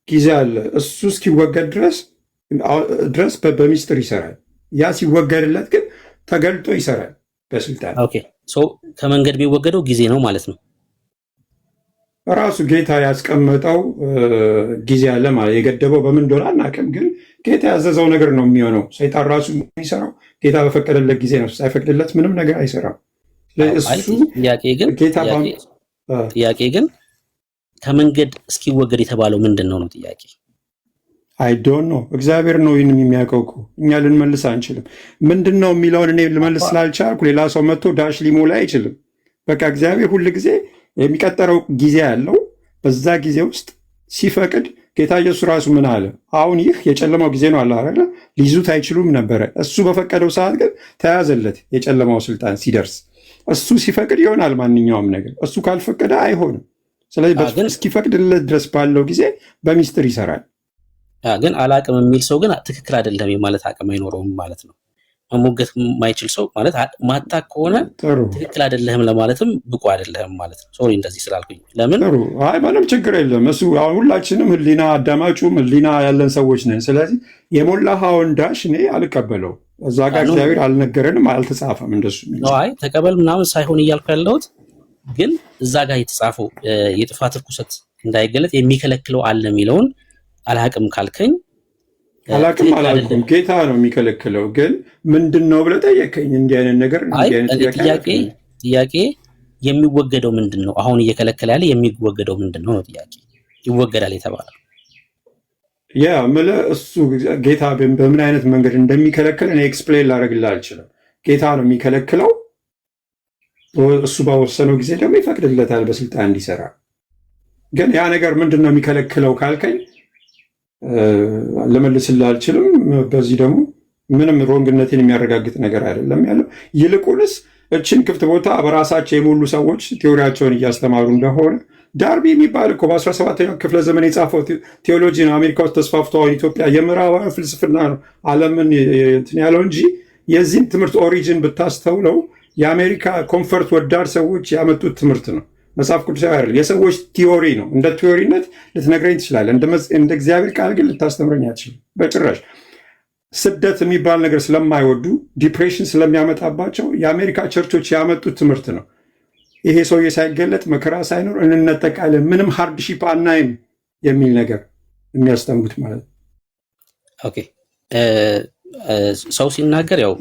ጊዜ አለ። እሱ እስኪወገድ ድረስ በሚስጥር ይሰራል። ያ ሲወገድለት ግን ተገልጦ ይሰራል በስልጣን። ኦኬ፣ ከመንገድ የሚወገደው ጊዜ ነው ማለት ነው። ራሱ ጌታ ያስቀመጠው ጊዜ አለ ማለት የገደበው በምን እንደሆነ አናውቅም፣ ግን ጌታ ያዘዘው ነገር ነው የሚሆነው። ሰይጣን ራሱ የሚሰራው ጌታ በፈቀደለት ጊዜ ነው። ሳይፈቅድለት ምንም ነገር አይሰራም። ጥያቄ ግን ከመንገድ እስኪወገድ የተባለው ምንድን ነው? ጥያቄ አይዶን ነው። እግዚአብሔር ነው ይህንን የሚያውቀው እኮ እኛ ልንመልስ አንችልም። ምንድን ነው የሚለውን እኔ ልመልስ ስላልቻልኩ ሌላ ሰው መጥቶ ዳሽ ሊሞላ አይችልም። በቃ እግዚአብሔር ሁል ጊዜ የሚቀጠረው ጊዜ ያለው፣ በዛ ጊዜ ውስጥ ሲፈቅድ ጌታ ኢየሱስ ራሱ ምን አለ? አሁን ይህ የጨለማው ጊዜ ነው አለ አይደለ? ሊይዙት አይችሉም ነበረ። እሱ በፈቀደው ሰዓት ግን ተያዘለት። የጨለማው ስልጣን ሲደርስ እሱ ሲፈቅድ ይሆናል ማንኛውም ነገር፣ እሱ ካልፈቀደ አይሆንም። ስለዚህ እስኪፈቅድለት ድረስ ባለው ጊዜ በሚስጥር ይሰራል። ግን አላቅም የሚል ሰው ግን ትክክል አይደለም ማለት አቅም አይኖረውም ማለት ነው። መሞገት የማይችል ሰው ማለት ማታ ከሆነ ትክክል አይደለህም ለማለትም ብቁ አይደለህም ማለት ነው። ሶሪ እንደዚህ ስላልኩኝ። ለምን ምንም ችግር የለም። እሱ ሁላችንም ህሊና አዳማጩም ህሊና ያለን ሰዎች ነን። ስለዚህ የሞላኸውን ዳሽ እኔ አልቀበለው። እዛ ጋር እግዚአብሔር አልነገረንም፣ አልተጻፈም እንደሱ። አይ ተቀበል ምናምን ሳይሆን እያልኩ ያለሁት ግን እዛ ጋር የተጻፈው የጥፋት ርኩሰት እንዳይገለጥ የሚከለክለው አለ የሚለውን አላቅም ካልከኝ አላልኩም። ጌታ ነው የሚከለክለው። ግን ምንድን ነው ብለህ ጠየቀኝ። እንዲህ አይነት ነገር ጥያቄ የሚወገደው ምንድን ነው? አሁን እየከለከለ ያለ የሚወገደው ምንድን ነው? ጥያቄ ይወገዳል የተባለው እሱ ጌታ በምን አይነት መንገድ እንደሚከለክል እኔ ኤክስፕሌን ላደርግልህ አልችልም። ጌታ ነው የሚከለክለው። እሱ ባወሰነው ጊዜ ደግሞ ይፈቅድለታል በስልጣን እንዲሰራ። ግን ያ ነገር ምንድን ነው የሚከለክለው ካልከኝ ልመልስልህ አልችልም። በዚህ ደግሞ ምንም ሮንግነትን የሚያረጋግጥ ነገር አይደለም ያለው። ይልቁንስ እችን ክፍት ቦታ በራሳቸው የሞሉ ሰዎች ቴዎሪያቸውን እያስተማሩ እንደሆነ ዳርቢ የሚባል እኮ በ17ኛው ክፍለ ዘመን የጻፈው ቴዎሎጂ ነው። አሜሪካ ውስጥ ተስፋፍቶ አሁን ኢትዮጵያ የምዕራባዊ ፍልስፍና ነው ዓለምን እንትን ያለው እንጂ የዚህን ትምህርት ኦሪጂን ብታስተውለው የአሜሪካ ኮንፈርት ወዳድ ሰዎች ያመጡት ትምህርት ነው። መጽሐፍ ቅዱሳዊ አይደለም። የሰዎች ቲዮሪ ነው። እንደ ቲዮሪነት ልትነግረኝ ትችላለህ። እንደ እግዚአብሔር ቃል ግን ልታስተምረኝ አትችልም በጭራሽ። ስደት የሚባል ነገር ስለማይወዱ ዲፕሬሽን ስለሚያመጣባቸው የአሜሪካ ቸርቾች ያመጡት ትምህርት ነው። ይሄ ሰውዬ ሳይገለጥ መከራ ሳይኖር እንነጠቃለን፣ ምንም ሃርድሺፕ አናይም የሚል ነገር የሚያስተምሩት ማለት ነው። ኦኬ ሰው ሲናገር ያው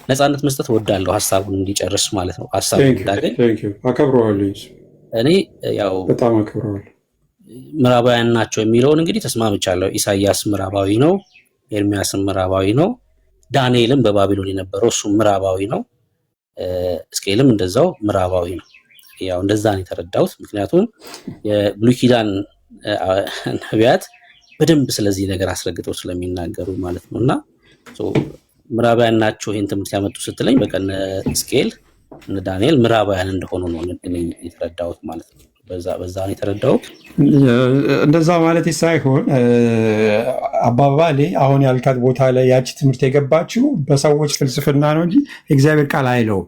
ነፃነት መስጠት እወዳለሁ፣ ሀሳቡን እንዲጨርስ ማለት ነው። ሀሳቡን እንዳገኝ አከብረዋለሁ። እኔ ያው በጣም አከብረዋለሁ። ምዕራባውያን ናቸው የሚለውን እንግዲህ ተስማምቻለሁ። ኢሳያስ ምዕራባዊ ነው፣ ኤርሚያስም ምዕራባዊ ነው፣ ዳንኤልም በባቢሎን የነበረው እሱ ምዕራባዊ ነው፣ ሕዝቅኤልም እንደዛው ምዕራባዊ ነው። ያው እንደዛ ነው የተረዳሁት። ምክንያቱም የብሉይ ኪዳን ነቢያት በደንብ ስለዚህ ነገር አስረግጠው ስለሚናገሩ ማለት ነው። እና ምዕራባውያን ናቸው ይህን ትምህርት ያመጡ ስትለኝ በቃ እነ ሕዝቅኤል እነ ዳንኤል ምዕራባውያን እንደሆኑ ነው የተረዳሁት ማለት ነው። በዛ ነው የተረዳሁት። እንደዛ ማለት ሳይሆን አባባሌ አሁን ያልካት ቦታ ላይ ያቺ ትምህርት የገባችው በሰዎች ፍልስፍና ነው እንጂ የእግዚአብሔር ቃል አይለውም።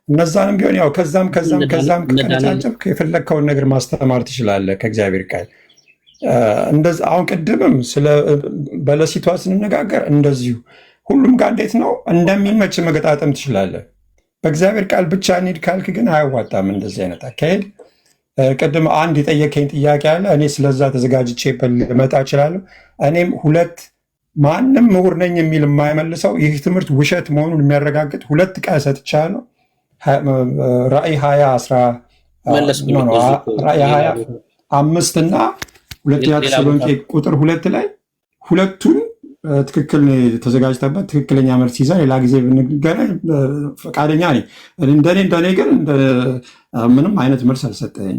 እነዛንም ቢሆን ያው ከዛም ከነጫጨብክ የፈለግከውን ነገር ማስተማር ትችላለህ ከእግዚአብሔር ቃል። አሁን ቅድምም ስለ በለሲቷ ስንነጋገር እንደዚሁ ሁሉም ጋር እንዴት ነው እንደሚመች መገጣጠም ትችላለህ። በእግዚአብሔር ቃል ብቻ እንሂድ ካልክ ግን አያዋጣም እንደዚህ አይነት አካሄድ። ቅድም አንድ የጠየቀኝ ጥያቄ አለ። እኔ ስለዛ ተዘጋጅቼ ልመጣ እችላለሁ። እኔም ሁለት ማንም ምሁር ነኝ የሚል የማይመልሰው ይህ ትምህርት ውሸት መሆኑን የሚያረጋግጥ 2 ቃል ሰጥቻለሁ። ራእይ 25 እና ሁለተኛ ተሰሎንቄ ቁጥር 2 ላይ ሁለቱን ትክክል ተዘጋጅተበት ትክክለኛ መልስ ይዘን ሌላ ጊዜ ብንገናኝ ፈቃደኛ ነኝ። እንደኔ ግን ምንም አይነት መልስ አልሰጠኝ።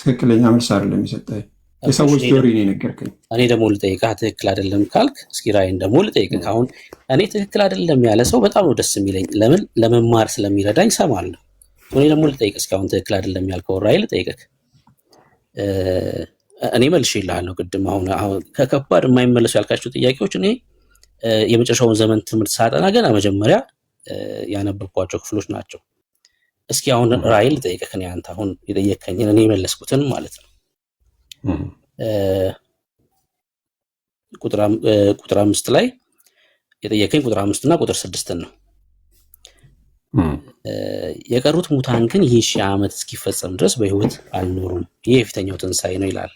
ትክክለኛ መልስ አይደለም የሰጠኝ፣ የሰዎች ቲዮሪ ነው የነገርከኝ። እኔ ደግሞ ልጠይቅህ፣ ትክክል አይደለም ካልክ እስኪ ራይን ደግሞ ልጠይቅህ። አሁን እኔ ትክክል አይደለም ያለ ሰው በጣም ነው ደስ የሚለኝ። ለምን? ለመማር ስለሚረዳኝ እሰማለሁ። እኔ ደግሞ ልጠይቅህ፣ እስካሁን ትክክል አይደለም ያልከው ራይ ልጠይቅህ። እኔ መልሼልሃለሁ ቅድም። አሁን ከከባድ የማይመለሱ ያልካቸው ጥያቄዎች እኔ የመጨረሻውን ዘመን ትምህርት ሳጠና ገና መጀመሪያ ያነበብኳቸው ክፍሎች ናቸው። እስኪ አሁን ራእይ ልጠይቅህ። እኔ አንተ አሁን የጠየከኝን እኔ የመለስኩትን ማለት ነው። ቁጥር 5 ላይ የጠየከኝ ቁጥር 5 እና ቁጥር 6 ነው። የቀሩት ሙታን ግን ይህ 1000 ዓመት እስኪፈጸም ድረስ በሕይወት አልኖሩም፣ ይህ የፊተኛው ትንሣኤ ነው ይላል።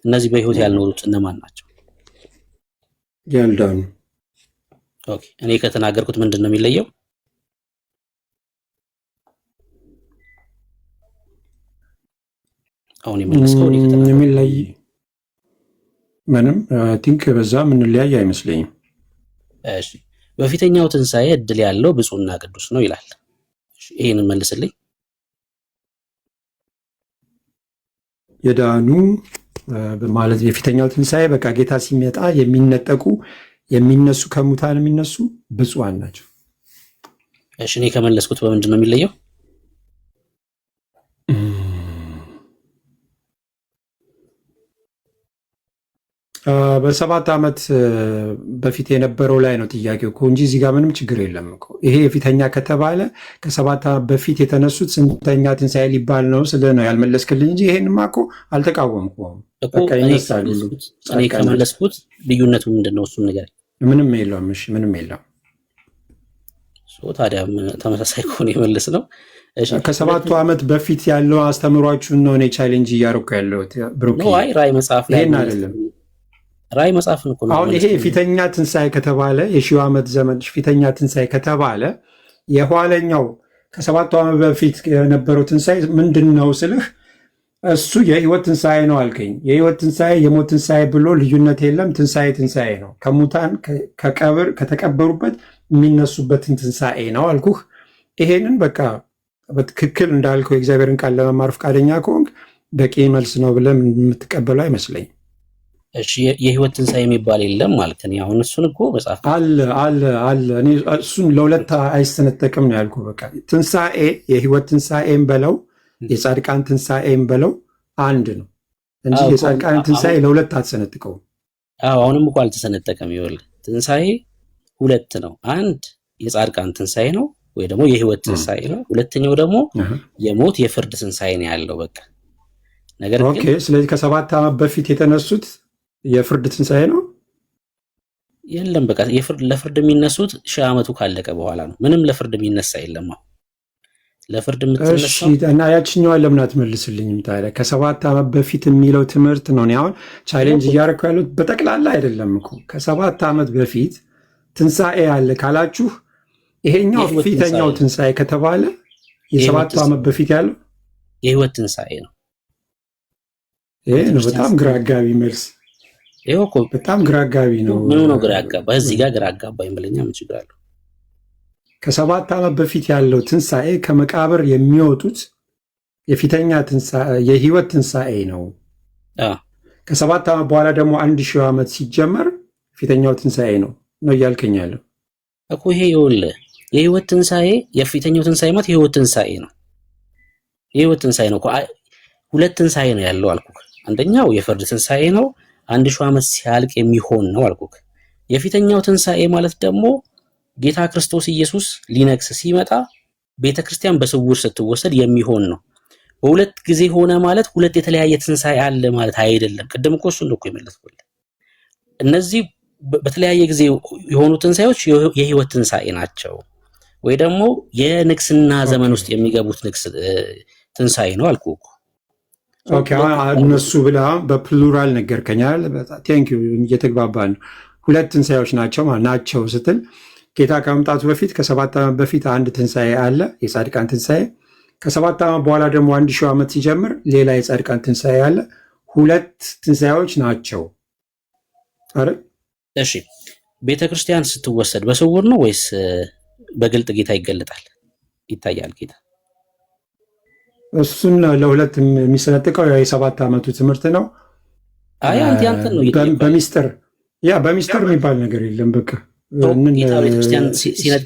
እነዚህ በሕይወት ያልኖሩት እነማን ናቸው? ያልዳኑ። ኦኬ፣ እኔ ከተናገርኩት ምንድን ነው የሚለየው? አሁን የመለስከው የሚለይ ምንም ቲንክ በዛ ምንለያይ አይመስለኝም። እሺ፣ በፊተኛው ትንሣኤ እድል ያለው ብፁዕና ቅዱስ ነው ይላል። ይሄንን መልስልኝ። የዳኑ ማለት የፊተኛው ትንሣኤ በቃ ጌታ ሲመጣ የሚነጠቁ የሚነሱ ከሙታን የሚነሱ ብፁዓን ናቸው። እሺ፣ እኔ ከመለስኩት በምንድን ነው የሚለየው? በ7 ዓመት በፊት የነበረው ላይ ነው ጥያቄው እኮ እንጂ እዚህ ጋር ምንም ችግር የለም እኮ። ይሄ የፊተኛ ከተባለ ከ7 ዓመት በፊት የተነሱት ስንተኛ ትንሣኤ ሊባል ነው ስለ ነው ያልመለስክልኝ እንጂ ይሄንማ እኮ አልተቃወምኩም። በቃ ይነሳሉ። እኔ ከመለስኩት ልዩነቱ ምንድን ነው? እሱን ነገር ምንም የለውም። እሺ፣ ምንም የለውም። ታዲያ ተመሳሳይ ከሆነ የመለስ ነው። ከ7 ዓመት በፊት ያለው አስተምሯችሁን ነው እኔ ቻሌንጅ እያደረኩ ያለሁት ብሩክ። አይ ራእይ መጽሐፍ ላይ ይሄን አይደለም። ራእይ መጽሐፍ ነው። አሁን ይሄ ፊተኛ ትንሣኤ ከተባለ የ1000 ዓመት ዘመን ፊተኛ ትንሣኤ ከተባለ የኋለኛው ከ7 ዓመት በፊት የነበረው ትንሣኤ ምንድን ነው ስልህ እሱ የህይወት ትንሣኤ ነው አልከኝ። የህይወት ትንሣኤ የሞት ትንሣኤ ብሎ ልዩነት የለም። ትንሣኤ ነው። ከሙታን ከቀብር ከተቀበሩበት የሚነሱበትን ትንሣኤ ነው አልኩህ። ይሄንን በቃ በትክክል እንዳልከው የእግዚአብሔርን ቃል ለመማር ፈቃደኛ ከሆንክ በቂ መልስ ነው ብለን የምትቀበሉ አይመስለኝም። እሺ፣ የህይወት ትንሣኤ የሚባል የለም ማለት ነው። አሁን እሱን እኮ መጽሐፍ አለ። እኔ እሱን ለሁለት አይሰነጠቅም ነው ያልኩህ። በቃ ትንሣኤ የህይወት ትንሣኤም በለው የጻድቃን ትንሣኤም በለው አንድ ነው እንጂ የጻድቃን ትንሣኤ ለሁለት አትሰነጥቀውም። አሁንም እኮ አልተሰነጠቀም። ይኸውልህ ትንሣኤ 2 ነው። አንድ የጻድቃን ትንሣኤ ነው ወይ ደግሞ የህይወት ትንሣኤ ነው። ሁለተኛው ደግሞ የሞት የፍርድ ትንሣኤ ነው ያለው። በቃ ነገር ግን ስለዚህ ከ7 ዓመት በፊት የተነሱት የፍርድ ትንሣኤ ነው የለም። በቃ ለፍርድ የሚነሱት 1000 ዓመቱ ካለቀ በኋላ ነው። ምንም ለፍርድ የሚነሳ የለም። አሁን ለፍርድ የምትነሳው እና ያችኛዋን ለምን አትመልስልኝም ታዲያ? ከ7 ዓመት በፊት የሚለው ትምህርት ነው። አሁን ቻሌንጅ እያደረኩ ያሉት በጠቅላላ አይደለም እኮ ከ7 ዓመት በፊት ትንሣኤ አለ ካላችሁ ይሄኛው ፊተኛው ትንሣኤ ከተባለ የ7 ዓመት በፊት ያለው የህይወት ትንሣኤ ነው። ይሄ ነው በጣም ግራ አጋቢ መልስ። ይሄው እኮ በጣም ግራ አጋቢ ነው። ምን ነው ግራ አጋባ? እዚህ ጋር ግራ አጋባኝ ብለኛ ምን ችግር አለው? ከ7 ዓመት በፊት ያለው ትንሣኤ ከመቃብር የሚወጡት የፊተኛ ትንሣኤ የህይወት ትንሣኤ ነው። ከ7 ዓመት በኋላ ደግሞ 1000 ዓመት ሲጀመር ፊተኛው ትንሣኤ ነው እያልከኝ ያለው እኮ። ይሄ ይኸውልህ የህይወት ትንሣኤ የፊተኛው ትንሣኤ ማለት የህይወት ትንሣኤ ነው። የህይወት ትንሣኤ ነው እኮ 2 ትንሣኤ ነው ያለው አልኩህ። አንደኛው የፍርድ ትንሣኤ ነው 1000 ዓመት ሲያልቅ የሚሆን ነው አልኩህ። የፊተኛው ትንሣኤ ማለት ደግሞ ጌታ ክርስቶስ ኢየሱስ ሊነግስ ሲመጣ ቤተክርስቲያን በስውር ስትወሰድ የሚሆን ነው። በሁለት ጊዜ ሆነ ማለት 2 የተለያየ ትንሣኤ አለ ማለት አይደለም። ቅድም እኮ እሱን እኮ የመለስኩልህ። እነዚህ በተለያየ ጊዜ የሆኑ ትንሣኤዎች የህይወት ትንሣኤ ናቸው። ወይ ደግሞ የንግስና ዘመን ውስጥ የሚገቡት ትንሣኤ ነው አልኩህ እኮ። ኦኬ እነሱ ብላ በፕሉራል ነገርከኝ አይደል? ቴንክ ዩ እየተግባባን ነው። ሁለት ትንሣኤዎች ናቸው ስትል ጌታ ከመምጣቱ በፊት ከ7 ዓመት በፊት አንድ ትንሣኤ አለ፣ የጻድቃን ትንሣኤ። ከ7 ዓመት በኋላ ደግሞ 1000 ዓመት ሲጀምር ሌላ የጻድቃን ትንሣኤ አለ። ሁለት ትንሣኤዎች ናቸው አይደል? እሺ ቤተ ክርስቲያን ስትወሰድ በስውር ነው ወይስ በግልጥ ጌታ ይታያል ጌታ? እሱን ለሁለት የሚሰነጥቀው የ7 ዓመቱ ትምህርት ነው። አይ አንተ ነው በሚስጥር የሚባል ነገር የለም። በቃ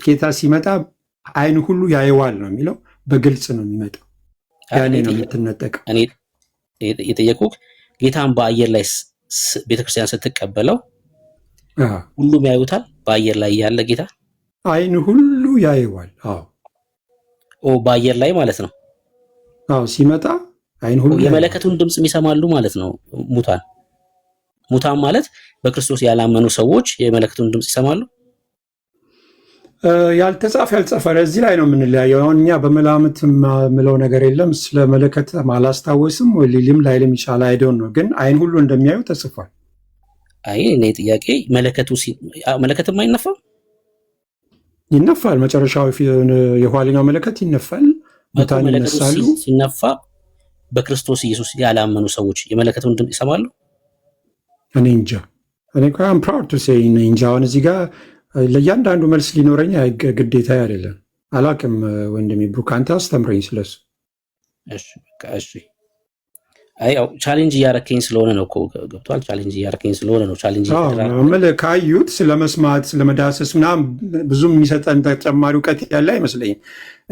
ጌታ ሲመጣ አይን ሁሉ ያየዋል ነው የሚለው። በግልጽ ነው የሚመጣው። ያኔ ነው የምትነጠቀው። እኔ የጠየቁህ ጌታን በአየር ላይ ቤተክርስቲያን ስትቀበለው ሁሉም ያዩታል። በአየር ላይ ያለ ጌታ አይን ሁሉ ያየዋል። በአየር ላይ ማለት ነው። ሲመጣ አይን ሁሉ የመለከቱን ድምፅ የሚሰማሉ ማለት ነው። ሙታን ማለት በክርስቶስ ያላመኑ ሰዎች የመለከቱን ድምፅ ይሰማሉ። ያልተጻፈ እዚህ ላይ ነው የምንለያየው። አሁን እኛ በመላምት የምለው ነገር የለም። ስለ መለከት አላስታወስም ወይ ሊልም ላይልም ይችላል። አይደውን ነው ግን አይን ሁሉ እንደሚያዩ ተጽፏል። አይ እኔ ጥያቄ መለከትም አይነፋም? ይነፋል። መጨረሻው የኋለኛው መለከት ይነፋል። ሙታን ይነሳሉ። ሲነፋ በክርስቶስ ኢየሱስ ያላመኑ ሰዎች የመለከቱን ድምፅ ይሰማሉ። እኔ እንጃ። እኔ እንኳን ፕራውድ ቱ ሴይ እንጃ። አሁን እዚህ ጋር ለእያንዳንዱ መልስ ሊኖረኝ ግዴታ አይደለም። አላቅም ወንድሜ ብሩክ፣ አንተ አስተምረኝ ስለሱ። እሺ ያው ቻሌንጅ እያረከኝ ስለሆነ ነው እኮ ገብቷል። ቻሌንጅ እያረከኝ ስለሆነ ነው። ቻሌንጅ ካዩት ስለመስማት ስለመዳሰስ ምናምን ብዙም የሚሰጠን ተጨማሪ እውቀት ያለ አይመስለኝም።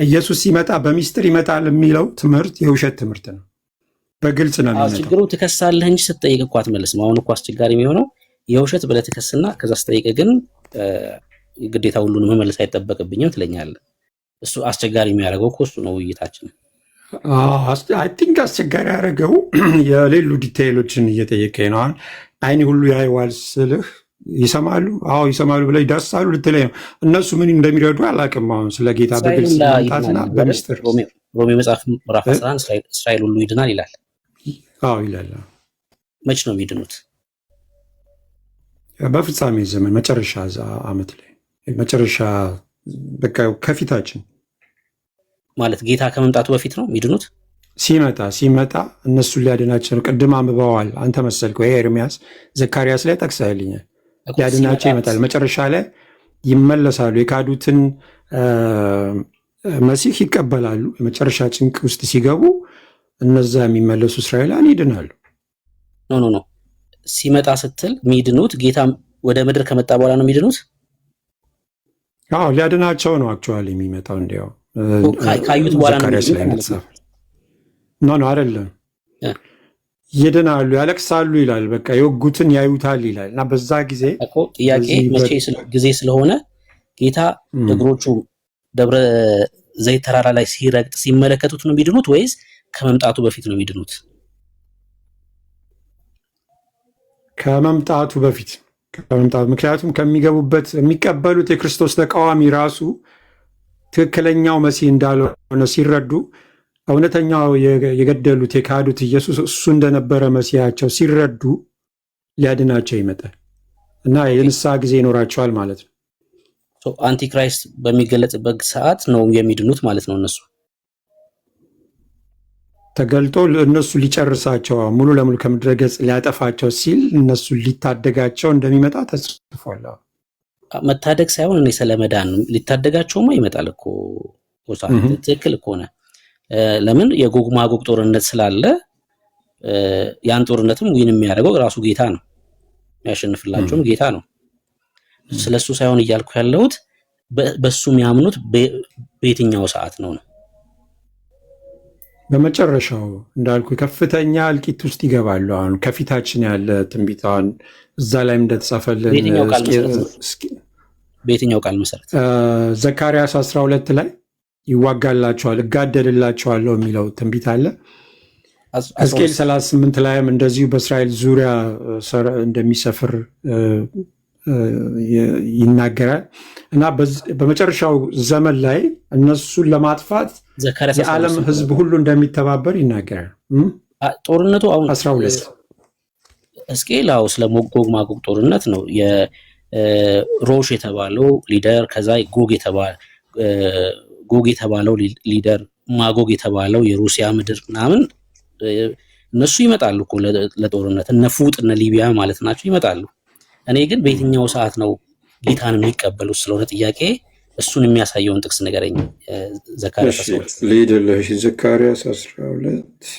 ኢየሱስ ሲመጣ በሚስጥር ይመጣል የሚለው ትምህርት የውሸት ትምህርት ነው። በግልጽ ነው የሚመጣው። ችግሩ ትከሳለህ እንጂ ስትጠይቅ እኮ አትመልስም። አሁን እኮ አስቸጋሪ የሚሆነው የውሸት ብለህ ትከስና ከዛ ስትጠይቅ ግን ግዴታ ሁሉንም መመለስ አይጠበቅብኝም ትለኛለህ። እሱ አስቸጋሪ የሚያደርገው እኮ እሱ ነው ውይይታችን። አይ ቲንክ አስቸጋሪ ያደረገው የሌሉ ዲቴይሎችን እየጠየቀኝ ነው። አይን ሁሉ ያየዋል ስልህ ይሰማሉ ይሰማሉ ብለው ይዳስሳሉ ልትለኝ ነው። እነሱ ምን እንደሚረዱ አላውቅም። አሁን ስለ ጌታ በግልጽ መምጣትና በሚስጥር ሮሜ መጽሐፍ ምዕራፍ 11 እስራኤል ሁሉ ይድናል ይላል። ይላል። መች ነው የሚድኑት? በፍጻሜ ዘመን መጨረሻ ዓመት ላይ መጨረሻ በቃ ከፊታችን ማለት ጌታ ከመምጣቱ በፊት ነው የሚድኑት። ሲመጣ እነሱን ሊያድናቸው ነው። ቅድም አንብበዋል አንተ መሰልክ ወይ ኤርሚያስ ዘካርያስ ላይ ጠቅሰህልኛል። ሊያድናቸው ይመጣል። መጨረሻ ላይ ይመለሳሉ። የካዱትን መሲህ ይቀበላሉ። የመጨረሻ ጭንቅ ውስጥ ሲገቡ እነዛ የሚመለሱ እስራኤላን ይድናሉ። ኖ ሲመጣ ስትል የሚድኑት ጌታ ወደ ምድር ከመጣ በኋላ ነው የሚድኑት። ሊያድናቸው ነው አክቹዋሊ የሚመጣው። እንዲያው ካዩት በኋላ ነው አይደለም። ይድናሉ፣ ያለቅሳሉ ይላል። በቃ የወጉትን ያዩታል ይላል። እና በዛ ጊዜ ጥያቄ መቼ ጊዜ ስለሆነ ጌታ እግሮቹ ደብረ ዘይት ተራራ ላይ ሲረግጥ ሲመለከቱት ነው የሚድኑት ወይስ ከመምጣቱ በፊት ነው የሚድኑት? ከመምጣቱ በፊት። ምክንያቱም ከሚገቡበት የሚቀበሉት የክርስቶስ ተቃዋሚ ራሱ ትክክለኛው መሲህ እንዳልሆነ ሲረዱ እውነተኛው የገደሉት የካዱት ኢየሱስ እሱ እንደነበረ መሲያቸው ሲረዱ ሊያድናቸው ይመጣል እና የንስሐ ጊዜ ይኖራቸዋል ማለት ነው። አንቲክራይስት በሚገለጽበት ሰዓት ነው የሚድኑት ማለት ነው። እነሱ ተገልጦ እነሱ ሊጨርሳቸው ሙሉ ለሙሉ ከምድረ ገጽ ሊያጠፋቸው ሲል እነሱ ሊታደጋቸው እንደሚመጣ ተጽፏል። መታደግ ሳይሆን እኔ ስለመዳን ሊታደጋቸውማ ይመጣል እኮ። ትክክል እኮ ነህ። ለምን የጎግ ማጎግ ጦርነት ስላለ ያን ጦርነትም ዊን የሚያደርገው ራሱ ጌታ ነው፣ የሚያሸንፍላቸውም ጌታ ነው። ስለሱ ሳይሆን እያልኩ ያለሁት በሱ የሚያምኑት በየትኛው ሰዓት ነው ነው። በመጨረሻው እንዳልኩ ከፍተኛ እልቂት ውስጥ ይገባሉ። አሁን ከፊታችን ያለ ትንቢታውን እዛ ላይም እንደተጻፈልን በየትኛው ቃል መሰረት ዘካርያስ 12 ላይ ይዋጋላቸዋል እጋደልላቸዋለሁ የሚለው ትንቢት አለ። ሕዝቅኤል 38 ላይም እንደዚሁ በእስራኤል ዙሪያ እንደሚሰፍር ይናገራል እና በመጨረሻው ዘመን ላይ እነሱን ለማጥፋት የዓለም ሕዝብ ሁሉ እንደሚተባበር ይናገራል። ጦርነቱ አሁን 12 እስቄላው ስለ ጎግ ማጎግ ጦርነት ነው። የሮሽ የተባለው ሊደር ከዛ ጎግ የተባለው ሊደር ማጎግ የተባለው የሩሲያ ምድር ምናምን እነሱ ይመጣሉ እኮ ለጦርነት እነ ፉጥ እነ ሊቢያ ማለት ናቸው ይመጣሉ። እኔ ግን በየትኛው ሰዓት ነው ጌታን የሚቀበሉት ስለሆነ ጥያቄ እሱን የሚያሳየውን ጥቅስ ንገረኝ። ዘካርያስ 12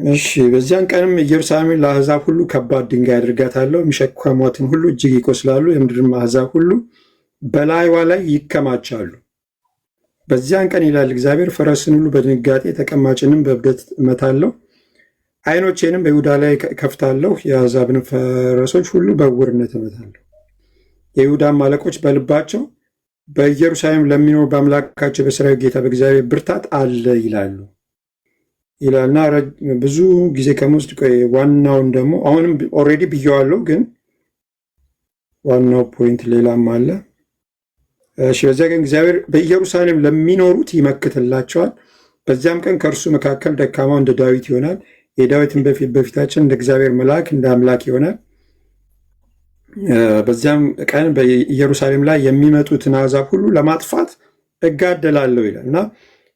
እሺ። በዚያን ቀንም ኢየሩሳሌምን ለአሕዛብ ሁሉ ከባድ ድንጋይ አድርጋታለሁ፣ የሚሸከሟትም ሁሉ እጅግ ይቆስላሉ፣ የምድርም አሕዛብ ሁሉ በላይዋ ላይ ይከማቻሉ። በዚያን ቀን ይላል እግዚአብሔር፣ ፈረስን ሁሉ በድንጋጤ ተቀማጭንም በእብደት እመታለሁ፣ ዓይኖቼንም በይሁዳ ላይ ከፍታለሁ፣ የአሕዛብን ፈረሶች ሁሉ በዕውርነት እመታለሁ። የይሁዳም አለቆች በልባቸው በኢየሩሳሌም ለሚኖር በአምላካቸው በሠራዊት ጌታ በእግዚአብሔር ብርታት አለ ይላሉ ይላልና ብዙ ጊዜ ከመውስድ ዋናውን ደግሞ አሁንም ኦልሬዲ ብየዋለሁ፣ ግን ዋናው ፖይንት ሌላም አለ። እሺ። በዚያ ቀን እግዚአብሔር በኢየሩሳሌም ለሚኖሩት ይመክትላቸዋል። በዚያም ቀን ከእርሱ መካከል ደካማው እንደ ዳዊት ይሆናል፣ የዳዊትን በፊታችን እንደ እግዚአብሔር መልአክ እንደ አምላክ ይሆናል። በዚያም ቀን በኢየሩሳሌም ላይ የሚመጡትን አሕዛብ ሁሉ ለማጥፋት እጋደላለሁ ይላል እና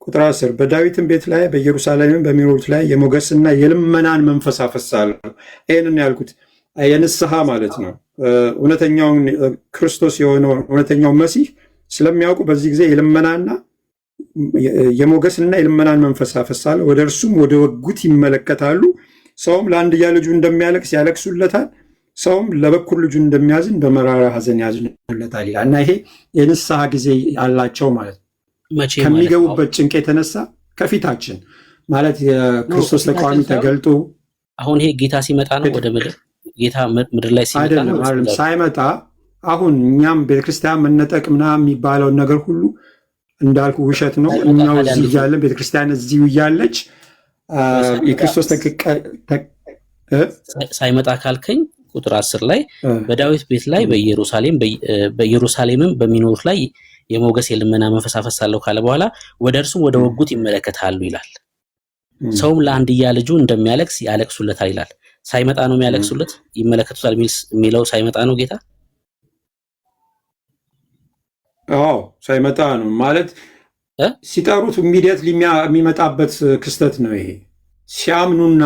ቁጥር 10 በዳዊትን ቤት ላይ በኢየሩሳሌምም በሚኖሩት ላይ የሞገስና የልመናን መንፈስ አፈሳለሁ። ይህንን ያልኩት የንስሐ ማለት ነው። እውነተኛውን ክርስቶስ የሆነውን እውነተኛውን መሲህ ስለሚያውቁ በዚህ ጊዜ የልመናና የሞገስና የልመናን መንፈስ አፈሳለሁ። ወደ እርሱም ወደ ወጉት ይመለከታሉ። ሰውም ለአንድያ ልጁ እንደሚያለቅስ ያለቅሱለታል፣ ሰውም ለበኩር ልጁ እንደሚያዝን በመራራ ሐዘን ያዝኑለታል ይላል እና ይሄ የንስሐ ጊዜ አላቸው ማለት ነው። ከሚገቡበት ጭንቅ የተነሳ ከፊታችን ማለት የክርስቶስ ተቃዋሚ ተገልጦ አሁን ይሄ ጌታ ሲመጣ ነው ወደ ምድር ጌታ ምድር ላይ ሲመጣ ነው ሳይመጣ አሁን እኛም ቤተክርስቲያን መነጠቅ ምናምን የሚባለውን ነገር ሁሉ እንዳልኩ ውሸት ነው። እኛው እዚህ እያለን ቤተክርስቲያን እዚሁ እያለች የክርስቶስ ሳይመጣ ካልከኝ ቁጥር 10 ላይ በዳዊት ቤት ላይ በኢየሩሳሌምም በሚኖሩት ላይ የሞገስ የልመና መንፈስ አፈሳለሁ ካለ በኋላ ወደ እርሱም ወደ ወጉት ይመለከታሉ ይላል። ሰውም ለአንድያ ልጁ እንደሚያለቅስ ያለቅሱለታል ይላል። ሳይመጣ ነው የሚያለቅሱለት ይመለከቱታል የሚለው ሳይመጣ ነው ጌታ። አዎ ሳይመጣ ነው ማለት ሲጠሩት ኢሚዲየት የሚመጣበት ክስተት ነው ይሄ። ሲያምኑና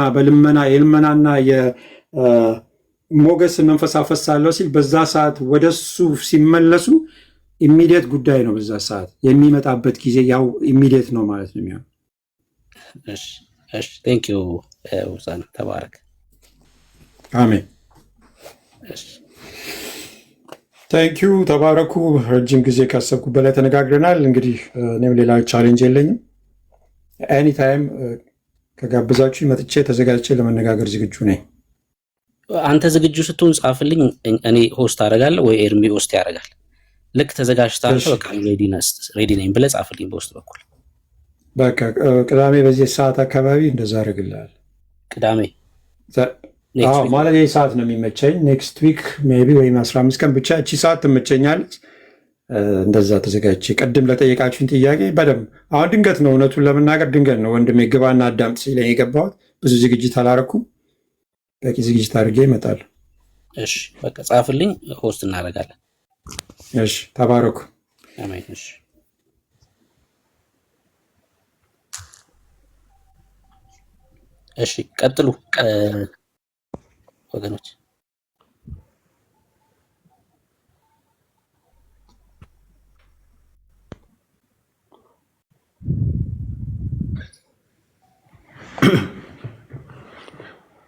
የልመናና የሞገስ መንፈስ አፈሳለሁ ሲል በዛ ሰዓት ወደሱ ሲመለሱ ኢሚዲየት ጉዳይ ነው። በዛ ሰዓት የሚመጣበት ጊዜ ያው ኢሚዲየት ነው ማለት ነው የሚሆነው። እሺ ቴንክ ዩ ውሳን ተባረክ። አሜን። ቴንክ ዩ ተባረኩ። ረጅም ጊዜ ካሰብኩ በላይ ተነጋግረናል። እንግዲህ እኔም ሌላ ቻሌንጅ የለኝም። ኤኒታይም ከጋብዛችሁ መጥቼ ተዘጋጅቼ ለመነጋገር ዝግጁ ነኝ። አንተ ዝግጁ ስትሆን ጻፍልኝ፣ እኔ ሆስት አደርጋለሁ ወይ ኤርሚ ሆስት ያደርጋል። ልክ ተዘጋጅታችሁ በቃ ሬዲ ነኝ ብለህ ጻፍልኝ በውስጥ በኩል። በቃ ቅዳሜ በዚህ ሰዓት አካባቢ እንደዛ አደርግልሃል። ቅዳሜ ማለት ይህ ሰዓት ነው የሚመቸኝ። ኔክስት ዊክ ሜይ ቢ ወይም 15 ቀን ብቻ እቺ ሰዓት ትመቸኛለች። እንደዛ ተዘጋጅቼ ቅድም ለጠየቃችሁን ጥያቄ በደንብ አሁን ድንገት ነው፣ እውነቱን ለመናገር ድንገት ነው። ወንድሜ ግባና አዳምጥ ሲለኝ የገባሁት ብዙ ዝግጅት አላረኩም። በቂ ዝግጅት አድርጌ እመጣለሁ። እሺ በቃ ጻፍልኝ፣ ሆስት እናደርጋለን። እሺ ተባረኩ። አሜን። እሺ እሺ ቀጥሉ ወገኖች።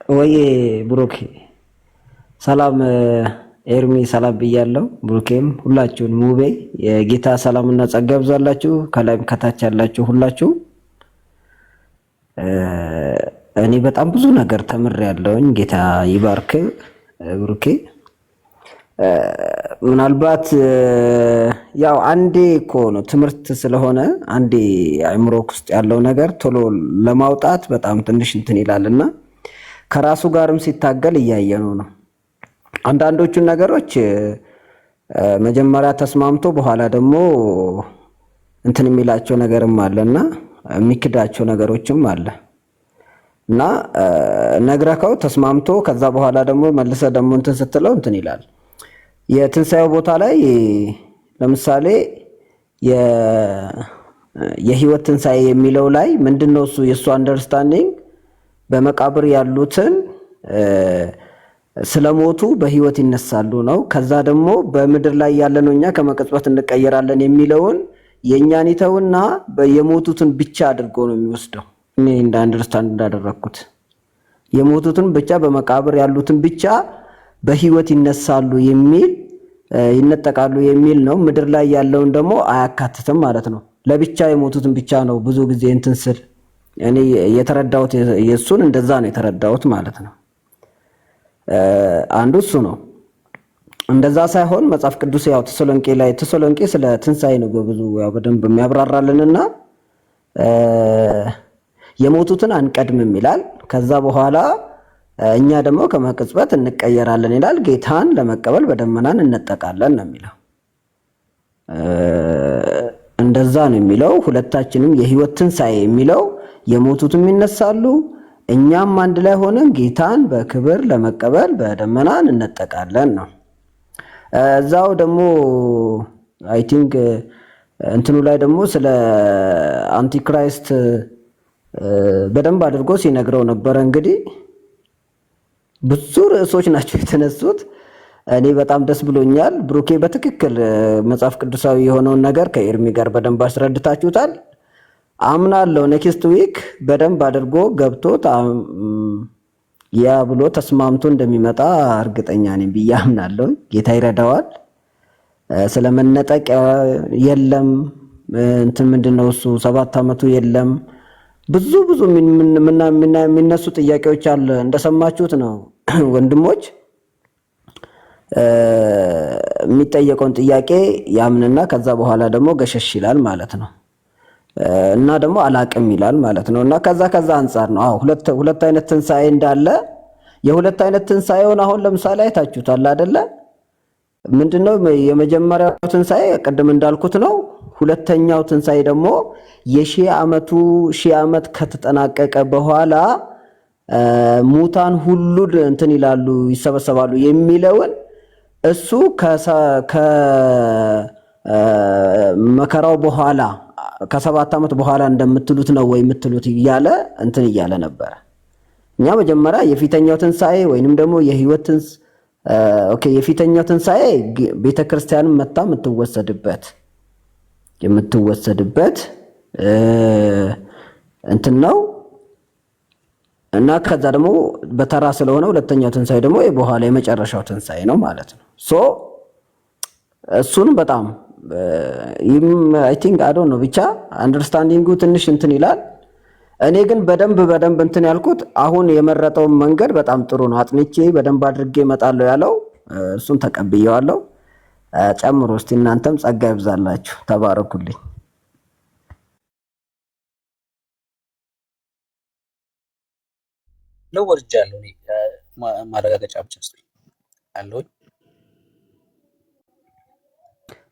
ወይ ብሩክ ሰላም፣ ኤርሚ ሰላም ብያለሁ። ብሩኬም ሁላችሁን ሙቤ የጌታ ሰላምና ጸጋ ይብዛላችሁ፣ ከላይም ከታች ያላችሁ ሁላችሁ። እኔ በጣም ብዙ ነገር ተምሬያለሁኝ። ጌታ ይባርክ ብሩኬ። ምናልባት ያው አንዴ እኮ ነው ትምህርት ስለሆነ አንዴ አእምሮ ውስጥ ያለው ነገር ቶሎ ለማውጣት በጣም ትንሽ እንትን ይላልና ከራሱ ጋርም ሲታገል እያየነው ነው። አንዳንዶቹን ነገሮች መጀመሪያ ተስማምቶ በኋላ ደግሞ እንትን የሚላቸው ነገርም አለና የሚክዳቸው ነገሮችም አለ እና ነግረከው ተስማምቶ ከዛ በኋላ ደግሞ መልሰ ደግሞ እንትን ስትለው እንትን ይላል። የትንሣኤው ቦታ ላይ ለምሳሌ የህይወት ትንሣኤ የሚለው ላይ ምንድነው እሱ የእሱ አንደርስታንዲንግ በመቃብር ያሉትን ስለሞቱ በህይወት ይነሳሉ ነው። ከዛ ደግሞ በምድር ላይ ያለነው እኛ ከመቅጽበት እንቀየራለን የሚለውን የእኛን ይተውና የሞቱትን ብቻ አድርጎ ነው የሚወስደው። እኔ እንደ አንደርስታንድ እንዳደረግኩት የሞቱትን ብቻ በመቃብር ያሉትን ብቻ በህይወት ይነሳሉ የሚል ይነጠቃሉ የሚል ነው። ምድር ላይ ያለውን ደግሞ አያካትትም ማለት ነው። ለብቻ የሞቱትን ብቻ ነው ብዙ ጊዜ እንትን ስል እኔ የተረዳሁት የእሱን እንደዛ ነው የተረዳሁት ማለት ነው። አንዱ እሱ ነው። እንደዛ ሳይሆን መጽሐፍ ቅዱስ ያው ተሰሎንቄ ስለ ትንሣኤ ነው በብዙ ያው በደንብ የሚያብራራልንና የሞቱትን አንቀድምም ይላል። ከዛ በኋላ እኛ ደግሞ ከመቅጽበት እንቀየራለን ይላል። ጌታን ለመቀበል በደመናን እንነጠቃለን ነው የሚለው። እንደዛ ነው የሚለው። ሁለታችንም የህይወት ትንሣኤ የሚለው የሞቱትም ይነሳሉ፣ እኛም አንድ ላይ ሆነን ጌታን በክብር ለመቀበል በደመናን እንነጠቃለን ነው። እዛው ደግሞ አይ ቲንክ እንትኑ ላይ ደግሞ ስለ አንቲክራይስት በደንብ አድርጎ ሲነግረው ነበረ። እንግዲህ ብዙ ርዕሶች ናቸው የተነሱት። እኔ በጣም ደስ ብሎኛል። ብሩኬ በትክክል መጽሐፍ ቅዱሳዊ የሆነውን ነገር ከኤርሚ ጋር በደንብ አስረድታችሁታል። አምናለሁ ኔክስት ዊክ በደንብ አድርጎ ገብቶት ያ ብሎ ተስማምቶ እንደሚመጣ እርግጠኛ ነኝ ብዬ አምናለሁ። ጌታ ይረዳዋል። ስለመነጠቅ የለም እንትን ምንድነው እሱ 7 ዓመቱ የለም ብዙ የሚነሱ ጥያቄዎች አለ። እንደሰማችሁት ነው ወንድሞች። የሚጠየቀውን ጥያቄ ያምንና ከዛ በኋላ ደግሞ ገሸሽ ይላል ማለት ነው። እና ደግሞ አላቅም ይላል ማለት ነው። እና ከዛ አንጻር ነው ሁለት አይነት ትንሣኤ እንዳለ የሁለት አይነት ትንሣኤውን አሁን ለምሳሌ አይታችሁታል አይደለ? ምንድነው የመጀመሪያው ትንሣኤ ቅድም እንዳልኩት ነው። ሁለተኛው ትንሣኤ ደግሞ የ1000 ዓመት ከተጠናቀቀ በኋላ ሙታን ሁሉ እንትን ይላሉ ይሰበሰባሉ የሚለውን እሱ ከመከራው በኋላ ከ7 ዓመት በኋላ እንደምትሉት ነው ወይ የምትሉት እያለ እንትን እያለ ነበረ። እኛ መጀመሪያ የፊተኛው ትንሣኤ ወይንም ደግሞ የህይወት የፊተኛው ትንሣኤ ቤተክርስቲያንን መታ የምትወሰድበት እንትን ነው እና ከዛ ደግሞ በተራ ስለሆነ ሁለተኛው ትንሣኤ ደግሞ በኋላ የመጨረሻው ትንሣኤ ነው ማለት ነው። እሱን በጣም አይ ቲንክ አይ ዶንት ኖ ብቻ አንደርስታንዲንጉ ትንሽ እንትን ይላል። እኔ ግን በደንብ እንትን ያልኩት አሁን የመረጠውን መንገድ በጣም ጥሩ ነው። አጥንቼ በደንብ አድርጌ እመጣለሁ ያለው እሱን ተቀብየዋለሁ። ጨምሮ እስቲ እናንተም ጸጋ ይብዛላችሁ። ተባረኩልኝ። ነው ወርጃለሁ። እኔ ማረጋገጫ ብቻ አለኝ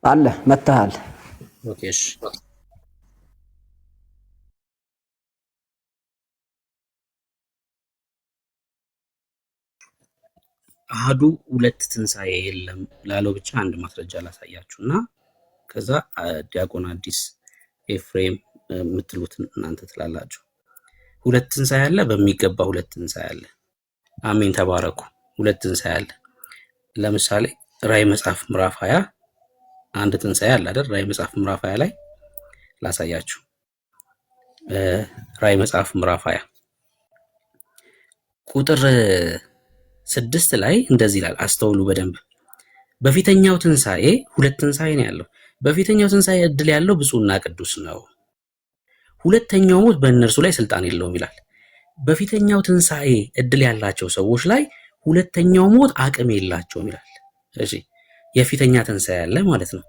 አለ መተሃል። ኦኬ እሺ። አህዱ 2 ትንሣኤ የለም ላለው ብቻ አንድ ማስረጃ ላሳያችሁና ከዛ ዲያቆን አዲስ ኤፍሬም የምትሉትን እናንተ ትላላችሁ። 2 ትንሣኤ አለ፣ በሚገባ 2 ትንሣኤ አለ። አሜን ተባረኩ። 2 ትንሣኤ አለ። ለምሳሌ ራዕይ መጽሐፍ ምዕራፍ 20 አንድ ትንሣኤ አለ አይደል? ራዕይ መጽሐፍ ምዕራፍ 20 ላይ ላሳያችሁ። ራዕይ መጽሐፍ ምዕራፍ 20 ቁጥር 6 ላይ እንደዚህ ይላል። አስተውሉ በደንብ። በፊተኛው ትንሣኤ 2 ትንሣኤ ነው ያለው። በፊተኛው ትንሣኤ እድል ያለው ብፁዕና ቅዱስ ነው፣ ሁለተኛው ሞት በእነርሱ ላይ ስልጣን የለውም ይላል። በፊተኛው ትንሣኤ እድል ያላቸው ሰዎች ላይ ሁለተኛው ሞት አቅም የላቸውም ይላል። እሺ የፊተኛ ትንሣኤ አለ ማለት ነው።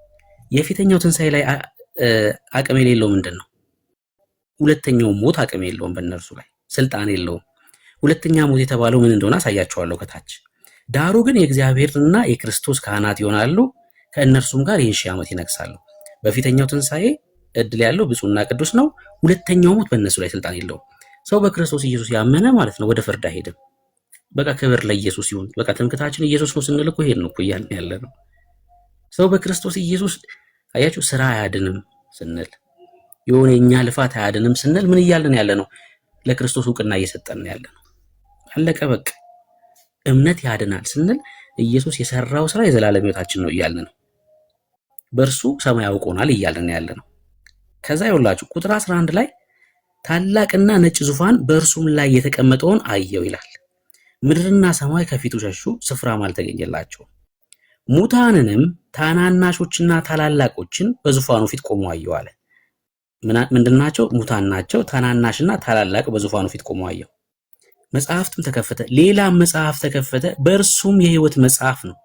የፊተኛው ትንሣኤ ላይ አቅም የሌለው ምንድን ነው? ሁለተኛው ሞት አቅም የለውም፣ በእነርሱ ላይ ስልጣን የለውም። ሁለተኛ ሞት የተባለው ምን እንደሆነ አሳያቸዋለሁ ከታች። ዳሩ ግን የእግዚአብሔርና የክርስቶስ ካህናት ይሆናሉ፣ ከእነርሱም ጋር ይህን 1000 ዓመት ይነግሳሉ። በፊተኛው ትንሣኤ እድል ያለው ብፁዕና ቅዱስ ነው። ሁለተኛው ሞት በእነሱ ላይ ስልጣን የለውም። ሰው በክርስቶስ ኢየሱስ ያመነ ማለት ነው ወደ ፍርድ አይሄድም። በቃ ክብር ለኢየሱስ ይሁን። በቃ ትምክህታችን ኢየሱስ ነው ስንል እኮ ይሄን ነው እኮ እያልን ያለ ነው። ሰው በክርስቶስ ኢየሱስ አያችሁ ስራ አያድንም ስንል የሆነ የኛ ልፋት አያድንም ስንል ምን እያልን ያለ ነው? ለክርስቶስ እውቅና እየሰጠን ያለ ነው። አለቀ በቃ። እምነት ያድናል ስንል ኢየሱስ የሰራው ስራ የዘላለም ሕይወታችን ነው እያልን ነው። በእርሱ ሰማይ ያውቆናል እያልን ያለ ነው። ከዛ ይኸውላችሁ ቁጥር 11 ላይ ታላቅና ነጭ ዙፋን በእርሱም ላይ የተቀመጠውን አየው ይላል። ምድርና ሰማይ ከፊቱ ሸሹ፣ ስፍራም አልተገኘላቸውም። ሙታንንም ታናናሾችና ታላላቆችን በዙፋኑ ፊት ቆመው አየው አለ። ምንድናቸው? ሙታን ናቸው። ታናናሽና ታላላቅ በዙፋኑ ፊት ቆመው አየው። መጽሐፍትም ተከፈተ፣ ሌላም መጽሐፍ ተከፈተ፣ በእርሱም የሕይወት መጽሐፍ ነው።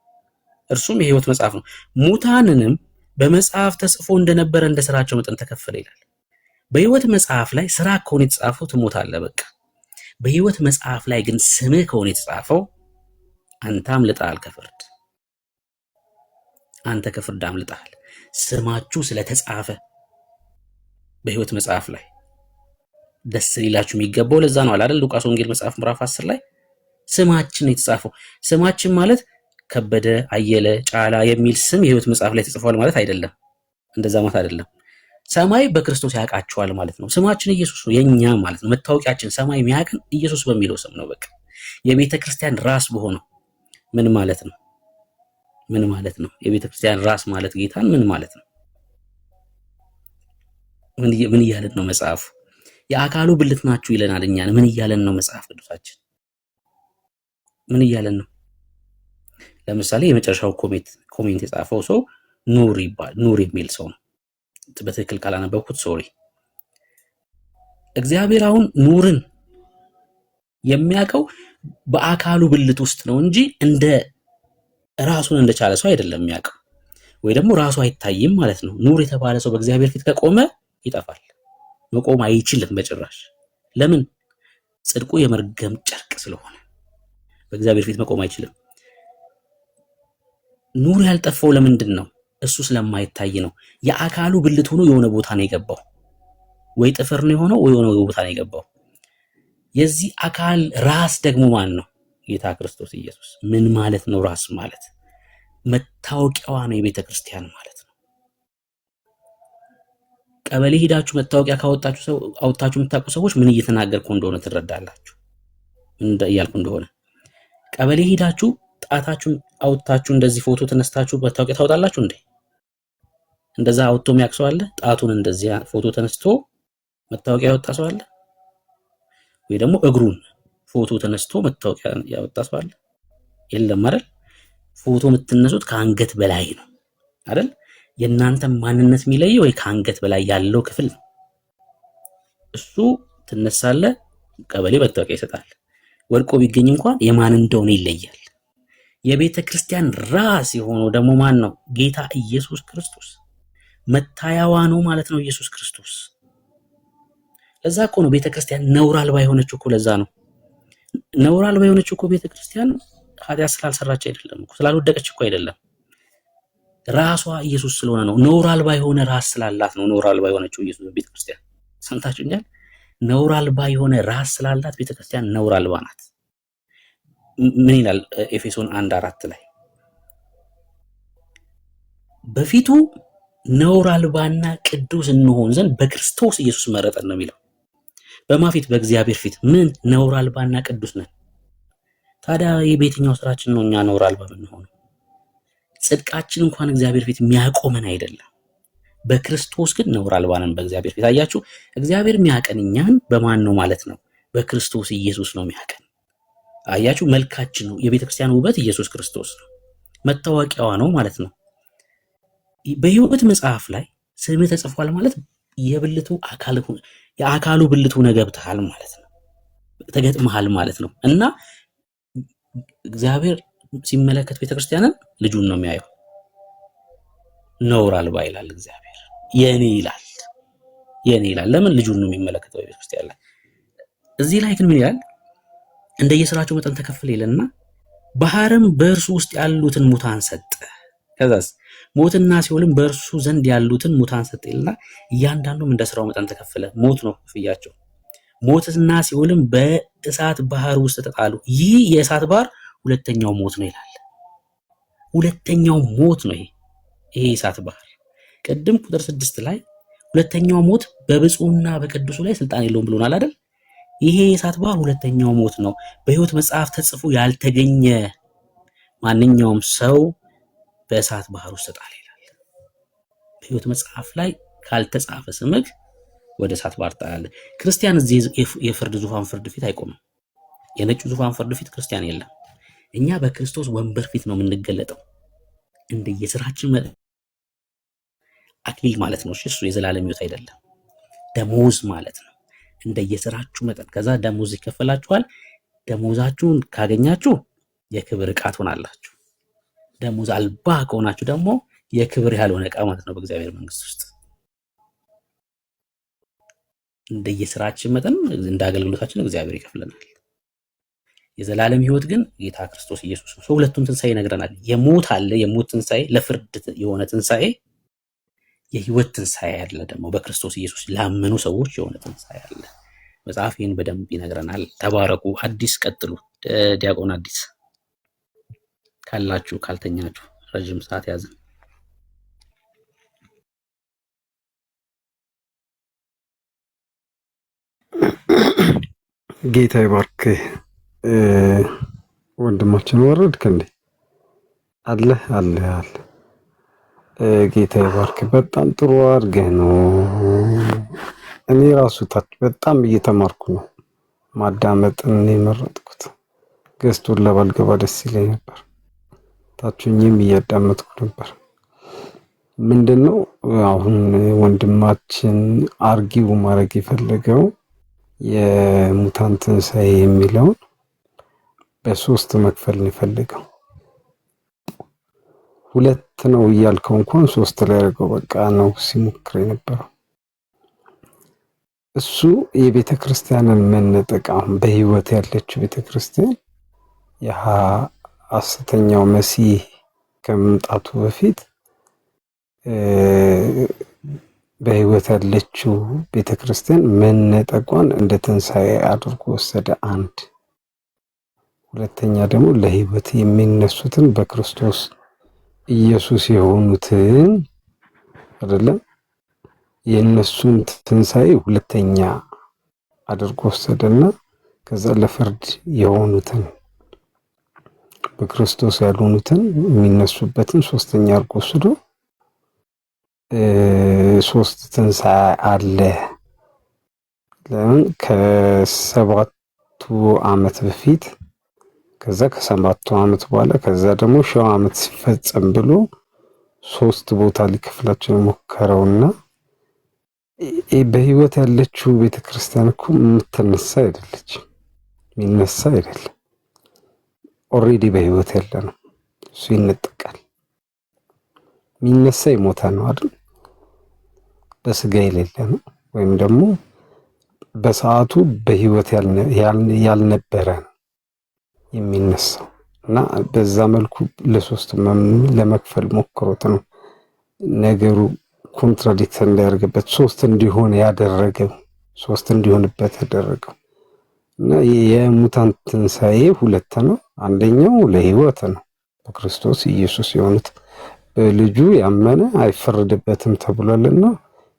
እርሱም የሕይወት መጽሐፍ ነው። ሙታንንም በመጽሐፍ ተጽፎ እንደነበረ እንደ ስራቸው መጠን ተከፈለ ይላል። በሕይወት መጽሐፍ ላይ ስራ ከሆነ የተጻፈው ትሞታለህ በቃ። በሕይወት መጽሐፍ ላይ ግን ስምህ ከሆነ የተጻፈው አንተ አምልጠሃል ከፍርድ። አንተ ከፍርድ አምልጠሃል። ስማችሁ ስለተጻፈ በሕይወት መጽሐፍ ላይ ደስ ሊላችሁ የሚገባው ለዛ ነው አይደል? ሉቃስ ወንጌል መጽሐፍ ምዕራፍ 10 ላይ ስማችን የተጻፈው። ስማችን ማለት ከበደ፣ አየለ፣ ጫላ የሚል ስም የሕይወት መጽሐፍ ላይ ተጽፏል ማለት አይደለም። እንደዛ ማለት አይደለም። ሰማይ በክርስቶስ ያውቃቸዋል ማለት ነው። ስማችን ኢየሱስ ነው የኛ ማለት ነው። መታወቂያችን ሰማይ የሚያውቅን ኢየሱስ በሚለው ስም ነው። በቃ የቤተ ክርስቲያን ራስ በሆነው ምን ማለት ነው? ምን ማለት ነው? የቤተ ክርስቲያን ራስ ማለት ጌታን ምን ማለት ነው? ምን እያለን ነው መጽሐፉ? የአካሉ ብልት ናችሁ ይለናል እኛን። ምን እያለን ነው መጽሐፍ ቅዱሳችን? ምን እያለን ነው? ለምሳሌ የመጨረሻው ኮሜንት የጻፈው ሰው ኑር የሚል ሰው ነው። በትክክል ካላነበብኩት ሶሪ። እግዚአብሔር አሁን ኑርን የሚያውቀው በአካሉ ብልት ውስጥ ነው እንጂ እንደ ራሱን እንደቻለ ሰው አይደለም የሚያውቀው፣ ወይ ደግሞ ራሱ አይታይም ማለት ነው። ኑር የተባለ ሰው በእግዚአብሔር ፊት ከቆመ ይጠፋል። መቆም አይችልም በጭራሽ። ለምን? ጽድቁ የመርገም ጨርቅ ስለሆነ በእግዚአብሔር ፊት መቆም አይችልም። ኑር ያልጠፋው ለምንድን ነው? እሱ ስለማይታይ ነው። የአካሉ ብልት ሆኖ የሆነ ቦታ ነው የገባው። ወይ ጥፍር ነው የሆነው ወይ የሆነ ቦታ ነው የገባው። የዚህ አካል ራስ ደግሞ ማን ነው? ጌታ ክርስቶስ ኢየሱስ። ምን ማለት ነው ራስ ማለት? መታወቂያዋ ነው የቤተ ክርስቲያን ማለት ነው። ቀበሌ ሄዳችሁ መታወቂያ አውጥታችሁ የምታውቁ ሰዎች ምን እየተናገርኩ እንደሆነ ትረዳላችሁ። ምን እያልኩ እንደሆነ። ቀበሌ ሄዳችሁ ጣታችሁን አውጥታችሁ እንደዚህ ፎቶ ተነስታችሁ መታወቂያ ታወጣላችሁ እንዴ? እንደዛ አውጥቶ የሚያውቅ ሰው አለ? ጣቱን እንደዚህ ፎቶ ተነስቶ መታወቂያ ያወጣ ሰው አለ? ወይ ደግሞ እግሩን ፎቶ ተነስቶ መታወቂያ ያወጣ ሰው አለ? የለም አይደል? ፎቶ የምትነሱት ከአንገት በላይ ነው አይደል? የእናንተ ማንነት የሚለየው ወይ ከአንገት በላይ ያለው ክፍል ነው። እሱ ትነሳለ፣ ቀበሌ መታወቂያ ይሰጣል። ወድቆ ቢገኝ እንኳን የማን እንደሆነ ይለያል። የቤተ ክርስቲያን ራስ የሆነው ደግሞ ማን ነው? ጌታ ኢየሱስ ክርስቶስ። መታያዋ ነው ማለት ነው ኢየሱስ ክርስቶስ። ለዛ እኮ ነው ቤተ ክርስቲያን ነውር አልባ የሆነችው እኮ። ለዛ ነው ነውር አልባ የሆነችው እኮ ቤተ ክርስቲያን ኃጢአት ስላልሰራች አይደለም እኮ፣ ስላልወደቀች እኮ አይደለም። ራሷ ኢየሱስ ስለሆነ ነው። ነውር አልባ የሆነ ራስ ስላላት ነው ነውር አልባ የሆነችው ኢየሱስ ቤተ ክርስቲያን። ሰምታችሁኛል? ነውር አልባ የሆነ ራስ ስላላት ቤተ ክርስቲያን ነውር አልባ ናት። ምን ይላል ኤፌሶን 1:4 ላይ? በፊቱ ነውር አልባና ቅዱስ እንሆን ዘንድ በክርስቶስ ኢየሱስ መረጠን ነው የሚለው። በማፊት በእግዚአብሔር ፊት ምን ነውር አልባና ቅዱስ ነን። ታዲያ የቤተኛው ስራችን ነው እኛ ነውር አልባ የምንሆነው? ጽድቃችን እንኳን እግዚአብሔር ፊት የሚያቆመን አይደለም። በክርስቶስ ግን ነውር አልባ ነን በእግዚአብሔር ፊት። አያችሁ፣ እግዚአብሔር የሚያቀን እኛን በማን ነው ማለት ነው? በክርስቶስ ኢየሱስ ነው የሚያቀን። አያችሁ፣ መልካችን ነው። የቤተ ክርስቲያን ውበት ኢየሱስ ክርስቶስ ነው። መታወቂያዋ ነው ማለት ነው። በሕይወት መጽሐፍ ላይ ስምህ ተጽፏል ማለት የአካሉ ብልት ሆነህ ገብተሃል ማለት ነው። ተገጥመሃል ማለት ነው። እና እግዚአብሔር ሲመለከት ቤተክርስቲያንን ልጁን ነው የሚያየው። ነውር አልባ ይላል እግዚአብሔር። የኔ ይላል የኔ ይላል። ለምን ልጁን ነው የሚመለከተው ቤተክርስቲያን ላይ። እዚህ ላይ ግን ምን ይላል? እንደየስራቸው መጠን ተከፈለ ይልና ባህርም በእርሱ ውስጥ ያሉትን ሙታን ሰጠ። ከዛስ ሞትና ሲኦልም በእርሱ ዘንድ ያሉትን ሙታን ሰጠ ይልና እያንዳንዱም እንደ ስራው መጠን ተከፈለ። ሞት ነው ክፍያቸው። ሞትና ሲኦልም በእሳት ባህር ውስጥ ተጣሉ። ይህ የእሳት ባህር ሁለተኛው ሞት ነው ይላል። ሁለተኛው ሞት ነው ይሄ የእሳት ባህር። ቅድም ቁጥር 6 ላይ ሁለተኛው ሞት በብፁዕና በቅዱሱ ላይ ስልጣን የለውም ብሎናል አይደል? ይሄ የእሳት ባህር ሁለተኛው ሞት ነው። በሕይወት መጽሐፍ ተጽፎ ያልተገኘ ማንኛውም ሰው በእሳት ባህር ውስጥ ተጣለ ይላል። በሕይወት መጽሐፍ ላይ ካልተጻፈ ስምህ ወደ እሳት ባህር ተጣለ። ክርስቲያን እዚህ የፍርድ ዙፋን ፍርድ ፊት አይቆምም። የነጩ ዙፋን ፍርድ ፊት ክርስቲያን የለም። እኛ በክርስቶስ ወንበር ፊት ነው የምንገለጠው። እንደየስራችን አክሊል ማለት ነው። እሱ የዘላለም ሕይወት አይደለም፣ ደሞዝ ማለት ነው። እንደየስራችሁ መጠን ከዛ ደሞዝ ይከፈላችኋል። ደሞዛችሁን ካገኛችሁ የክብር ዕቃ ትሆናላችሁ። ደሞዝ አልባ ከሆናችሁ ደግሞ የክብር ያልሆነ ዕቃ ማለት ነው በእግዚአብሔር መንግስት ውስጥ። እንደየስራችን መጠን እንደ አገልግሎታችን እግዚአብሔር ይከፍለናል። የዘላለም ሕይወት ግን ጌታ ክርስቶስ ኢየሱስ ነው። ሁለቱም ትንሣኤ ይነግረናል። የሞት አለ፣ የሞት ትንሣኤ፣ ለፍርድ የሆነ ትንሣኤ፣ የህይወት ትንሣኤ አለ። ደግሞ በክርስቶስ ኢየሱስ ላመኑ ሰዎች የሆነ ትንሣኤ አለ። መጽሐፍ ይህን በደንብ ይነግረናል። ተባረኩ። አዲስ ቀጥሉ። ዲያቆን አዲስ ካላችሁ ካልተኛችሁ ረጅም ሰዓት ያዘን። ጌታ ይባርክ። ወንድማችን ወረድክ እንዴ? አለ አለ አለ። ጌታ ይባርክ። በጣም ጥሩ አድርገህ ነው። እኔ ራሱ ታች በጣም እየተማርኩ ነው። ማዳመጥን የመረጥኩት ገዝቶን ለባልገባ ደስ ይለኝ ነበር። ታችኝም እያዳመጥኩ ነበር። ምንድነው አሁን ወንድማችን አርጊው ማድረግ የፈለገው የሙታን ትንሣኤ የሚለውን በሶስት መክፈል ነው የፈለገው። ሁለት ነው እያልከው እንኳን ሶስት ላይ አድርገው በቃ ነው ሲሞክር የነበረው። እሱ የቤተ ክርስቲያንን መነጠቅ አሁን በህይወት ያለችው ቤተ ክርስቲያን ሐሰተኛው መሲህ ከመምጣቱ በፊት በህይወት ያለችው ቤተ ክርስቲያን መነጠቋን እንደ ትንሣኤ አድርጎ ወሰደ። አንድ ሁለተኛ ደግሞ ለህይወት የሚነሱትን በክርስቶስ ኢየሱስ የሆኑትን አይደለም የእነሱን ትንሣኤ ሁለተኛ አድርጎ ወሰደና ከዛ ለፍርድ የሆኑትን በክርስቶስ ያልሆኑትን የሚነሱበትን ሶስተኛ አድርጎ ወስዶ ሶስት ትንሣኤ አለ። ለምን ከ7 ዓመት በፊት ከዛ ከ7 ዓመት በኋላ ከዛ ደግሞ 1000 ዓመት ሲፈጸም ብሎ ሶስት ቦታ ሊከፍላቸው የሞከረውና በህይወት ያለችው ቤተክርስቲያን እኮ የምትነሳ አይደለች፣ የሚነሳ አይደለም። ኦሬዲ በህይወት ያለ ነው። እሱ ይነጠቃል። የሚነሳ የሞተ ነው አይደል? በስጋ የሌለ ነው፣ ወይም ደግሞ በሰዓቱ በህይወት ያልነበረ ነው የሚነሳው። እና በዛ መልኩ ለሶስት ለመክፈል ሞክሮት ነው ነገሩ ኮንትራዲክት እንዳያደርግበት ሶስት እንዲሆን ያደረገው፣ ሶስት እንዲሆንበት ያደረገው። እና የሙታን ትንሣኤ ሁለት ነው። አንደኛው ለህይወት ነው። በክርስቶስ ኢየሱስ የሆኑት በልጁ ያመነ አይፈረድበትም ተብሏልና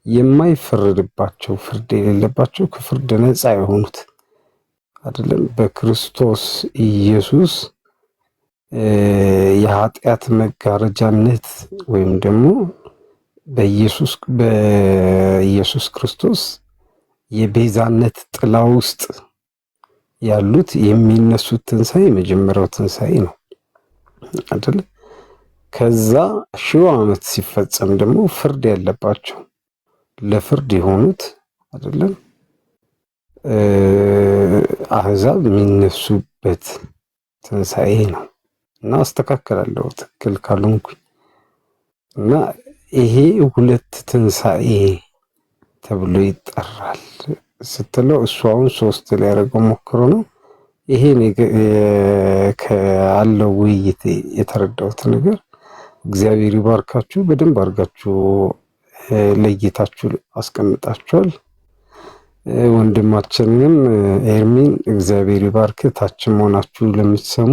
የማይፈረድባቸው ፍርድ የሌለባቸው ከፍርድ ነፃ የሆኑት አይደለም በክርስቶስ ኢየሱስ የኃጢአት መጋረጃነት ወይም ደግሞ በኢየሱስ ክርስቶስ የቤዛነት ጥላ ውስጥ ያሉት የሚነሱት ትንሣኤ የመጀመሪያው ትንሣኤ ነው አይደል? ከዛ 1000 ዓመት ሲፈጸም ደግሞ ፍርድ ያለባቸው ለፍርድ የሆኑት አይደለም አህዛብ የሚነሱበት ትንሣኤ ነው። እና አስተካክላለሁ ትክክል ካልሆንኩኝ። እና ይሄ ሁለት ትንሣኤ ተብሎ ይጠራል ስትለው እሱ አሁን 3 ሊያደርገው ሞክሮ ነው። ይሄ ካለው ውይይት የተረዳሁት ነገር እግዚአብሔር ይባርካችሁ። በደንብ አድርጋችሁ ለይታችሁ አስቀምጣችኋል። ወንድማችንን ኤርሚን እግዚአብሔር ይባርክ። ታችም ሆናችሁ ለምትሰሙ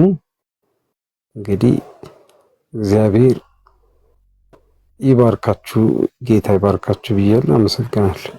እንግዲህ እግዚአብሔር ይባርካችሁ፣ ጌታ ይባርካችሁ ብያለሁ። አመሰግናለሁ።